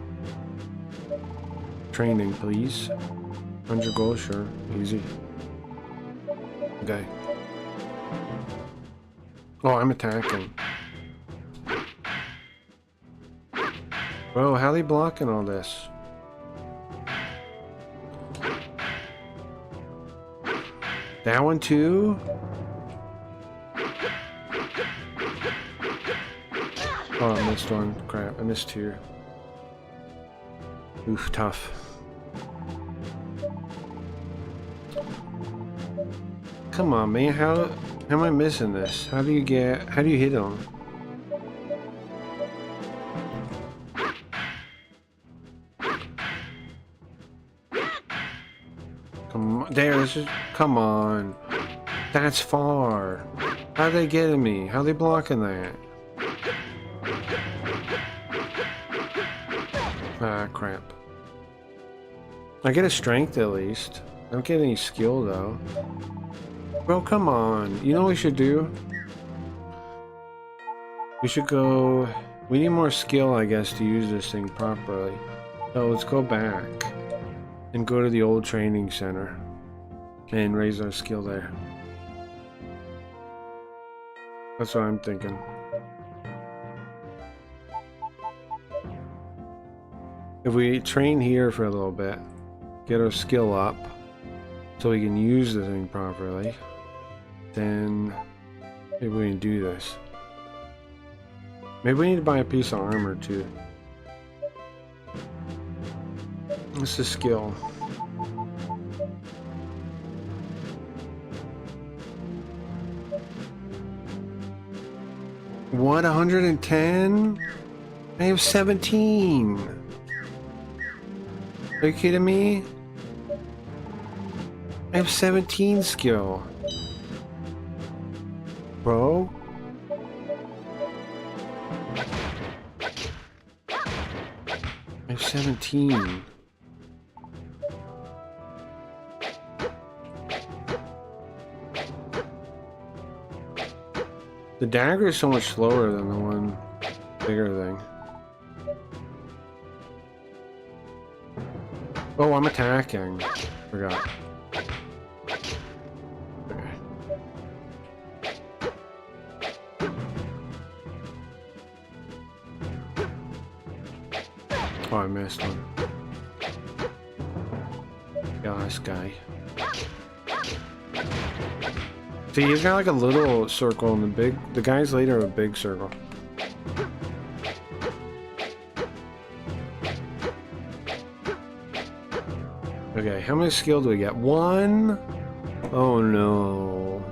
Training, please. 100 gold, sure. Easy. Okay. Oh, I'm attacking. Bro, how are they blocking all this? That one too? Oh, I missed one. Crap, I missed two. Oof, tough. Come on, man. How am I missing this? How do you hit him? Come on. There, this is, come on. That's far. How'd they get at me? How they blocking that? Ah, crap. I get a strength at least. I don't get any skill though. Bro, come on. You know what we should do? We should go... We need more skill, I guess, to use this thing properly. So let's go back and go to the old training center and raise our skill there. That's what I'm thinking. If we train here for a little bit, get our skill up so we can use the thing properly, then maybe we can do this. Maybe we need to buy a piece of armor too. What's the skill? What, 110? I have 17. Are you kidding me? I have 17 skill. Bro? I have 17. The dagger is so much slower than the one bigger thing. Oh, I'm attacking. Forgot. Okay. Oh, I missed one. Gosh, guy. See, he's got like a little circle and the guys later have a big circle. Okay, how much skill do we get? 1? Oh no.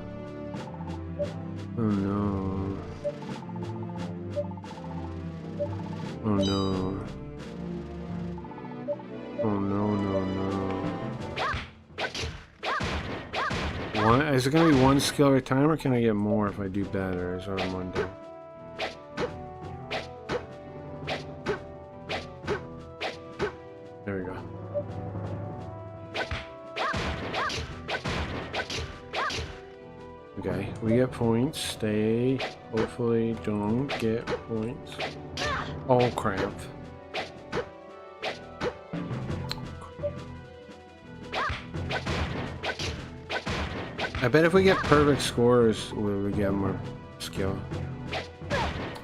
Oh no. Oh no. Oh no, no, no. One, is it gonna be 1 skill every time, or can I get more if I do better, is what I'm wondering. There we go. Okay, we get points. Stay. Hopefully don't get points. Oh crap. I bet if we get perfect scores, we would get more skill.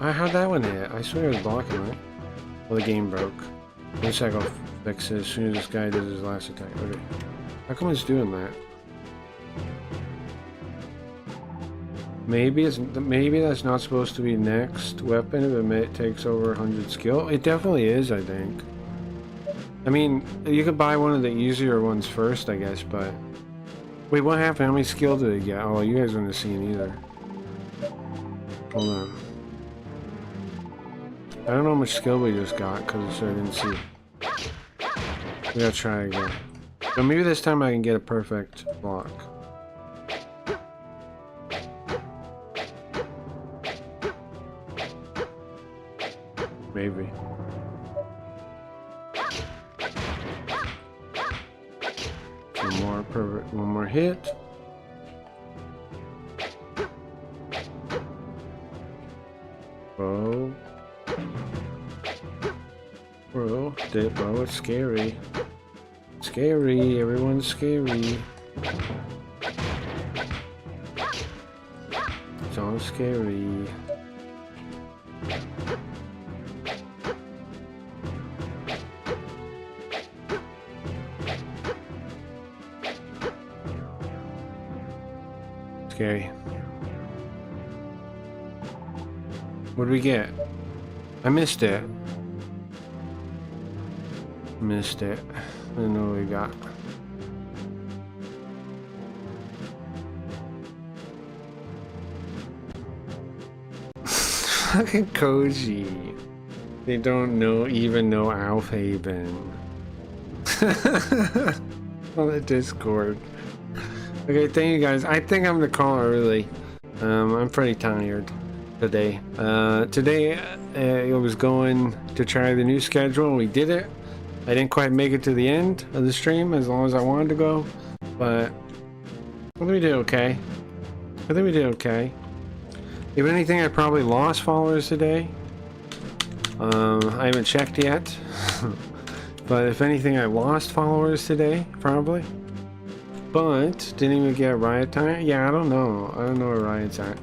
How'd that one hit? I swear it was blocking, right? Well, the game broke. Let's check I'll fix it as soon as this guy does his last attack. Okay. How come it's doing that? Maybe that's not supposed to be next weapon if it takes over 100 skill. It definitely is, I think. I mean, you could buy one of the easier ones first, I guess, but... Wait, what happened? How many skill did it get? Oh, you guys wouldn't have seen either. Hold on. I don't know how much skill we just got, because I didn't see. We gotta try again. But maybe this time I can get a perfect block. Maybe. One more hit. Bro. Bro, it's scary. Scary, everyone's scary. It's all scary. Scary. What did we get? I missed it. Missed it. I don't know what we got. Fucking Koji. They don't even know Alfhaven. On the Discord. Okay, thank you guys. I think I'm gonna call early. I'm pretty tired today. Today I was going to try the new schedule and we did it. I didn't quite make it to the end of the stream as long as I wanted to go, but I think we did okay. I think we did okay. If anything, I probably lost followers today. I haven't checked yet. But if anything, I lost followers today, probably. But didn't even get Riot time. Yeah, I don't know. I don't know where Riot's at.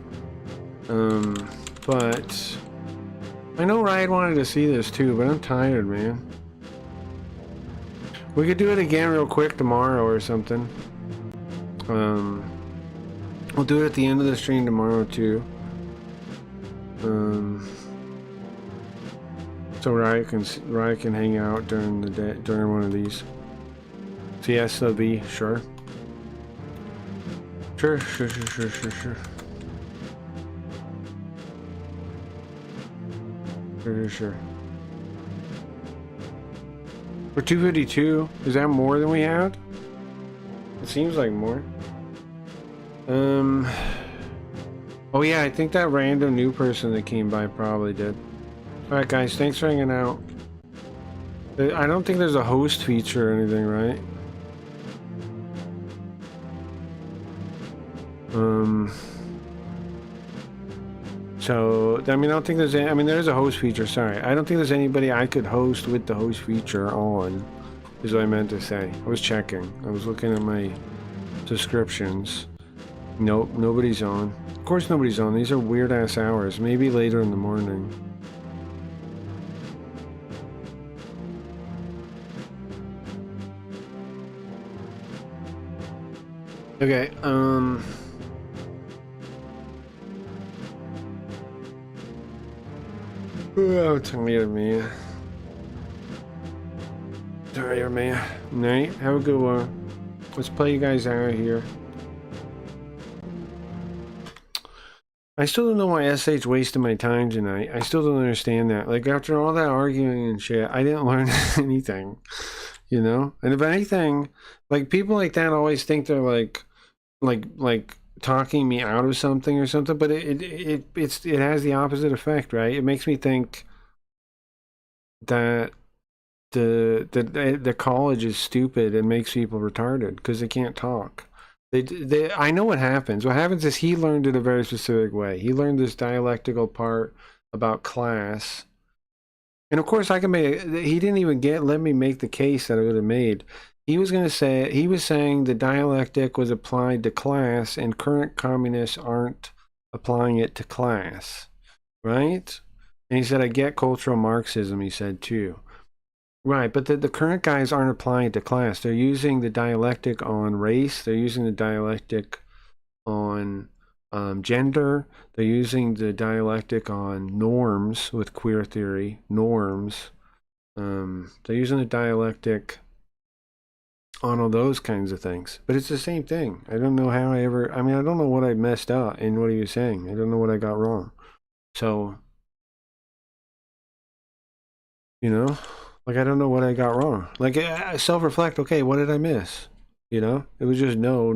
But I know Riot wanted to see this too, but I'm tired, man. We could do it again real quick tomorrow or something. We'll do it at the end of the stream tomorrow too. So Riot can hang out during the day, during one of these. CSLB, sure. Sure. Sure. For 252, is that more than we had? It seems like more. Oh yeah, I think that random new person that came by probably did. Alright guys, thanks for hanging out. I don't think there's a host feature or anything, right? So, I mean, I don't think there's any, I mean, there's a host feature, sorry. I don't think there's anybody I could host with the host feature on, is what I meant to say. I was checking. I was looking at my subscriptions. Nope, nobody's on. Of course nobody's on. These are weird-ass hours. Maybe later in the morning. Okay, oh, tired, man. Tired, man. Night. Have a good one. Let's play you guys out here. I still don't know why SH wasted my time tonight. I still don't understand that. Like, after all that arguing and shit, I didn't learn anything. You know? And if anything, like, people like that always think they're like talking me out of something or something, but it has the opposite effect, right? It makes me think that the college is stupid and makes people retarded because they can't talk. I know what happens. What happens is he learned it a very specific way. He learned this dialectical part about class. And of course I can make he didn't even let me make the case that I would have made. He was saying the dialectic was applied to class and current communists aren't applying it to class. Right? And he said, I get cultural Marxism, he said too. Right, but the current guys aren't applying it to class. They're using the dialectic on race. They're using the dialectic on gender. They're using the dialectic on norms with queer theory, norms. They're using the dialectic on all those kinds of things. But it's the same thing. I don't know how I don't know what I messed up in what he was saying. I don't know what I got wrong. So, you know, like, I don't know what I got wrong. Like, self-reflect, okay, what did I miss? You know? It was just no.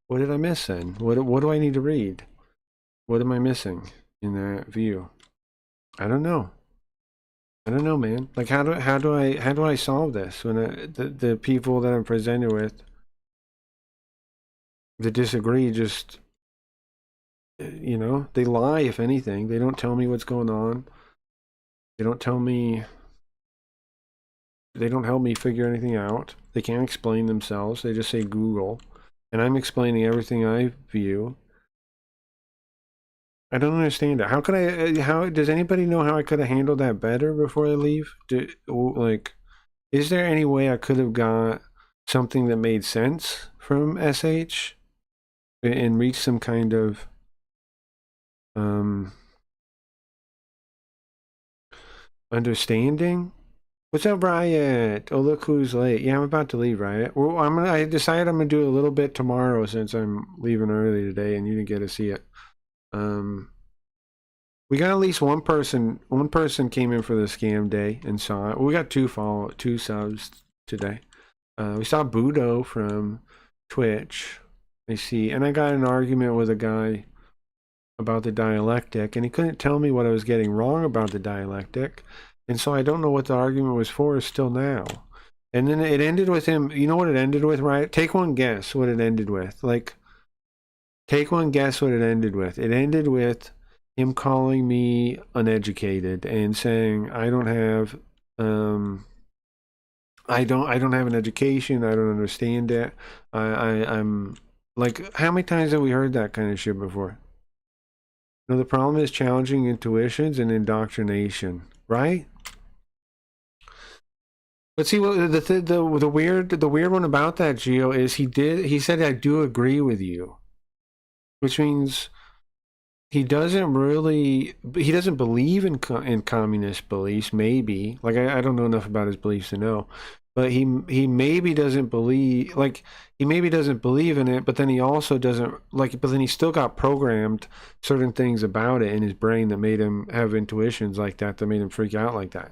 What did I miss then? What do I need to read? What am I missing in that view? I don't know. I don't know, man. Like, how do I solve this when the people that I'm presented with that disagree just, you know, they lie if anything. They don't tell me what's going on. They don't tell me. They don't help me figure anything out. They can't explain themselves. They just say Google, and I'm explaining everything I view. I don't understand it. How could I? How does anybody know how I could have handled that better before I leave? Like, is there any way I could have got something that made sense from SH and reach some kind of understanding? What's up, Riot? Oh, look who's late. Yeah, I'm about to leave, Riot. Well, I decided I'm gonna do a little bit tomorrow since I'm leaving early today and you didn't get to see it. We got at least one person. One person came in for the scam day and saw it. We got two subs today. We saw Budo from Twitch. I see. And I got in an argument with a guy about the dialectic, and he couldn't tell me what I was getting wrong about the dialectic. And so I don't know what the argument was for still now. And then it ended with him. You know what it ended with, right? Take one guess what it ended with. Like, take one guess what it ended with. It ended with him calling me uneducated and saying I don't have I don't have an education. I don't understand it. I'm like, how many times have we heard that kind of shit before? You know, the problem is challenging intuitions and indoctrination, right? But see, what the weird one about that, Geo, is he said I do agree with you, which means he doesn't believe in communist beliefs. Maybe, like, I don't know enough about his beliefs to know, but he maybe doesn't believe, like, he maybe doesn't believe in it, but then he also doesn't, like, but then he still got programmed certain things about it in his brain that made him have intuitions like that made him freak out like that.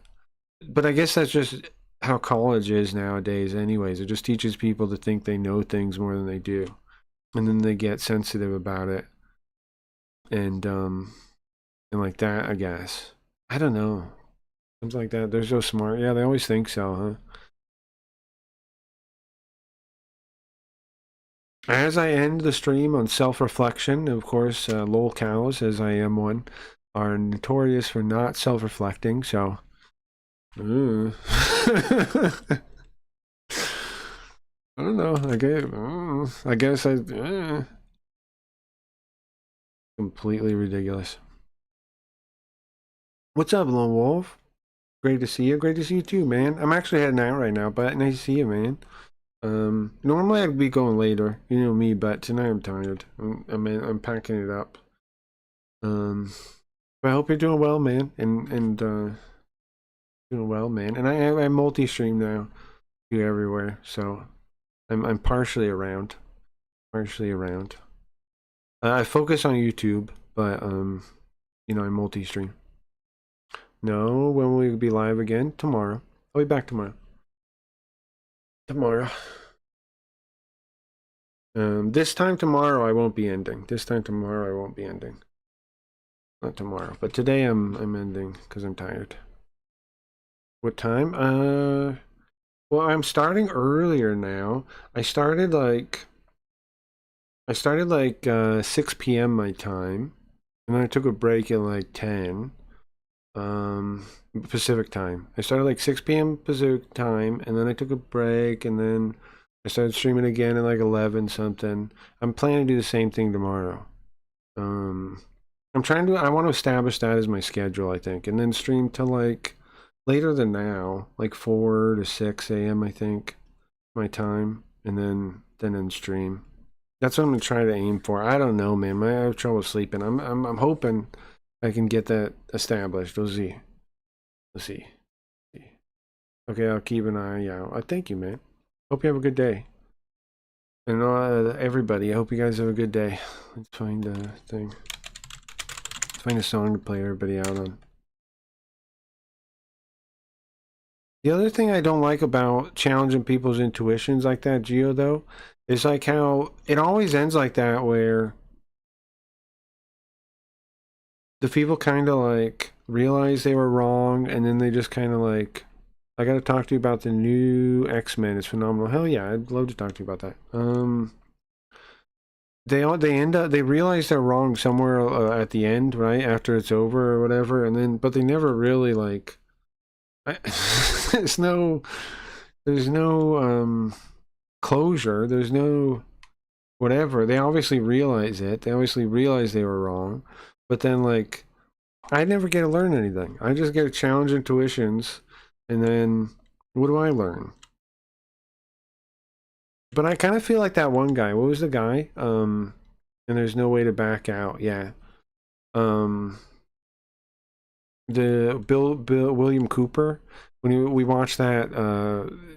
But I guess that's just how college is nowadays anyways. It just teaches people to think they know things more than they do, and then they get sensitive about it, and like that, I guess. I don't know. Something like that. They're so smart. Yeah, they always think so, huh? As I end the stream on self-reflection, of course, lol cows, as I am one, are notorious for not self-reflecting, so... I don't know. I guess completely ridiculous. What's up, Lone Wolf? Great to see you. Great to see you too, man. I'm actually heading out right now, but nice to see you, man. Normally I'd be going later, you know me, but tonight I'm tired. I'm packing it up. But I hope you're doing well, man, and doing well, man. And I multi-stream now, you everywhere, so I'm partially around, I focus on YouTube, but you know, I multi-stream. No, when will we be live again? Tomorrow. I'll be back tomorrow. This time tomorrow I won't be ending. Not tomorrow, but today I'm ending because I'm tired. What time? Well, I'm starting earlier now. I started like 6 p.m. my time, and then I took a break at like 10 Pacific time. I started like 6 p.m. Pacific time, and then I took a break, and then I started streaming again at like 11 something. I'm planning to do the same thing tomorrow. I want to establish that as my schedule, I think, and then stream till like later than now, like 4 to 6 a.m. I think, my time, and then stream. That's what I'm gonna try to aim for. I don't know, man. I have trouble sleeping. I'm hoping I can get that established. We'll see. Okay, I'll keep an eye out. Thank you, man. Hope you have a good day. And everybody, I hope you guys have a good day. Let's find a thing. Let's find a song to play everybody out on. The other thing I don't like about challenging people's intuitions like that, Geo, though, is like how it always ends like that, where the people kind of like realize they were wrong, and then they just kind of like, I gotta talk to you about the new X-Men. It's phenomenal. Hell yeah, I'd love to talk to you about that. They realize they're wrong somewhere at the end, right after it's over or whatever, and then but they never really like. There's no closure. There's no whatever. They obviously realize it. They obviously realize they were wrong, but then like, I never get to learn anything. I just get to challenge intuitions, and then what do I learn? But I kind of feel like that one guy. What was the guy? And there's no way to back out. Yeah. The Bill William Cooper, when we watched that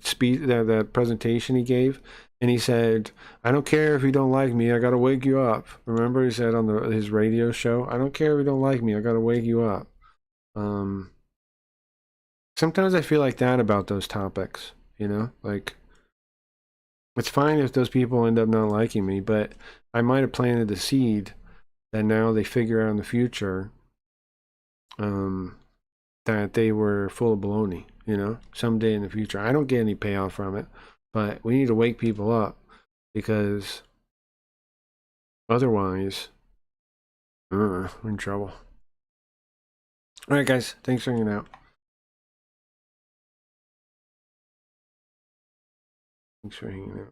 speech, that presentation he gave, and he said, "I don't care if you don't like me. I gotta wake you up." Remember, he said on his radio show, "I don't care if you don't like me. I gotta wake you up." Sometimes I feel like that about those topics. You know, like It's fine if those people end up not liking me, but I might have planted the seed that now they figure out in the future that they were full of baloney, you know, someday in the future. I don't get any payoff from it, but we need to wake people up because otherwise, we're in trouble. All right, guys, thanks for hanging out. Thanks for hanging out.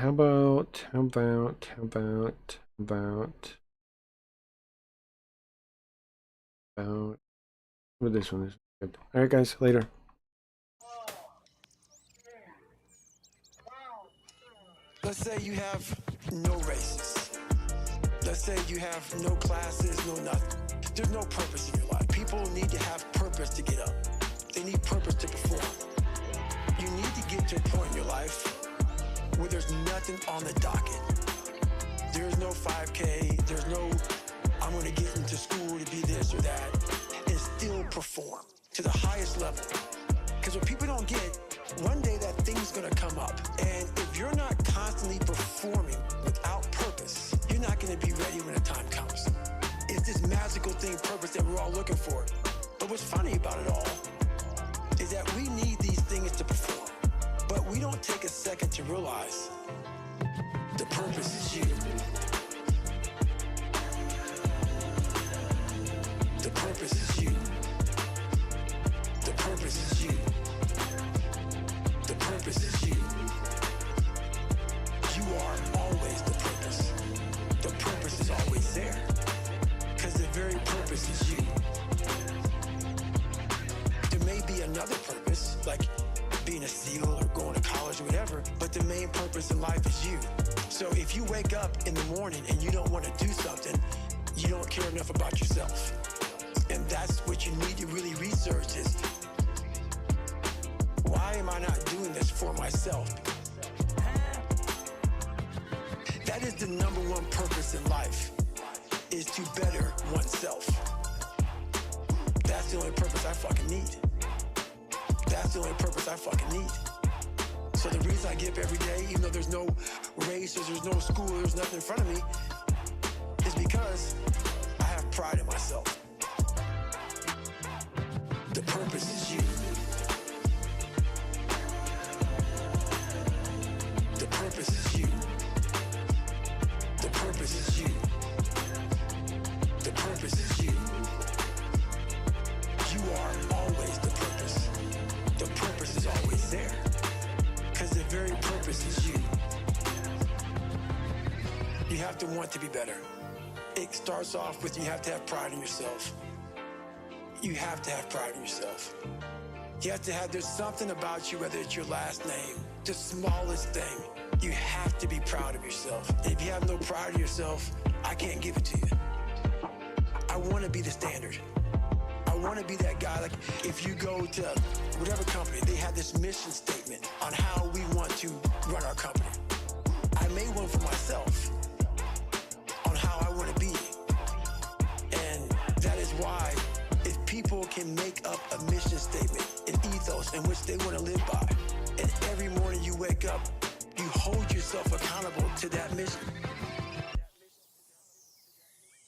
How about what this one is good. All right, guys, later. Let's say you have no races. Let's say you have no classes, no nothing. There's no purpose in your life. People need to have purpose to get up. They need purpose to perform. You need to get to a point in your life where there's nothing on the docket. There's no 5K, there's no, I'm gonna get into school to be this or that, and still perform to the highest level. Because what people don't get, one day that thing's gonna come up. And if you're not constantly performing without purpose, you're not gonna be ready when the time comes. It's this magical thing, purpose, that we're all looking for. But what's funny about it all is that we need these things to perform. But we don't take a second to realize the purpose is you. The purpose is you. The purpose is you. The purpose is you. You are always the purpose. The purpose is always there. Because the very purpose is you. There may be another purpose, like being a SEAL or going to college or whatever, but the main purpose in life is you. So if you wake up in the morning and you don't want to do something, you don't care enough about yourself. And that's what you need to really research is, why am I not doing this for myself? That is the number one purpose in life, is to better oneself. That's the only purpose I fucking need. That's the only purpose I fucking need. So the reason I get up every day, even though there's no races, there's no school, there's nothing in front of me, is because I have pride in myself. The purpose is you. The purpose is you. The purpose is you. The purpose is you. You are always the purpose. The purpose is always there. Because the very purpose is you. You have to want to be better. It starts off with you have to have pride in yourself. You have to have pride in yourself. You have to have, there's something about you, whether it's your last name, the smallest thing, you have to be proud of yourself. And if you have no pride in yourself, I can't give it to you. I want to be the standard. I want to be that guy. Like if you go to whatever company, they have this mission statement on how we want to run our company. I made one for myself on how I want to be. And that is why if people can make up a mission statement, an ethos in which they want to live by, and every morning you wake up, you hold yourself accountable to that mission.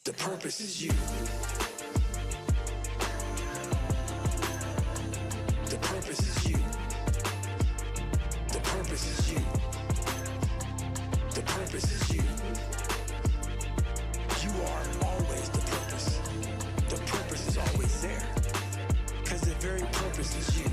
The purpose is you. The purpose is you. The purpose is you. The purpose is you. You are always the purpose. The purpose is always there. Because the very purpose is you.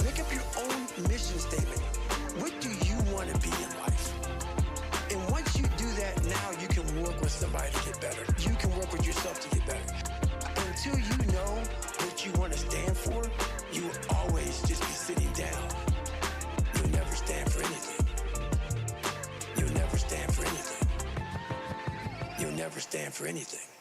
Make up your own mission statement. What do you want to be in life? never stand for anything.